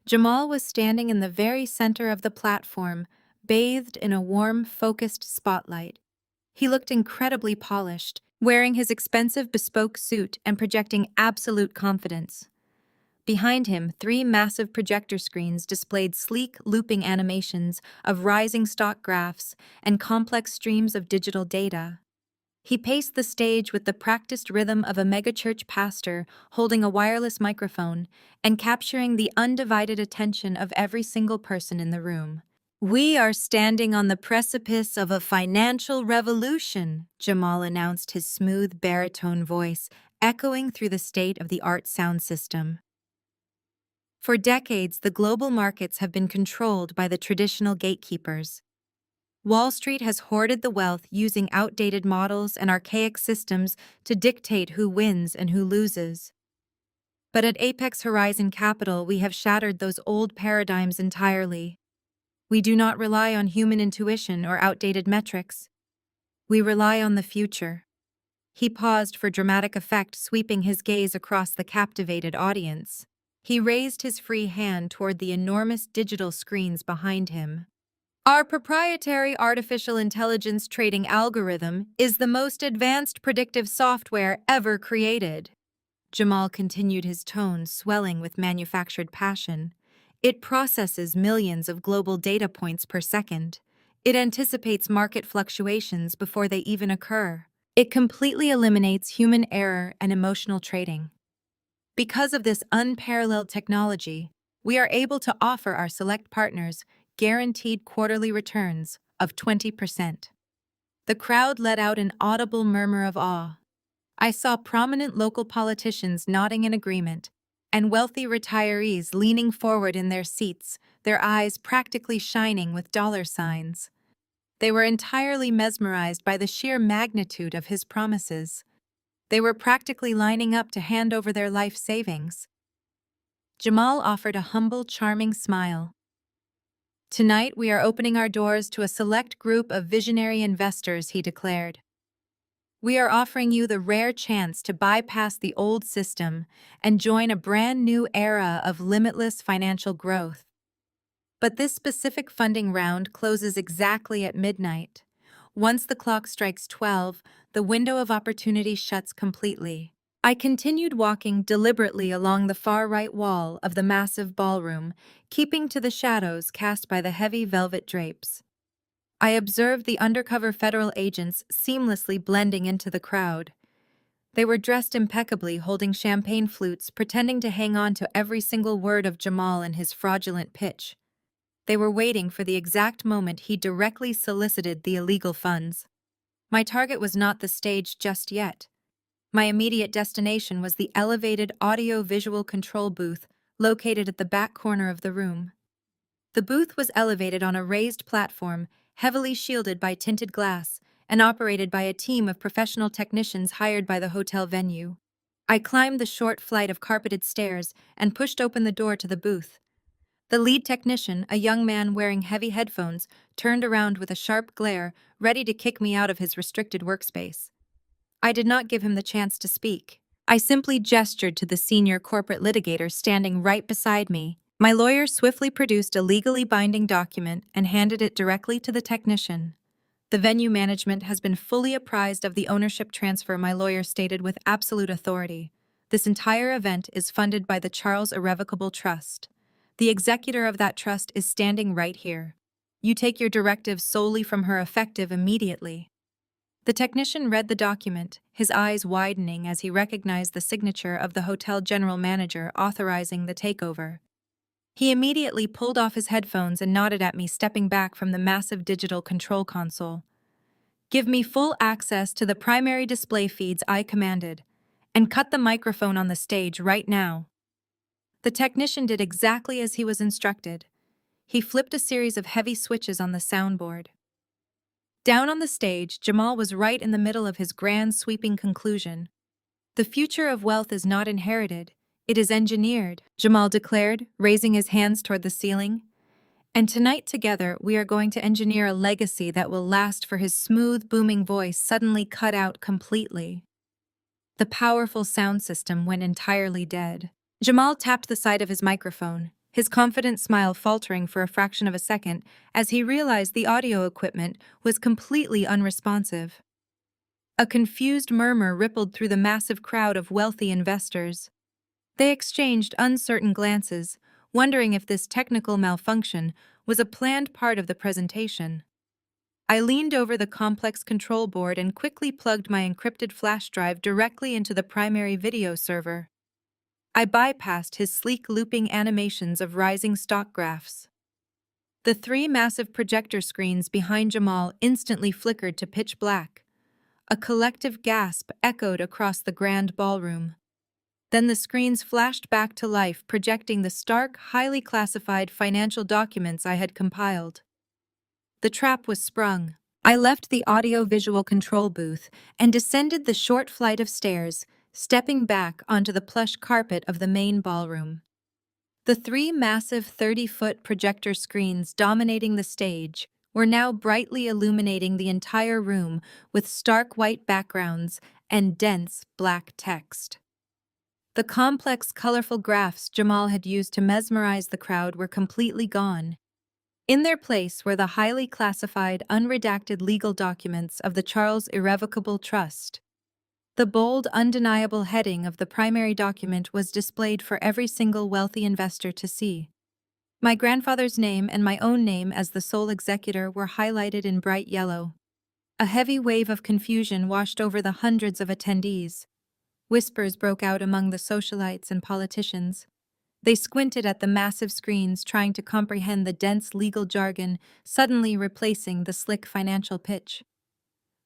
Jamal was standing in the very center of the platform, bathed in a warm, focused spotlight. He looked incredibly polished, wearing his expensive bespoke suit and projecting absolute confidence. Behind him, three massive projector screens displayed sleek, looping animations of rising stock graphs and complex streams of digital data. He paced the stage with the practiced rhythm of a megachurch pastor holding a wireless microphone and capturing the undivided attention of every single person in the room. "We are standing on the precipice of a financial revolution," Jamal announced, his smooth baritone voice echoing through the state-of-the-art sound system. For decades, the global markets have been controlled by the traditional gatekeepers. Wall Street has hoarded the wealth using outdated models and archaic systems to dictate who wins and who loses. But at Apex Horizon Capital, we have shattered those old paradigms entirely. We do not rely on human intuition or outdated metrics. We rely on the future. He paused for dramatic effect, sweeping his gaze across the captivated audience. He raised his free hand toward the enormous digital screens behind him. "Our proprietary artificial intelligence trading algorithm is the most advanced predictive software ever created." Jamal continued, his tone swelling with manufactured passion. "It processes millions of global data points per second. It anticipates market fluctuations before they even occur. It completely eliminates human error and emotional trading. Because of this unparalleled technology, we are able to offer our select partners guaranteed quarterly returns of 20%. The crowd let out an audible murmur of awe. I saw prominent local politicians nodding in agreement, and wealthy retirees leaning forward in their seats, their eyes practically shining with dollar signs. They were entirely mesmerized by the sheer magnitude of his promises. They were practically lining up to hand over their life savings. Jamal offered a humble, charming smile. "Tonight we are opening our doors to a select group of visionary investors," he declared. "We are offering you the rare chance to bypass the old system and join a brand new era of limitless financial growth." But this specific funding round closes exactly at midnight. Once the clock strikes 12, the window of opportunity shuts completely. I continued walking deliberately along the far right wall of the massive ballroom, keeping to the shadows cast by the heavy velvet drapes. I observed the undercover federal agents seamlessly blending into the crowd. They were dressed impeccably, holding champagne flutes, pretending to hang on to every single word of Jamal and his fraudulent pitch. They were waiting for the exact moment he directly solicited the illegal funds. My target was not the stage just yet. My immediate destination was the elevated audio-visual control booth located at the back corner of the room. The booth was elevated on a raised platform, heavily shielded by tinted glass, and operated by a team of professional technicians hired by the hotel venue. I climbed the short flight of carpeted stairs and pushed open the door to the booth. The lead technician, a young man wearing heavy headphones, turned around with a sharp glare, ready to kick me out of his restricted workspace. I did not give him the chance to speak. I simply gestured to the senior corporate litigator standing right beside me. My lawyer swiftly produced a legally binding document and handed it directly to the technician. The venue management has been fully apprised of the ownership transfer, my lawyer stated with absolute authority. This entire event is funded by the Charles Irrevocable Trust. The executor of that trust is standing right here. You take your directives solely from her effective immediately. The technician read the document, his eyes widening as he recognized the signature of the hotel general manager authorizing the takeover. He immediately pulled off his headphones and nodded at me, stepping back from the massive digital control console. Give me full access to the primary display feeds, I commanded, and cut the microphone on the stage right now. The technician did exactly as he was instructed. He flipped a series of heavy switches on the soundboard. Down on the stage, Jamal was right in the middle of his grand sweeping conclusion. The future of wealth is not inherited, it is engineered, Jamal declared, raising his hands toward the ceiling. And tonight together we are going to engineer a legacy that will last. For his smooth, booming voice suddenly cut out completely. The powerful sound system went entirely dead. Jamal tapped the side of his microphone, his confident smile faltering for a fraction of a second as he realized the audio equipment was completely unresponsive. A confused murmur rippled through the massive crowd of wealthy investors. They exchanged uncertain glances, wondering if this technical malfunction was a planned part of the presentation. I leaned over the complex control board and quickly plugged my encrypted flash drive directly into the primary video server. I bypassed his sleek looping animations of rising stock graphs. The three massive projector screens behind Jamal instantly flickered to pitch black. A collective gasp echoed across the grand ballroom. Then the screens flashed back to life, projecting the stark, highly classified financial documents I had compiled. The trap was sprung. I left the audio-visual control booth and descended the short flight of stairs, stepping back onto the plush carpet of the main ballroom. The three massive 30-foot projector screens dominating the stage were now brightly illuminating the entire room with stark white backgrounds and dense black text. The complex, colorful graphs Jamal had used to mesmerize the crowd were completely gone. In their place were the highly classified, unredacted legal documents of the Charles Irrevocable Trust. The bold, undeniable heading of the primary document was displayed for every single wealthy investor to see. My grandfather's name and my own name as the sole executor were highlighted in bright yellow. A heavy wave of confusion washed over the hundreds of attendees. Whispers broke out among the socialites and politicians. They squinted at the massive screens, trying to comprehend the dense legal jargon suddenly replacing the slick financial pitch.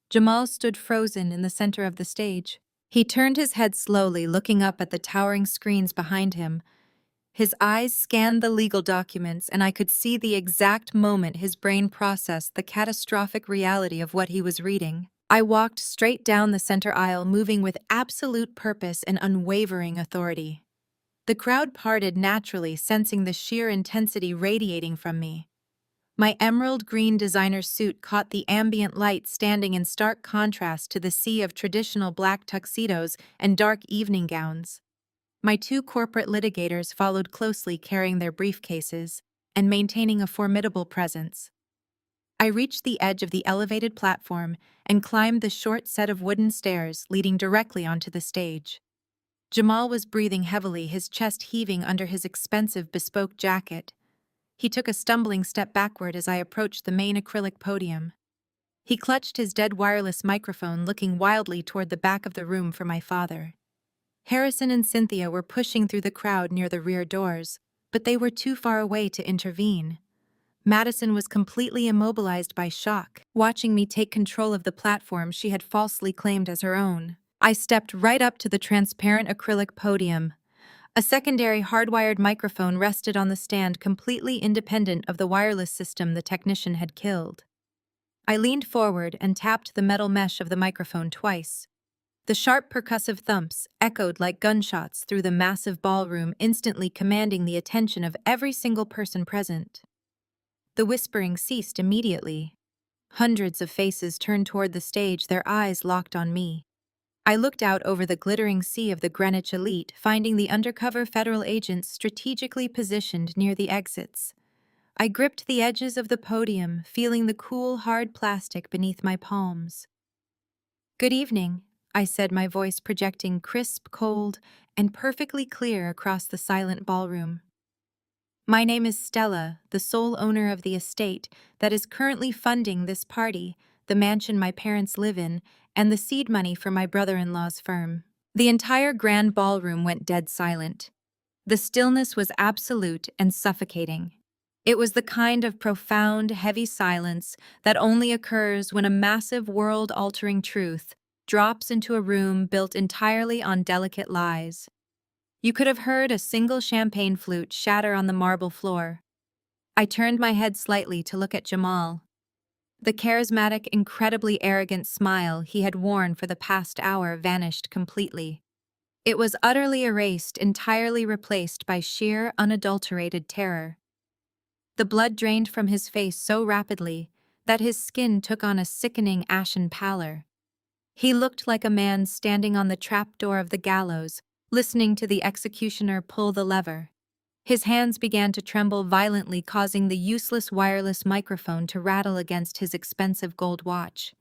Jamal stood frozen in the center of the stage. He turned his head slowly, looking up at the towering screens behind him. His eyes scanned the legal documents, and I could see the exact moment his brain processed the catastrophic reality of what he was reading. I walked straight down the center aisle, moving with absolute purpose and unwavering authority. The crowd parted naturally, sensing the sheer intensity radiating from me. My emerald green designer suit caught the ambient light, standing in stark contrast to the sea of traditional black tuxedos and dark evening gowns. My two corporate litigators followed closely, carrying their briefcases, and maintaining a formidable presence. I reached the edge of the elevated platform and climbed the short set of wooden stairs leading directly onto the stage. Jamal was breathing heavily, his chest heaving under his expensive bespoke jacket. He took a stumbling step backward as I approached the main acrylic podium. He clutched his dead wireless microphone, looking wildly toward the back of the room for my father. Harrison and Cynthia were pushing through the crowd near the rear doors, but they were too far away to intervene. Madison was completely immobilized by shock, watching me take control of the platform she had falsely claimed as her own. I stepped right up to the transparent acrylic podium. A secondary hardwired microphone rested on the stand, completely independent of the wireless system the technician had killed. I leaned forward and tapped the metal mesh of the microphone twice. The sharp percussive thumps echoed like gunshots through the massive ballroom, instantly commanding the attention of every single person present. The whispering ceased immediately. Hundreds of faces turned toward the stage, their eyes locked on me. I looked out over the glittering sea of the Greenwich elite, finding the undercover federal agents strategically positioned near the exits. I gripped the edges of the podium, feeling the cool, hard plastic beneath my palms. "Good evening," I said, my voice projecting crisp, cold, and perfectly clear across the silent ballroom. "My name is Stella, the sole owner of the estate that is currently funding this party, the mansion my parents live in, and the seed money for my brother-in-law's firm." The entire grand ballroom went dead silent. The stillness was absolute and suffocating. It was the kind of profound, heavy silence that only occurs when a massive, world-altering truth drops into a room built entirely on delicate lies. You could have heard a single champagne flute shatter on the marble floor. I turned my head slightly to look at Jamal. The charismatic, incredibly arrogant smile he had worn for the past hour vanished completely. It was utterly erased, entirely replaced by sheer, unadulterated terror. The blood drained from his face so rapidly that his skin took on a sickening ashen pallor. He looked like a man standing on the trapdoor of the gallows, listening to the executioner pull the lever. His hands began to tremble violently, causing the useless wireless microphone to rattle against his expensive gold watch.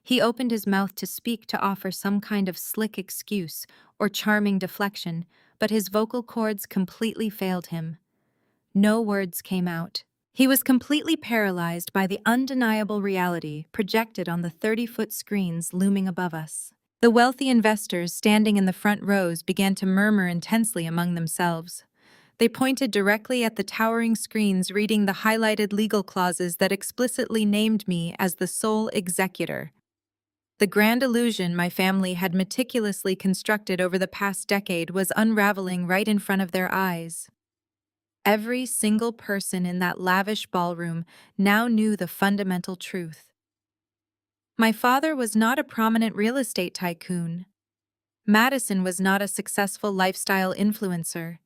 He opened his mouth to speak, to offer some kind of slick excuse or charming deflection, but his vocal cords completely failed him. No words came out. He was completely paralyzed by the undeniable reality projected on the 30-foot screens looming above us. The wealthy investors standing in the front rows began to murmur intensely among themselves. They pointed directly at the towering screens, reading the highlighted legal clauses that explicitly named me as the sole executor. The grand illusion my family had meticulously constructed over the past decade was unraveling right in front of their eyes. Every single person in that lavish ballroom now knew the fundamental truth. My father was not a prominent real estate tycoon. Madison was not a successful lifestyle influencer.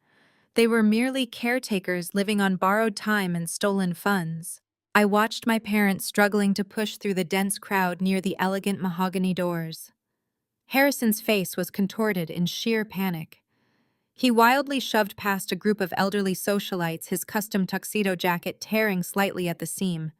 They were merely caretakers living on borrowed time and stolen funds. I watched my parents struggling to push through the dense crowd near the elegant mahogany doors. Harrison's face was contorted in sheer panic. He wildly shoved past a group of elderly socialites, his custom tuxedo jacket tearing slightly at the seam.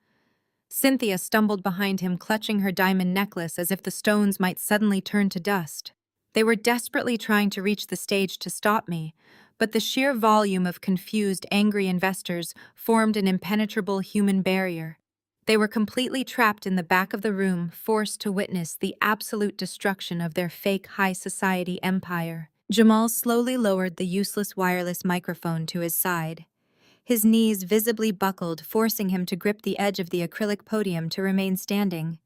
Cynthia stumbled behind him, clutching her diamond necklace as if the stones might suddenly turn to dust. They were desperately trying to reach the stage to stop me, but the sheer volume of confused, angry investors formed an impenetrable human barrier. They were completely trapped in the back of the room, forced to witness the absolute destruction of their fake high society empire. Jamal slowly lowered the useless wireless microphone to his side. His knees visibly buckled, forcing him to grip the edge of the acrylic podium to remain standing.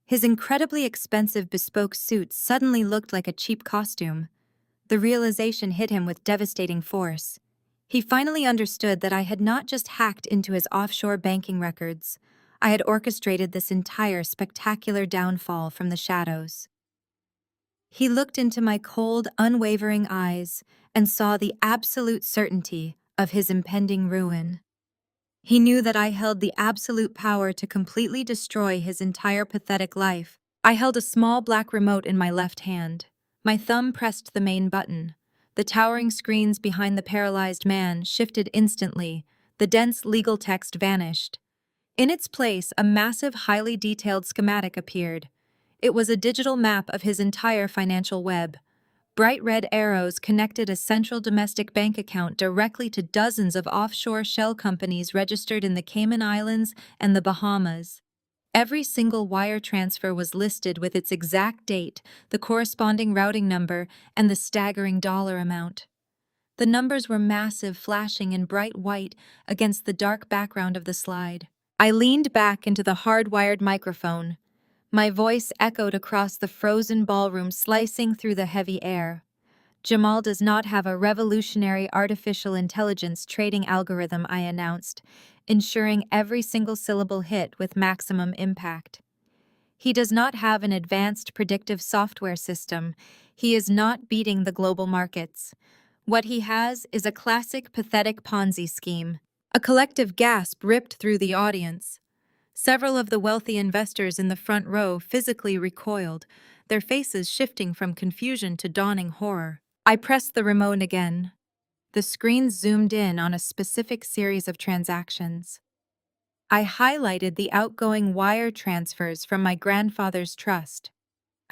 His incredibly expensive bespoke suit suddenly looked like a cheap costume. The realization hit him with devastating force. He finally understood that I had not just hacked into his offshore banking records. I had orchestrated this entire spectacular downfall from the shadows. He looked into my cold, unwavering eyes and saw the absolute certainty of his impending ruin. He knew that I held the absolute power to completely destroy his entire pathetic life. I held a small black remote in my left hand. My thumb pressed the main button. The towering screens behind the paralyzed man shifted instantly, The dense legal text vanished. In its place, a massive, highly detailed schematic appeared. It was a digital map of his entire financial web. Bright red arrows connected a central domestic bank account directly to dozens of offshore shell companies registered in the Cayman Islands and the Bahamas. Every single wire transfer was listed with its exact date, the corresponding routing number, and the staggering dollar amount. The numbers were massive, flashing in bright white against the dark background of the slide. I leaned back into the hard-wired microphone. My voice echoed across the frozen ballroom, slicing through the heavy air. Jamal does not have a revolutionary artificial intelligence trading algorithm, I announced, ensuring every single syllable hit with maximum impact. He does not have an advanced predictive software system. He is not beating the global markets. What he has is a classic, pathetic Ponzi scheme. A collective gasp ripped through the audience. Several of the wealthy investors in the front row physically recoiled, their faces shifting from confusion to dawning horror. I pressed the remote again. The screen zoomed in on a specific series of transactions. I highlighted the outgoing wire transfers from my grandfather's trust.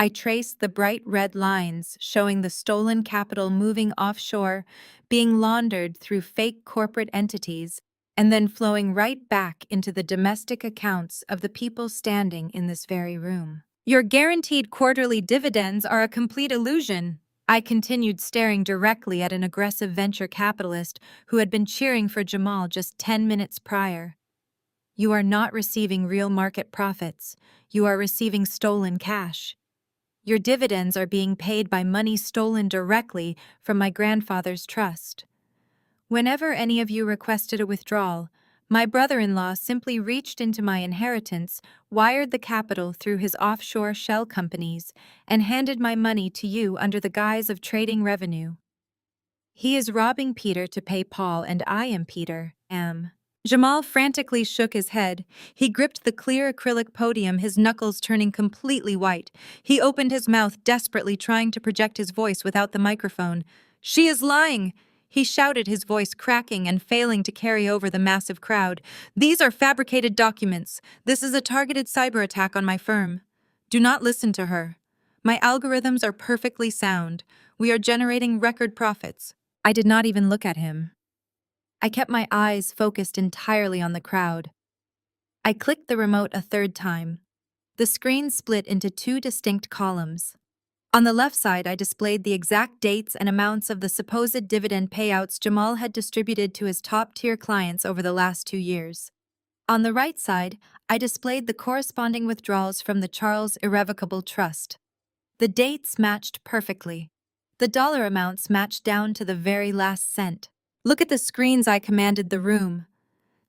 I traced the bright red lines showing the stolen capital moving offshore, being laundered through fake corporate entities, and then flowing right back into the domestic accounts of the people standing in this very room. Your guaranteed quarterly dividends are a complete illusion. I continued, staring directly at an aggressive venture capitalist who had been cheering for Jamal just 10 minutes prior. You are not receiving real market profits. You are receiving stolen cash. Your dividends are being paid by money stolen directly from my grandfather's trust. Whenever any of you requested a withdrawal, my brother-in-law simply reached into my inheritance, wired the capital through his offshore shell companies, and handed my money to you under the guise of trading revenue. He is robbing Peter to pay Paul, and I am Peter, am. Jamal frantically shook his head. He gripped the clear acrylic podium, his knuckles turning completely white. He opened his mouth, desperately trying to project his voice without the microphone. "She is lying!" he shouted, his voice cracking and failing to carry over the massive crowd. "These are fabricated documents. This is a targeted cyber attack on my firm. Do not listen to her. My algorithms are perfectly sound. We are generating record profits." I did not even look at him. I kept my eyes focused entirely on the crowd. I clicked the remote a third time. The screen split into two distinct columns. On the left side, I displayed the exact dates and amounts of the supposed dividend payouts Jamal had distributed to his top-tier clients over the last 2 years. On the right side, I displayed the corresponding withdrawals from the Charles Irrevocable Trust. The dates matched perfectly. The dollar amounts matched down to the very last cent. "Look at the screens," I commanded the room.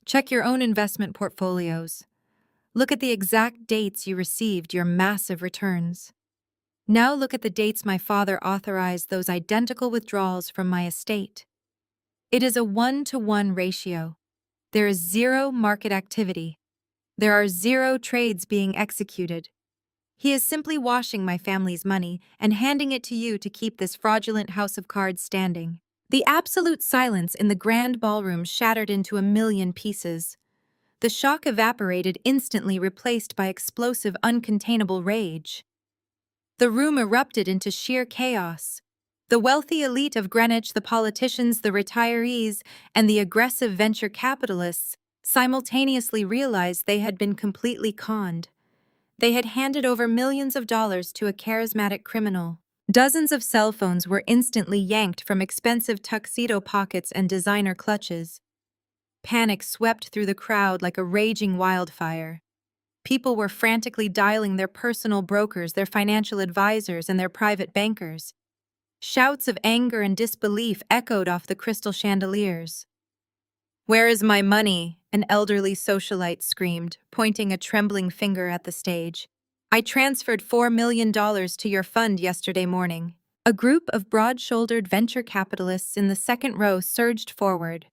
"Check your own investment portfolios. Look at the exact dates you received your massive returns. Now look at the dates my father authorized those identical withdrawals from my estate. It is a 1-to-1 ratio. There is zero market activity. There are zero trades being executed. He is simply washing my family's money and handing it to you to keep this fraudulent house of cards standing." The absolute silence in the grand ballroom shattered into a million pieces. The shock evaporated, instantly replaced by explosive, uncontainable rage. The room erupted into sheer chaos. The wealthy elite of Greenwich, the politicians, the retirees, and the aggressive venture capitalists simultaneously realized they had been completely conned. They had handed over millions of dollars to a charismatic criminal. Dozens of cell phones were instantly yanked from expensive tuxedo pockets and designer clutches. Panic swept through the crowd like a raging wildfire. People were frantically dialing their personal brokers, their financial advisors, and their private bankers. Shouts of anger and disbelief echoed off the crystal chandeliers. "Where is my money?" an elderly socialite screamed, pointing a trembling finger at the stage. "I transferred $4 million to your fund yesterday morning." A group of broad-shouldered venture capitalists in the second row surged forward.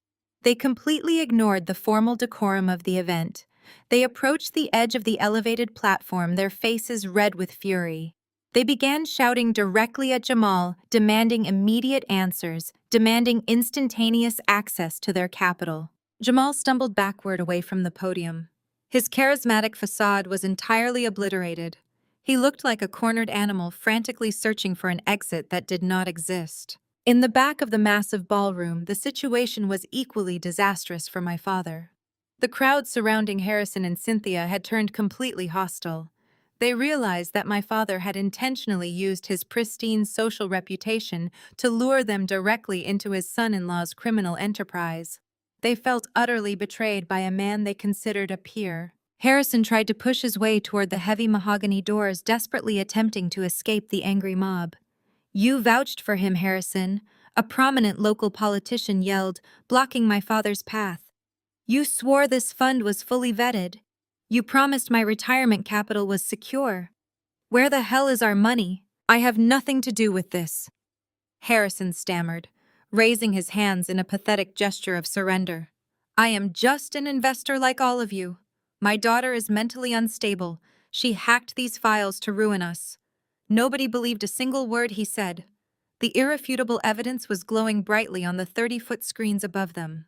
They completely ignored the formal decorum of the event. They approached the edge of the elevated platform, their faces red with fury. They began shouting directly at Jamal, demanding immediate answers, demanding instantaneous access to their capital. Jamal stumbled backward away from the podium. His charismatic facade was entirely obliterated. He looked like a cornered animal frantically searching for an exit that did not exist. In the back of the massive ballroom, the situation was equally disastrous for my father. The crowd surrounding Harrison and Cynthia had turned completely hostile. They realized that my father had intentionally used his pristine social reputation to lure them directly into his son-in-law's criminal enterprise. They felt utterly betrayed by a man they considered a peer. Harrison tried to push his way toward the heavy mahogany doors, desperately attempting to escape the angry mob. "You vouched for him, Harrison," a prominent local politician yelled, blocking my father's path. "You swore this fund was fully vetted. You promised my retirement capital was secure. Where the hell is our money? I have nothing to do with this." Harrison stammered, raising his hands in a pathetic gesture of surrender. "I am just an investor like all of you. My daughter is mentally unstable. She hacked these files to ruin us." Nobody believed a single word he said. The irrefutable evidence was glowing brightly on the 30-foot screens above them.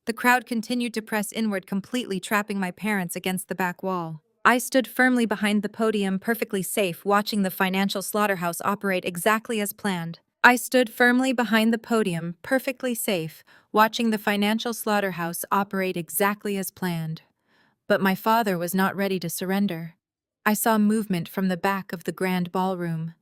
The crowd continued to press inward, completely trapping my parents against the back wall. I stood firmly behind the podium, perfectly safe, watching the financial slaughterhouse operate exactly as planned. I stood firmly behind the podium, perfectly safe, watching the financial slaughterhouse operate exactly as planned. But my father was not ready to surrender. I saw movement from the back of the grand ballroom.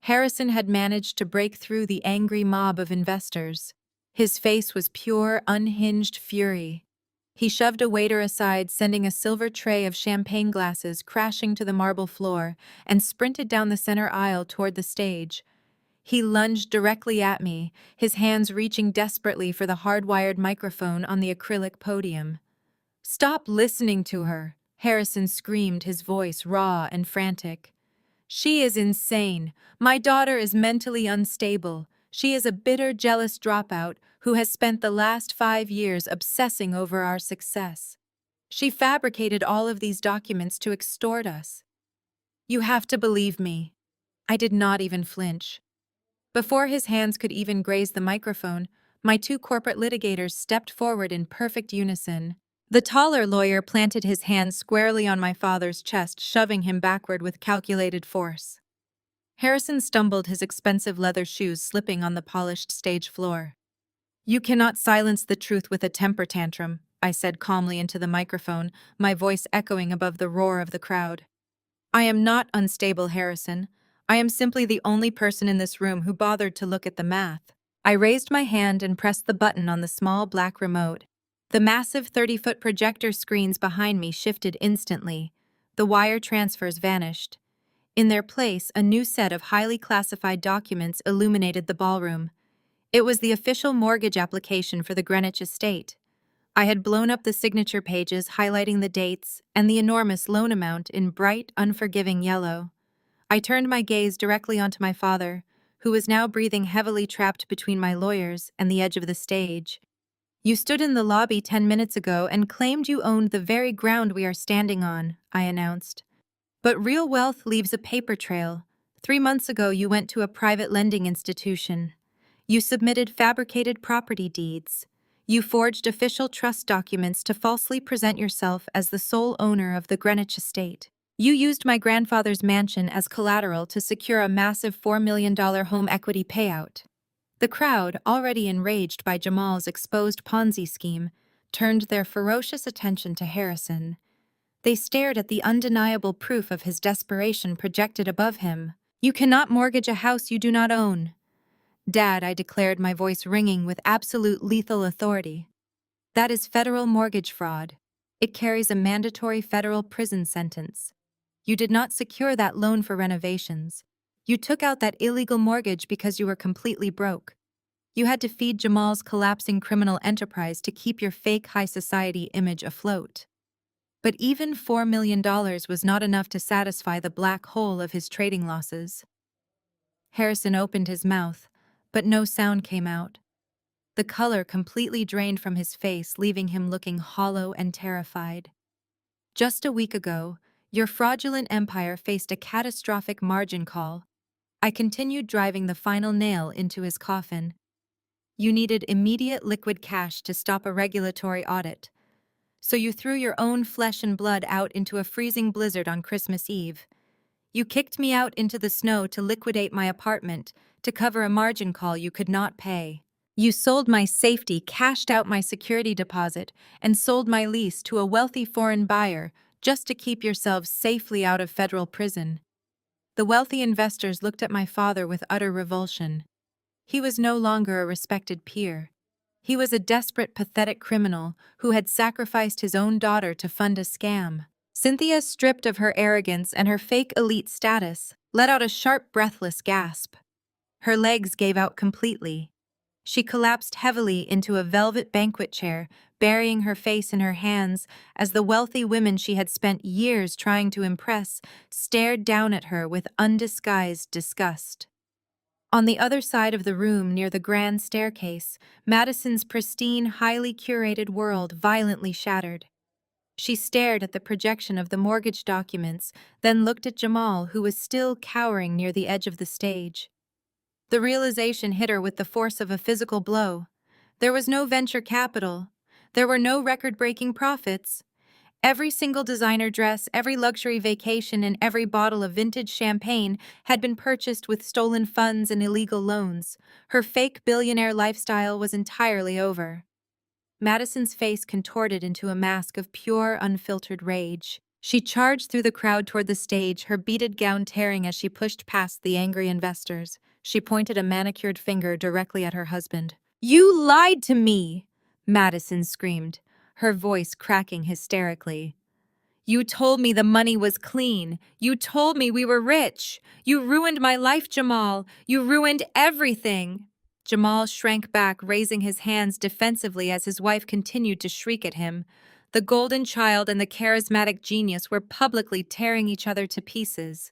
Harrison had managed to break through the angry mob of investors. His face was pure, unhinged fury. He shoved a waiter aside, sending a silver tray of champagne glasses crashing to the marble floor, and sprinted down the center aisle toward the stage. He lunged directly at me, his hands reaching desperately for the hardwired microphone on the acrylic podium. "Stop listening to her," Harrison screamed, his voice raw and frantic. "She is insane. My daughter is mentally unstable. She is a bitter, jealous dropout who has spent the last 5 years obsessing over our success. She fabricated all of these documents to extort us. You have to believe me." I did not even flinch. Before his hands could even graze the microphone, my two corporate litigators stepped forward in perfect unison. The taller lawyer planted his hand squarely on my father's chest, shoving him backward with calculated force. Harrison stumbled, his expensive leather shoes slipping on the polished stage floor. "You cannot silence the truth with a temper tantrum," I said calmly into the microphone, my voice echoing above the roar of the crowd. "I am not unstable, Harrison. I am simply the only person in this room who bothered to look at the math." I raised my hand and pressed the button on the small black remote. The massive 30-foot projector screens behind me shifted instantly. The wire transfers vanished. In their place, a new set of highly classified documents illuminated the ballroom. It was the official mortgage application for the Greenwich estate. I had blown up the signature pages, highlighting the dates and the enormous loan amount in bright, unforgiving yellow. I turned my gaze directly onto my father, who was now breathing heavily, trapped between my lawyers and the edge of the stage. "You stood in the lobby 10 minutes ago and claimed you owned the very ground we are standing on," I announced. "But real wealth leaves a paper trail. 3 months ago, you went to a private lending institution. You submitted fabricated property deeds. You forged official trust documents to falsely present yourself as the sole owner of the Greenwich estate. You used my grandfather's mansion as collateral to secure a massive $4 million home equity payout." The crowd, already enraged by Jamal's exposed Ponzi scheme, turned their ferocious attention to Harrison. They stared at the undeniable proof of his desperation projected above him. "You cannot mortgage a house you do not own." "Dad," I declared, my voice ringing with absolute lethal authority. "That is federal mortgage fraud. It carries a mandatory federal prison sentence. You did not secure that loan for renovations. You took out that illegal mortgage because you were completely broke. You had to feed Jamal's collapsing criminal enterprise to keep your fake high society image afloat." But even $4 million was not enough to satisfy the black hole of his trading losses. Harrison opened his mouth, but no sound came out. The color completely drained from his face, leaving him looking hollow and terrified. "Just a week ago, your fraudulent empire faced a catastrophic margin call." I continued, driving the final nail into his coffin. You needed immediate liquid cash to stop a regulatory audit. So you threw your own flesh and blood out into a freezing blizzard on Christmas Eve. You kicked me out into the snow to liquidate my apartment, to cover a margin call you could not pay. You sold my safety, cashed out my security deposit, and sold my lease to a wealthy foreign buyer just to keep yourselves safely out of federal prison. The wealthy investors looked at my father with utter revulsion. He was no longer a respected peer. He was a desperate, pathetic criminal who had sacrificed his own daughter to fund a scam. Cynthia, stripped of her arrogance and her fake elite status, let out a sharp, breathless gasp. Her legs gave out completely. She collapsed heavily into a velvet banquet chair, burying her face in her hands as the wealthy women she had spent years trying to impress stared down at her with undisguised disgust. On the other side of the room, near the grand staircase, Madison's pristine, highly curated world violently shattered. She stared at the projection of the mortgage documents, then looked at Jamal, who was still cowering near the edge of the stage. The realization hit her with the force of a physical blow. There was no venture capital. There were no record-breaking profits. Every single designer dress, every luxury vacation, and every bottle of vintage champagne had been purchased with stolen funds and illegal loans. Her fake billionaire lifestyle was entirely over. Madison's face contorted into a mask of pure, unfiltered rage. She charged through the crowd toward the stage, her beaded gown tearing as she pushed past the angry investors. She pointed a manicured finger directly at her husband. "You lied to me!" Madison screamed, her voice cracking hysterically. "You told me the money was clean. You told me we were rich. You ruined my life, Jamal. You ruined everything." Jamal shrank back, raising his hands defensively as his wife continued to shriek at him. The golden child and the charismatic genius were publicly tearing each other to pieces.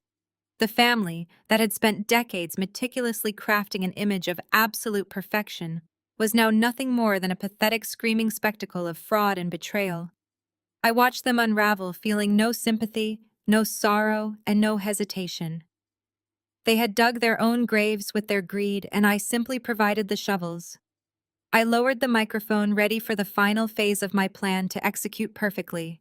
The family, that had spent decades meticulously crafting an image of absolute perfection, was now nothing more than a pathetic screaming spectacle of fraud and betrayal. I watched them unravel, feeling no sympathy, no sorrow, and no hesitation. They had dug their own graves with their greed, and I simply provided the shovels. I lowered the microphone, ready for the final phase of my plan to execute perfectly.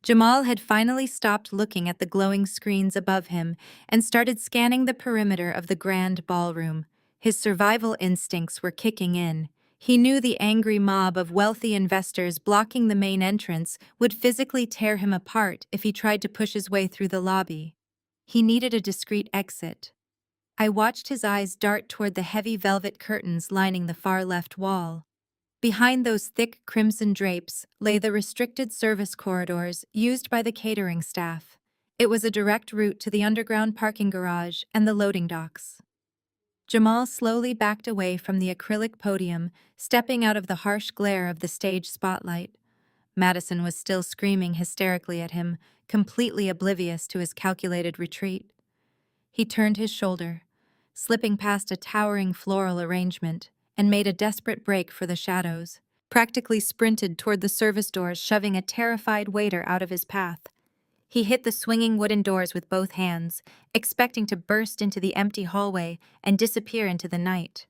Jamal had finally stopped looking at the glowing screens above him and started scanning the perimeter of the grand ballroom. His survival instincts were kicking in. He knew the angry mob of wealthy investors blocking the main entrance would physically tear him apart if he tried to push his way through the lobby. He needed a discreet exit. I watched his eyes dart toward the heavy velvet curtains lining the far left wall. Behind those thick crimson drapes lay the restricted service corridors used by the catering staff. It was a direct route to the underground parking garage and the loading docks. Jamal slowly backed away from the acrylic podium, stepping out of the harsh glare of the stage spotlight. Madison was still screaming hysterically at him, completely oblivious to his calculated retreat. He turned his shoulder, slipping past a towering floral arrangement, and made a desperate break for the shadows, practically sprinted toward the service doors, shoving a terrified waiter out of his path. He hit the swinging wooden doors with both hands, expecting to burst into the empty hallway and disappear into the night.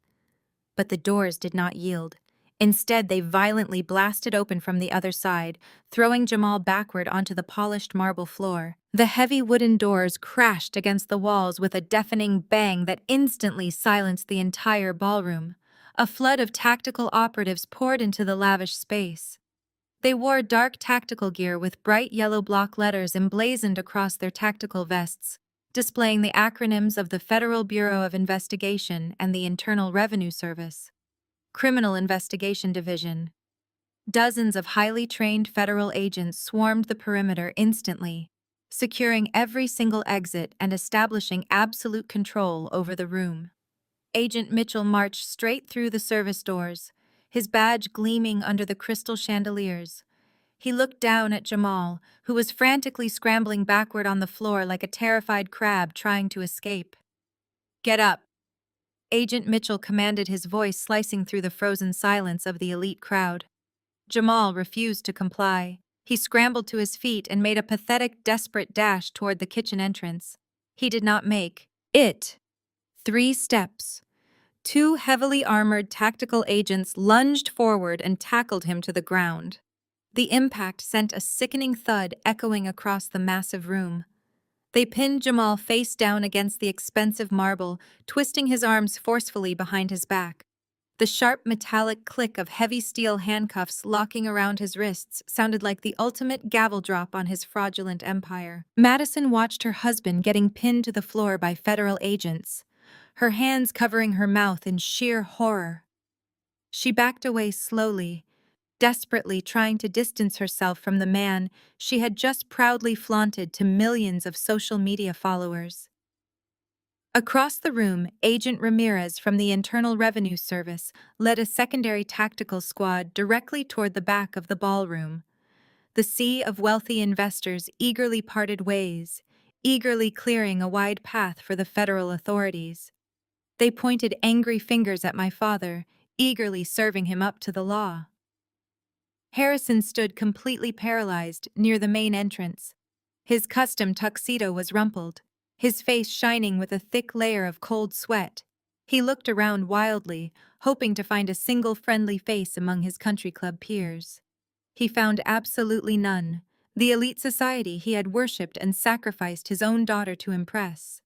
But the doors did not yield. Instead, they violently blasted open from the other side, throwing Jamal backward onto the polished marble floor. The heavy wooden doors crashed against the walls with a deafening bang that instantly silenced the entire ballroom. A flood of tactical operatives poured into the lavish space. They wore dark tactical gear with bright yellow block letters emblazoned across their tactical vests, displaying the acronyms of the Federal Bureau of Investigation and the Internal Revenue Service. Criminal Investigation Division. Dozens of highly trained federal agents swarmed the perimeter instantly, securing every single exit and establishing absolute control over the room. Agent Mitchell marched straight through the service doors, his badge gleaming under the crystal chandeliers. He looked down at Jamal, who was frantically scrambling backward on the floor like a terrified crab trying to escape. "Get up!" Agent Mitchell commanded, his voice slicing through the frozen silence of the elite crowd. Jamal refused to comply. He scrambled to his feet and made a pathetic, desperate dash toward the kitchen entrance. He did not make it 3 steps. Two heavily armored tactical agents lunged forward and tackled him to the ground. The impact sent a sickening thud echoing across the massive room. They pinned Jamal face down against the expensive marble, twisting his arms forcefully behind his back. The sharp metallic click of heavy steel handcuffs locking around his wrists sounded like the ultimate gavel drop on his fraudulent empire. Madison watched her husband getting pinned to the floor by federal agents, her hands covering her mouth in sheer horror. She backed away slowly, desperately trying to distance herself from the man she had just proudly flaunted to millions of social media followers. Across the room, Agent Ramirez from the Internal Revenue Service led a secondary tactical squad directly toward the back of the ballroom. The sea of wealthy investors eagerly parted ways, eagerly clearing a wide path for the federal authorities. They pointed angry fingers at my father, eagerly serving him up to the law. Harrison stood completely paralyzed near the main entrance. His custom tuxedo was rumpled, his face shining with a thick layer of cold sweat. He looked around wildly, hoping to find a single friendly face among his country club peers. He found absolutely none, the elite society he had worshipped and sacrificed his own daughter to impress.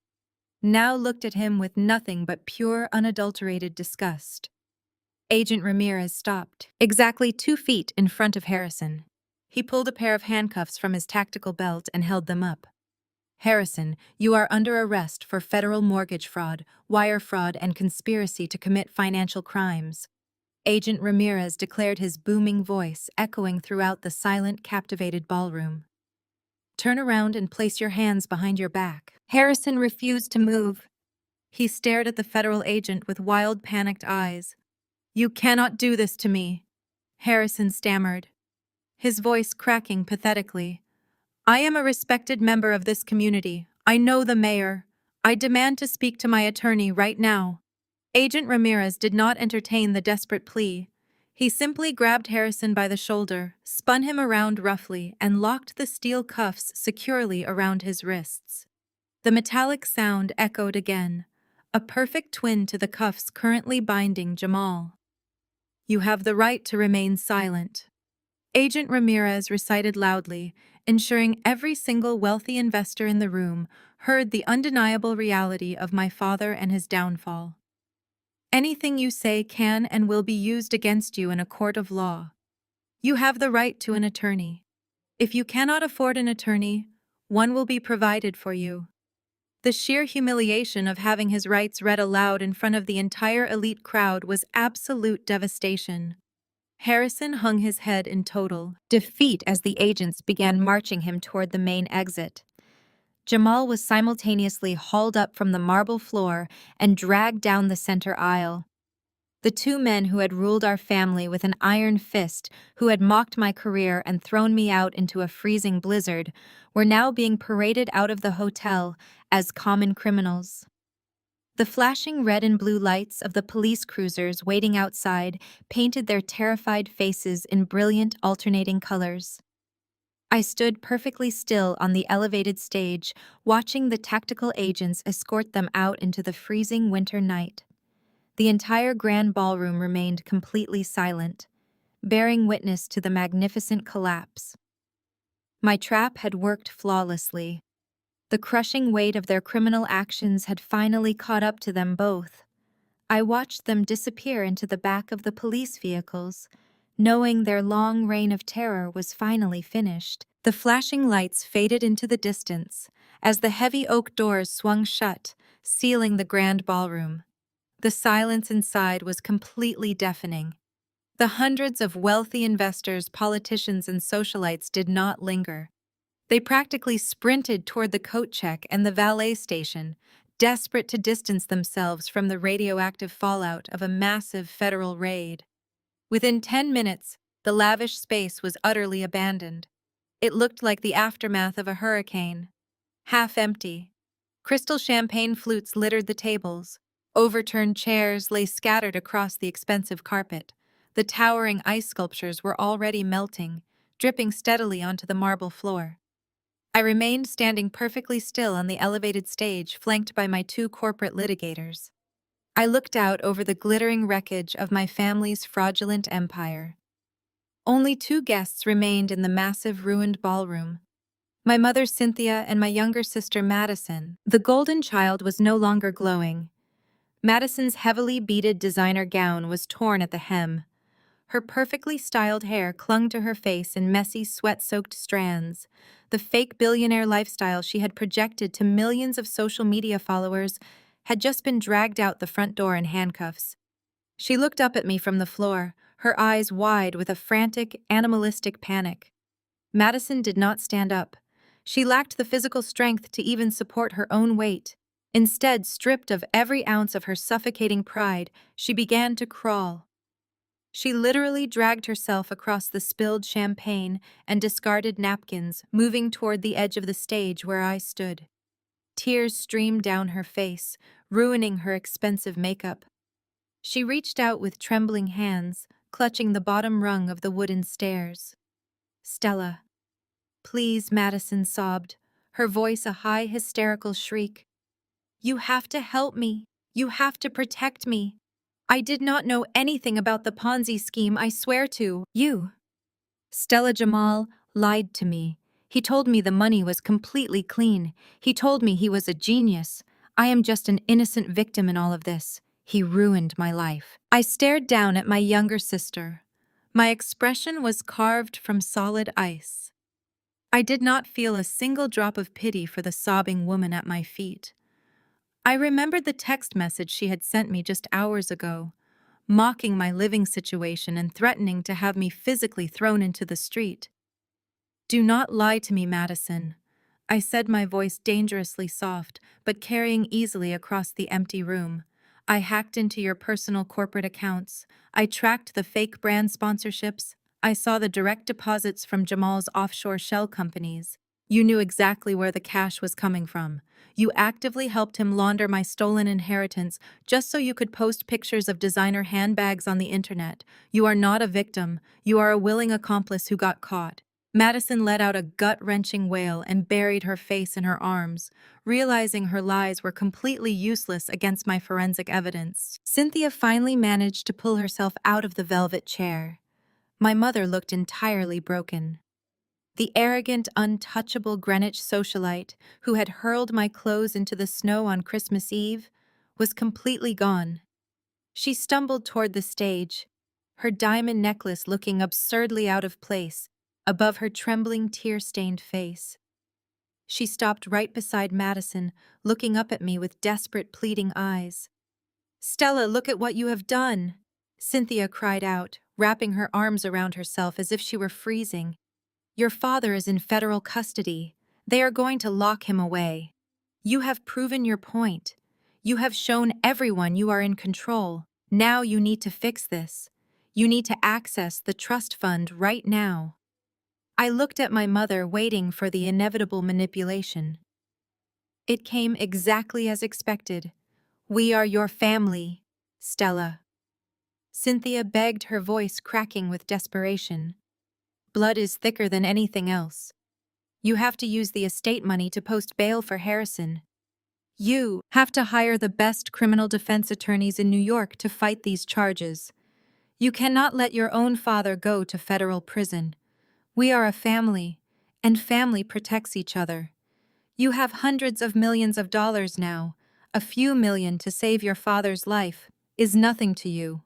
Now looked at him with nothing but pure, unadulterated disgust. Agent Ramirez stopped, exactly 2 feet in front of Harrison. He pulled a pair of handcuffs from his tactical belt and held them up. Harrison, you are under arrest for federal mortgage fraud, wire fraud, and conspiracy to commit financial crimes. Agent Ramirez declared, his booming voice echoing throughout the silent, captivated ballroom. Turn around and place your hands behind your back. Harrison refused to move. He stared at the federal agent with wild, panicked eyes. You cannot do this to me, Harrison stammered, his voice cracking pathetically. I am a respected member of this community. I know the mayor. I demand to speak to my attorney right now. Agent Ramirez did not entertain the desperate plea. He simply grabbed Harrison by the shoulder, spun him around roughly, and locked the steel cuffs securely around his wrists. The metallic sound echoed again, a perfect twin to the cuffs currently binding Jamal. You have the right to remain silent, Agent Ramirez recited loudly, ensuring every single wealthy investor in the room heard the undeniable reality of my father and his downfall. Anything you say can and will be used against you in a court of law. You have the right to an attorney. If you cannot afford an attorney, one will be provided for you. The sheer humiliation of having his rights read aloud in front of the entire elite crowd was absolute devastation. Harrison hung his head in total defeat as the agents began marching him toward the main exit. Jamal was simultaneously hauled up from the marble floor and dragged down the center aisle. The 2 men who had ruled our family with an iron fist, who had mocked my career and thrown me out into a freezing blizzard, were now being paraded out of the hotel as common criminals. The flashing red and blue lights of the police cruisers waiting outside painted their terrified faces in brilliant alternating colors. I stood perfectly still on the elevated stage, watching the tactical agents escort them out into the freezing winter night. The entire grand ballroom remained completely silent, bearing witness to the magnificent collapse. My trap had worked flawlessly. The crushing weight of their criminal actions had finally caught up to them both. I watched them disappear into the back of the police vehicles, knowing their long reign of terror was finally finished. The flashing lights faded into the distance as the heavy oak doors swung shut, sealing the grand ballroom. The silence inside was completely deafening. The hundreds of wealthy investors, politicians, and socialites did not linger. They practically sprinted toward the coat check and the valet station, desperate to distance themselves from the radioactive fallout of a massive federal raid. Within 10 minutes, the lavish space was utterly abandoned. It looked like the aftermath of a hurricane. Half empty. Crystal champagne flutes littered the tables. Overturned chairs lay scattered across the expensive carpet. The towering ice sculptures were already melting, dripping steadily onto the marble floor. I remained standing perfectly still on the elevated stage, flanked by my two corporate litigators. I looked out over the glittering wreckage of my family's fraudulent empire. Only two guests remained in the massive ruined ballroom: my mother Cynthia and my younger sister Madison. The golden child was no longer glowing. Madison's heavily beaded designer gown was torn at the hem. Her perfectly styled hair clung to her face in messy, sweat-soaked strands. The fake billionaire lifestyle she had projected to millions of social media followers had just been dragged out the front door in handcuffs. She looked up at me from the floor, her eyes wide with a frantic, animalistic panic. Madison did not stand up. She lacked the physical strength to even support her own weight. Instead, stripped of every ounce of her suffocating pride, she began to crawl. She literally dragged herself across the spilled champagne and discarded napkins, moving toward the edge of the stage where I stood. Tears streamed down her face, ruining her expensive makeup. She reached out with trembling hands, clutching the bottom rung of the wooden stairs. "Stella, please," Madison sobbed, her voice a high, hysterical shriek. "You have to help me. You have to protect me. I did not know anything about the Ponzi scheme, I swear to you." Stella Jamal lied to me. He told me the money was completely clean. He told me he was a genius. I am just an innocent victim in all of this. He ruined my life. I stared down at my younger sister. My expression was carved from solid ice. I did not feel a single drop of pity for the sobbing woman at my feet. I remembered the text message she had sent me just hours ago, mocking my living situation and threatening to have me physically thrown into the street. "Do not lie to me, Madison," I said, my voice dangerously soft, but carrying easily across the empty room. "I hacked into your personal corporate accounts. I tracked the fake brand sponsorships. I saw the direct deposits from Jamal's offshore shell companies. You knew exactly where the cash was coming from. You actively helped him launder my stolen inheritance just so you could post pictures of designer handbags on the internet. You are not a victim. You are a willing accomplice who got caught." Madison let out a gut-wrenching wail and buried her face in her arms, realizing her lies were completely useless against my forensic evidence. Cynthia finally managed to pull herself out of the velvet chair. My mother looked entirely broken. The arrogant, untouchable Greenwich socialite who had hurled my clothes into the snow on Christmas Eve was completely gone. She stumbled toward the stage, her diamond necklace looking absurdly out of place above her trembling, tear-stained face. She stopped right beside Madison, looking up at me with desperate, pleading eyes. "Stella, look at what you have done!" Cynthia cried out, wrapping her arms around herself as if she were freezing. "Your father is in federal custody. They are going to lock him away. You have proven your point. You have shown everyone you are in control. Now you need to fix this. You need to access the trust fund right now." I looked at my mother, waiting for the inevitable manipulation. It came exactly as expected. "We are your family, Stella." Cynthia begged, her voice cracking with desperation. "Blood is thicker than anything else. You have to use the estate money to post bail for Harrison. You have to hire the best criminal defense attorneys in New York to fight these charges. You cannot let your own father go to federal prison. We are a family, and family protects each other. You have hundreds of millions of dollars now. A few million to save your father's life is nothing to you.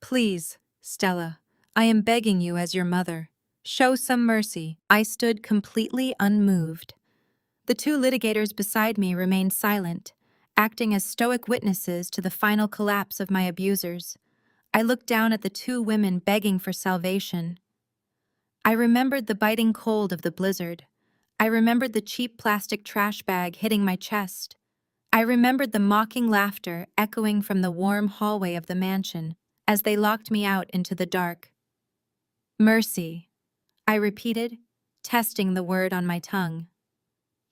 Please, Stella, I am begging you as your mother. Show some mercy." I stood completely unmoved. The two litigators beside me remained silent, acting as stoic witnesses to the final collapse of my abusers. I looked down at the two women begging for salvation. I remembered the biting cold of the blizzard. I remembered the cheap plastic trash bag hitting my chest. I remembered the mocking laughter echoing from the warm hallway of the mansion as they locked me out into the dark. "Mercy," I repeated, testing the word on my tongue.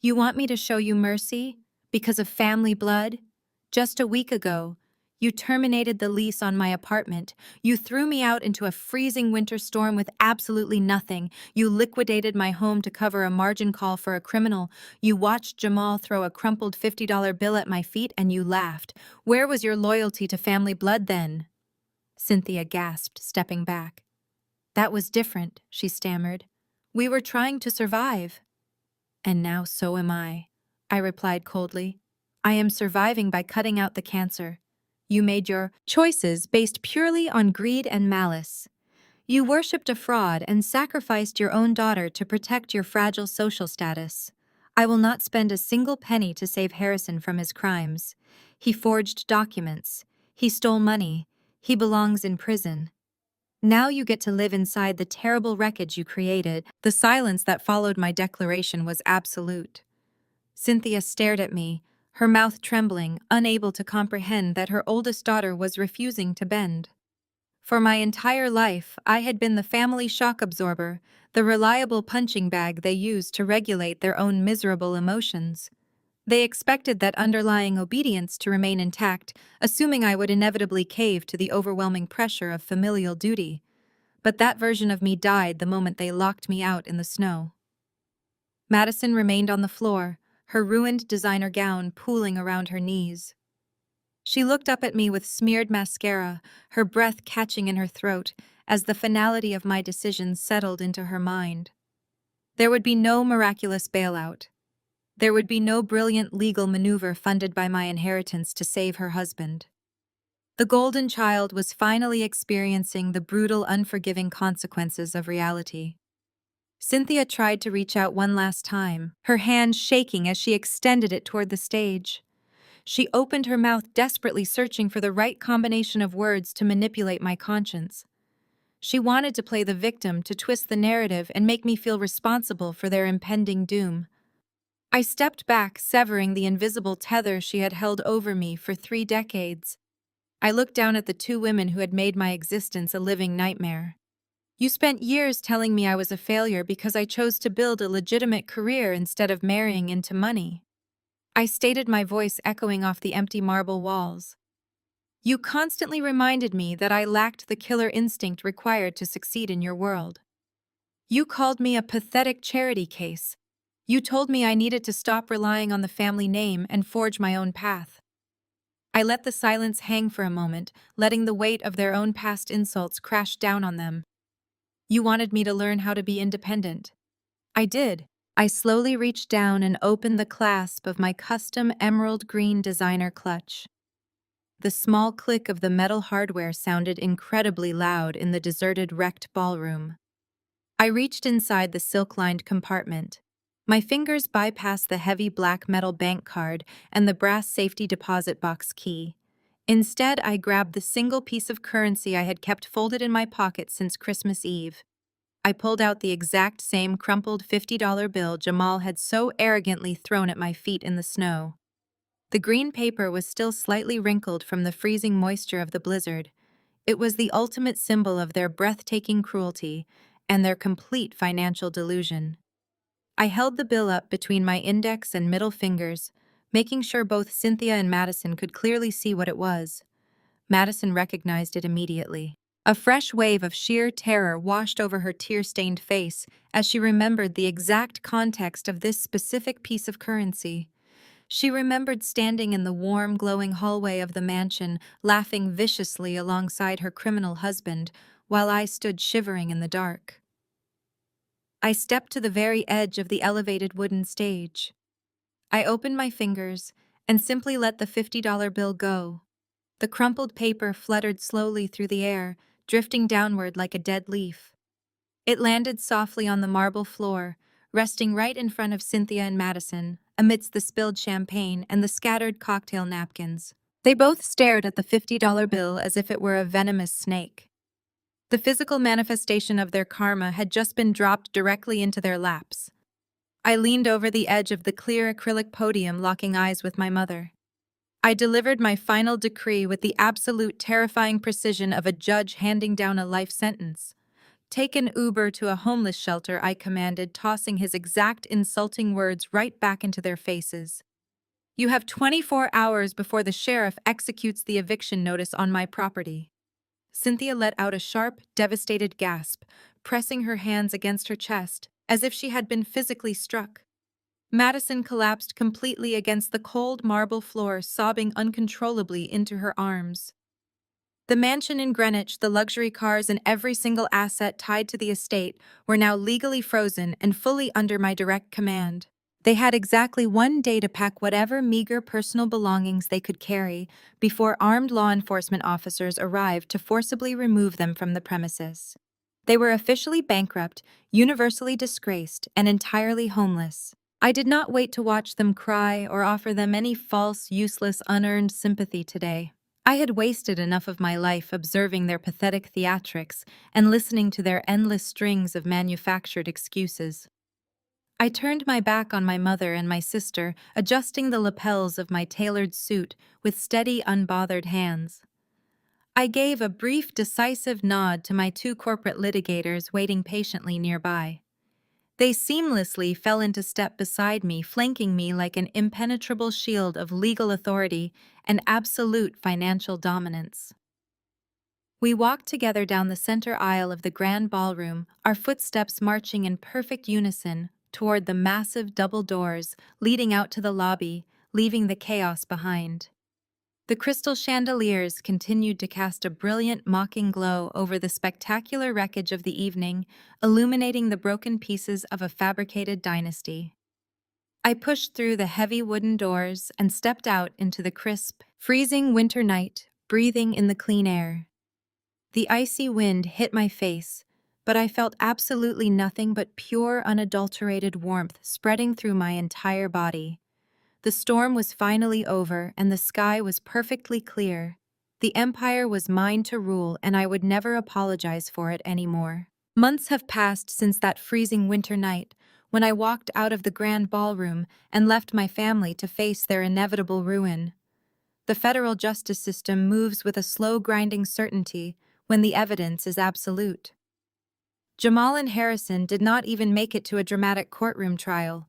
"You want me to show you mercy? Because of family blood? Just a week ago, You terminated the lease on my apartment. You threw me out into a freezing winter storm with absolutely nothing. You liquidated my home to cover a margin call for a criminal. You watched Jamal throw a crumpled $50 bill at my feet and you laughed. Where was your loyalty to family blood then? Cynthia gasped, stepping back. That was different, she stammered. We were trying to survive. And now so am I replied coldly. I am surviving by cutting out the cancer. You made your choices based purely on greed and malice. You worshipped a fraud and sacrificed your own daughter to protect your fragile social status. I will not spend a single penny to save Harrison from his crimes. He forged documents. He stole money. He belongs in prison. Now you get to live inside the terrible wreckage you created. The silence that followed my declaration was absolute. Cynthia stared at me, her mouth trembling, unable to comprehend that her oldest daughter was refusing to bend. For my entire life, I had been the family shock absorber, the reliable punching bag they used to regulate their own miserable emotions. They expected that underlying obedience to remain intact, assuming I would inevitably cave to the overwhelming pressure of familial duty. But that version of me died the moment they locked me out in the snow. Madison remained on the floor, her ruined designer gown pooling around her knees. She looked up at me with smeared mascara, her breath catching in her throat as the finality of my decision settled into her mind. There would be no miraculous bailout. There would be no brilliant legal maneuver funded by my inheritance to save her husband. The golden child was finally experiencing the brutal, unforgiving consequences of reality. Cynthia tried to reach out one last time, her hand shaking as she extended it toward the stage. She opened her mouth desperately searching for the right combination of words to manipulate my conscience. She wanted to play the victim, to twist the narrative and make me feel responsible for their impending doom. I stepped back, severing the invisible tether she had held over me for 3 decades. I looked down at the 2 women who had made my existence a living nightmare. You spent years telling me I was a failure because I chose to build a legitimate career instead of marrying into money. I stated, my voice echoing off the empty marble walls. You constantly reminded me that I lacked the killer instinct required to succeed in your world. You called me a pathetic charity case. You told me I needed to stop relying on the family name and forge my own path. I let the silence hang for a moment, letting the weight of their own past insults crash down on them. You wanted me to learn how to be independent. I did. I slowly reached down and opened the clasp of my custom emerald green designer clutch. The small click of the metal hardware sounded incredibly loud in the deserted, wrecked ballroom. I reached inside the silk-lined compartment. My fingers bypassed the heavy black metal bank card and the brass safety deposit box key. Instead, I grabbed the single piece of currency I had kept folded in my pocket since Christmas Eve. I pulled out the exact same crumpled $50 bill Jamal had so arrogantly thrown at my feet in the snow. The green paper was still slightly wrinkled from the freezing moisture of the blizzard. It was the ultimate symbol of their breathtaking cruelty and their complete financial delusion. I held the bill up between my index and middle fingers, making sure both Cynthia and Madison could clearly see what it was. Madison recognized it immediately. A fresh wave of sheer terror washed over her tear-stained face as she remembered the exact context of this specific piece of currency. She remembered standing in the warm, glowing hallway of the mansion, laughing viciously alongside her criminal husband, while I stood shivering in the dark. I stepped to the very edge of the elevated wooden stage. I opened my fingers and simply let the $50 bill go. The crumpled paper fluttered slowly through the air, drifting downward like a dead leaf. It landed softly on the marble floor, resting right in front of Cynthia and Madison, amidst the spilled champagne and the scattered cocktail napkins. They both stared at the $50 bill as if it were a venomous snake. The physical manifestation of their karma had just been dropped directly into their laps. I leaned over the edge of the clear acrylic podium, locking eyes with my mother. I delivered my final decree with the absolute terrifying precision of a judge handing down a life sentence. Take an Uber to a homeless shelter, I commanded, tossing his exact insulting words right back into their faces. You have 24 hours before the sheriff executes the eviction notice on my property." Cynthia let out a sharp, devastated gasp, pressing her hands against her chest, as if she had been physically struck. Madison collapsed completely against the cold marble floor, sobbing uncontrollably into her arms. The mansion in Greenwich, the luxury cars, and every single asset tied to the estate were now legally frozen and fully under my direct command. They had exactly 1 day to pack whatever meager personal belongings they could carry before armed law enforcement officers arrived to forcibly remove them from the premises. They were officially bankrupt, universally disgraced, and entirely homeless. I did not wait to watch them cry or offer them any false, useless, unearned sympathy today. I had wasted enough of my life observing their pathetic theatrics and listening to their endless strings of manufactured excuses. I turned my back on my mother and my sister, adjusting the lapels of my tailored suit with steady, unbothered hands. I gave a brief, decisive nod to my 2 corporate litigators waiting patiently nearby. They seamlessly fell into step beside me, flanking me like an impenetrable shield of legal authority and absolute financial dominance. We walked together down the center aisle of the grand ballroom, our footsteps marching in perfect unison toward the massive double doors leading out to the lobby, leaving the chaos behind. The crystal chandeliers continued to cast a brilliant, mocking glow over the spectacular wreckage of the evening, illuminating the broken pieces of a fabricated dynasty. I pushed through the heavy wooden doors and stepped out into the crisp, freezing winter night, breathing in the clean air. The icy wind hit my face, but I felt absolutely nothing but pure, unadulterated warmth spreading through my entire body. The storm was finally over, and the sky was perfectly clear. The empire was mine to rule, and I would never apologize for it anymore. Months have passed since that freezing winter night, when I walked out of the grand ballroom and left my family to face their inevitable ruin. The federal justice system moves with a slow, grinding certainty when the evidence is absolute. Jamal and Harrison did not even make it to a dramatic courtroom trial.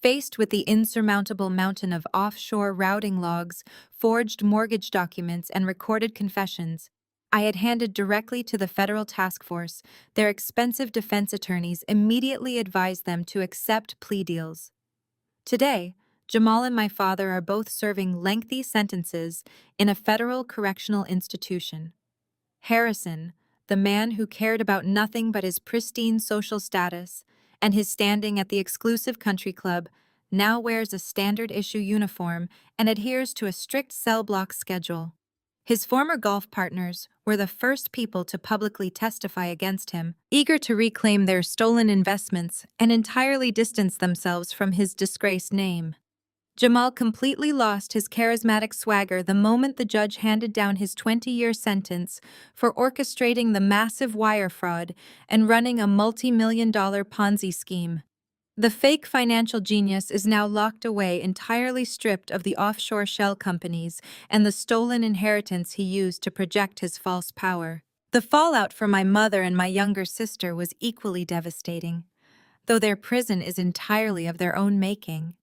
Faced with the insurmountable mountain of offshore routing logs, forged mortgage documents, and recorded confessions, I had handed directly to the federal task force. Their expensive defense attorneys immediately advised them to accept plea deals. Today, Jamal and my father are both serving lengthy sentences in a federal correctional institution. Harrison, the man who cared about nothing but his pristine social status and his standing at the exclusive country club, now wears a standard-issue uniform and adheres to a strict cell block schedule. His former golf partners were the first people to publicly testify against him, eager to reclaim their stolen investments and entirely distance themselves from his disgraced name. Jamal completely lost his charismatic swagger the moment the judge handed down his 20-year sentence for orchestrating the massive wire fraud and running a multi-million-dollar Ponzi scheme. The fake financial genius is now locked away, entirely stripped of the offshore shell companies and the stolen inheritance he used to project his false power. The fallout for my mother and my younger sister was equally devastating, though their prison is entirely of their own making.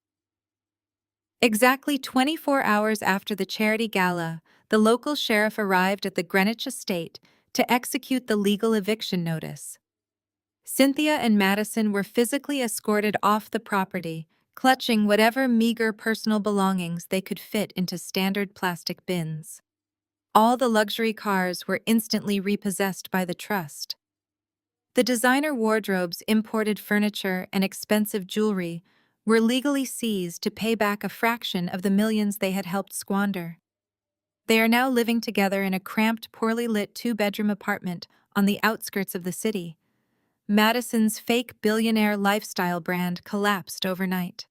Exactly 24 hours after the charity gala, the local sheriff arrived at the Greenwich estate to execute the legal eviction notice. Cynthia and Madison were physically escorted off the property, clutching whatever meager personal belongings they could fit into standard plastic bins. All the luxury cars were instantly repossessed by the trust. The designer wardrobes, imported furniture, and expensive jewelry were legally seized to pay back a fraction of the millions they had helped squander. They are now living together in a cramped, poorly lit 2-bedroom apartment on the outskirts of the city. Madison's fake billionaire lifestyle brand collapsed overnight.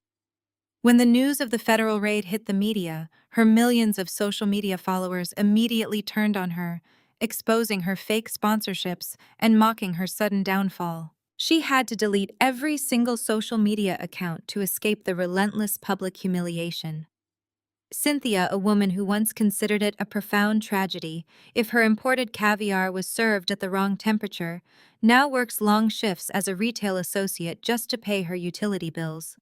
When the news of the federal raid hit the media, her millions of social media followers immediately turned on her, exposing her fake sponsorships and mocking her sudden downfall. She had to delete every single social media account to escape the relentless public humiliation. Cynthia, a woman who once considered it a profound tragedy if her imported caviar was served at the wrong temperature, now works long shifts as a retail associate just to pay her utility bills.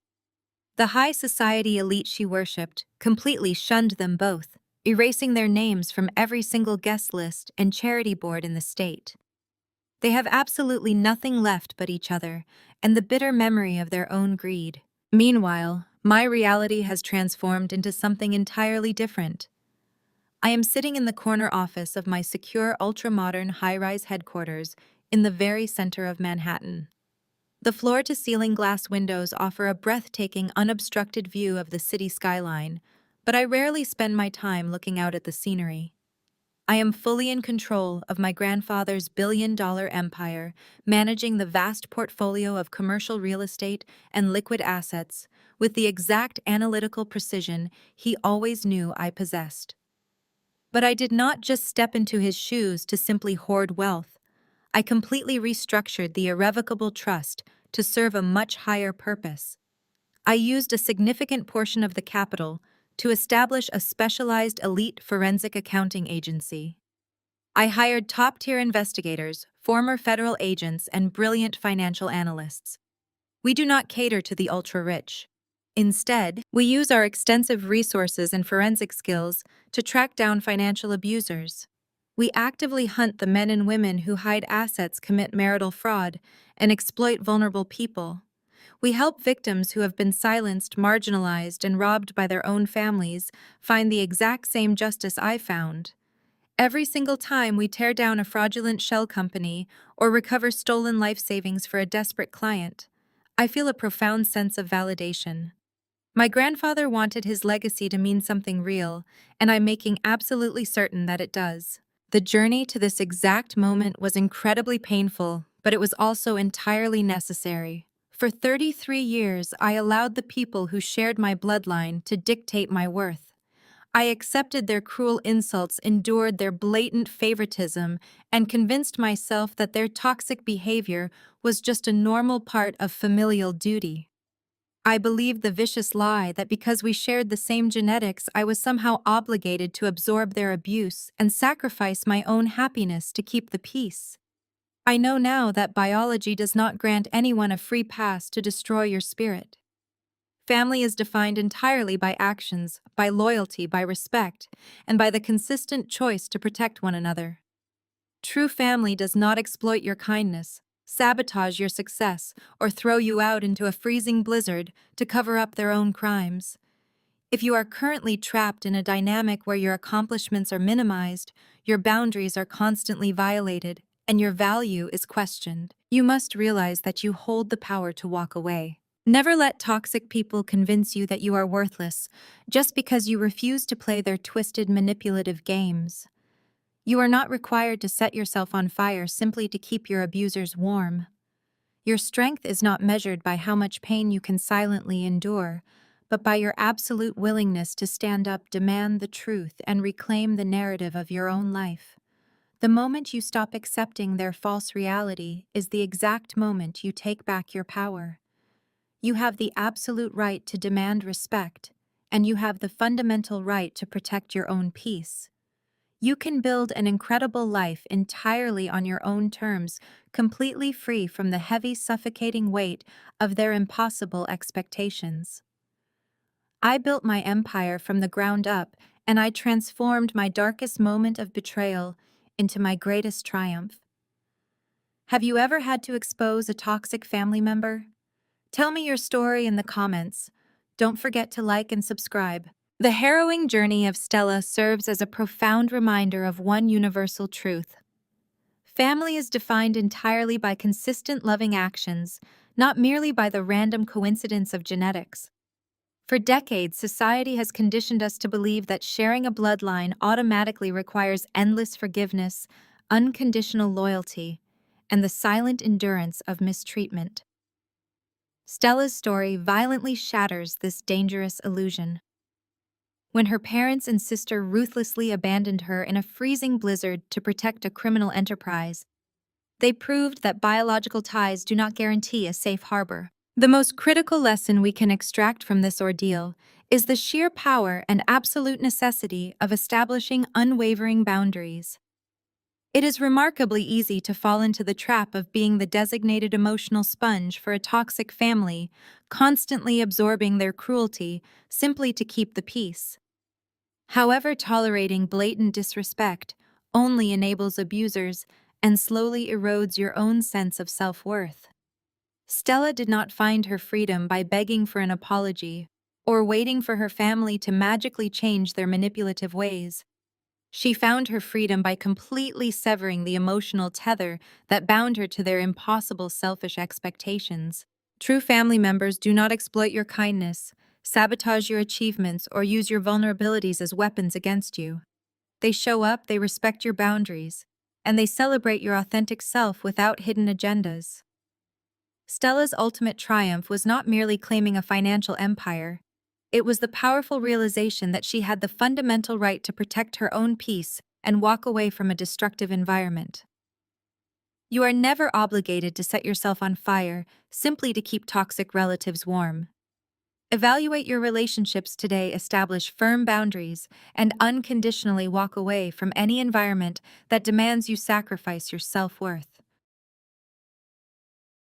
The high society elite she worshipped completely shunned them both, erasing their names from every single guest list and charity board in the state. They have absolutely nothing left but each other and the bitter memory of their own greed. Meanwhile, my reality has transformed into something entirely different. I am sitting in the corner office of my secure, ultra-modern high-rise headquarters in the very center of Manhattan. The floor-to-ceiling glass windows offer a breathtaking, unobstructed view of the city skyline, but I rarely spend my time looking out at the scenery. I am fully in control of my grandfather's billion-dollar empire, managing the vast portfolio of commercial real estate and liquid assets with the exact analytical precision he always knew I possessed. But I did not just step into his shoes to simply hoard wealth. I completely restructured the irrevocable trust to serve a much higher purpose. I used a significant portion of the capital to establish a specialized elite forensic accounting agency. I hired top-tier investigators, former federal agents, and brilliant financial analysts. We do not cater to the ultra-rich. Instead, we use our extensive resources and forensic skills to track down financial abusers. We actively hunt the men and women who hide assets, commit marital fraud, and exploit vulnerable people. We help victims who have been silenced, marginalized, and robbed by their own families find the exact same justice I found. Every single time we tear down a fraudulent shell company or recover stolen life savings for a desperate client, I feel a profound sense of validation. My grandfather wanted his legacy to mean something real, and I'm making absolutely certain that it does. The journey to this exact moment was incredibly painful, but it was also entirely necessary. For 33 years, I allowed the people who shared my bloodline to dictate my worth. I accepted their cruel insults, endured their blatant favoritism, and convinced myself that their toxic behavior was just a normal part of familial duty. I believed the vicious lie that because we shared the same genetics, I was somehow obligated to absorb their abuse and sacrifice my own happiness to keep the peace. I know now that biology does not grant anyone a free pass to destroy your spirit. Family is defined entirely by actions, by loyalty, by respect, and by the consistent choice to protect one another. True family does not exploit your kindness, sabotage your success, or throw you out into a freezing blizzard to cover up their own crimes. If you are currently trapped in a dynamic where your accomplishments are minimized, your boundaries are constantly violated, and your value is questioned, you must realize that you hold the power to walk away. Never let toxic people convince you that you are worthless just because you refuse to play their twisted, manipulative games. You are not required to set yourself on fire simply to keep your abusers warm. Your strength is not measured by how much pain you can silently endure, but by your absolute willingness to stand up, demand the truth, and reclaim the narrative of your own life. The moment you stop accepting their false reality is the exact moment you take back your power. You have the absolute right to demand respect, and you have the fundamental right to protect your own peace. You can build an incredible life entirely on your own terms, completely free from the heavy, suffocating weight of their impossible expectations. I built my empire from the ground up, and I transformed my darkest moment of betrayal into my greatest triumph. Have you ever had to expose a toxic family member? Tell me your story in the comments. Don't forget to like and subscribe. The harrowing journey of Stella serves as a profound reminder of one universal truth. Family is defined entirely by consistent loving actions, not merely by the random coincidence of genetics. For decades, society has conditioned us to believe that sharing a bloodline automatically requires endless forgiveness, unconditional loyalty, and the silent endurance of mistreatment. Stella's story violently shatters this dangerous illusion. When her parents and sister ruthlessly abandoned her in a freezing blizzard to protect a criminal enterprise, they proved that biological ties do not guarantee a safe harbor. The most critical lesson we can extract from this ordeal is the sheer power and absolute necessity of establishing unwavering boundaries. It is remarkably easy to fall into the trap of being the designated emotional sponge for a toxic family, constantly absorbing their cruelty simply to keep the peace. However, tolerating blatant disrespect only enables abusers and slowly erodes your own sense of self-worth. Stella did not find her freedom by begging for an apology or waiting for her family to magically change their manipulative ways. She found her freedom by completely severing the emotional tether that bound her to their impossible selfish expectations. True family members do not exploit your kindness, sabotage your achievements, or use your vulnerabilities as weapons against you. They show up, they respect your boundaries, and they celebrate your authentic self without hidden agendas. Stella's ultimate triumph was not merely claiming a financial empire. It was the powerful realization that she had the fundamental right to protect her own peace and walk away from a destructive environment. You are never obligated to set yourself on fire simply to keep toxic relatives warm. Evaluate your relationships today, establish firm boundaries, and unconditionally walk away from any environment that demands you sacrifice your self-worth.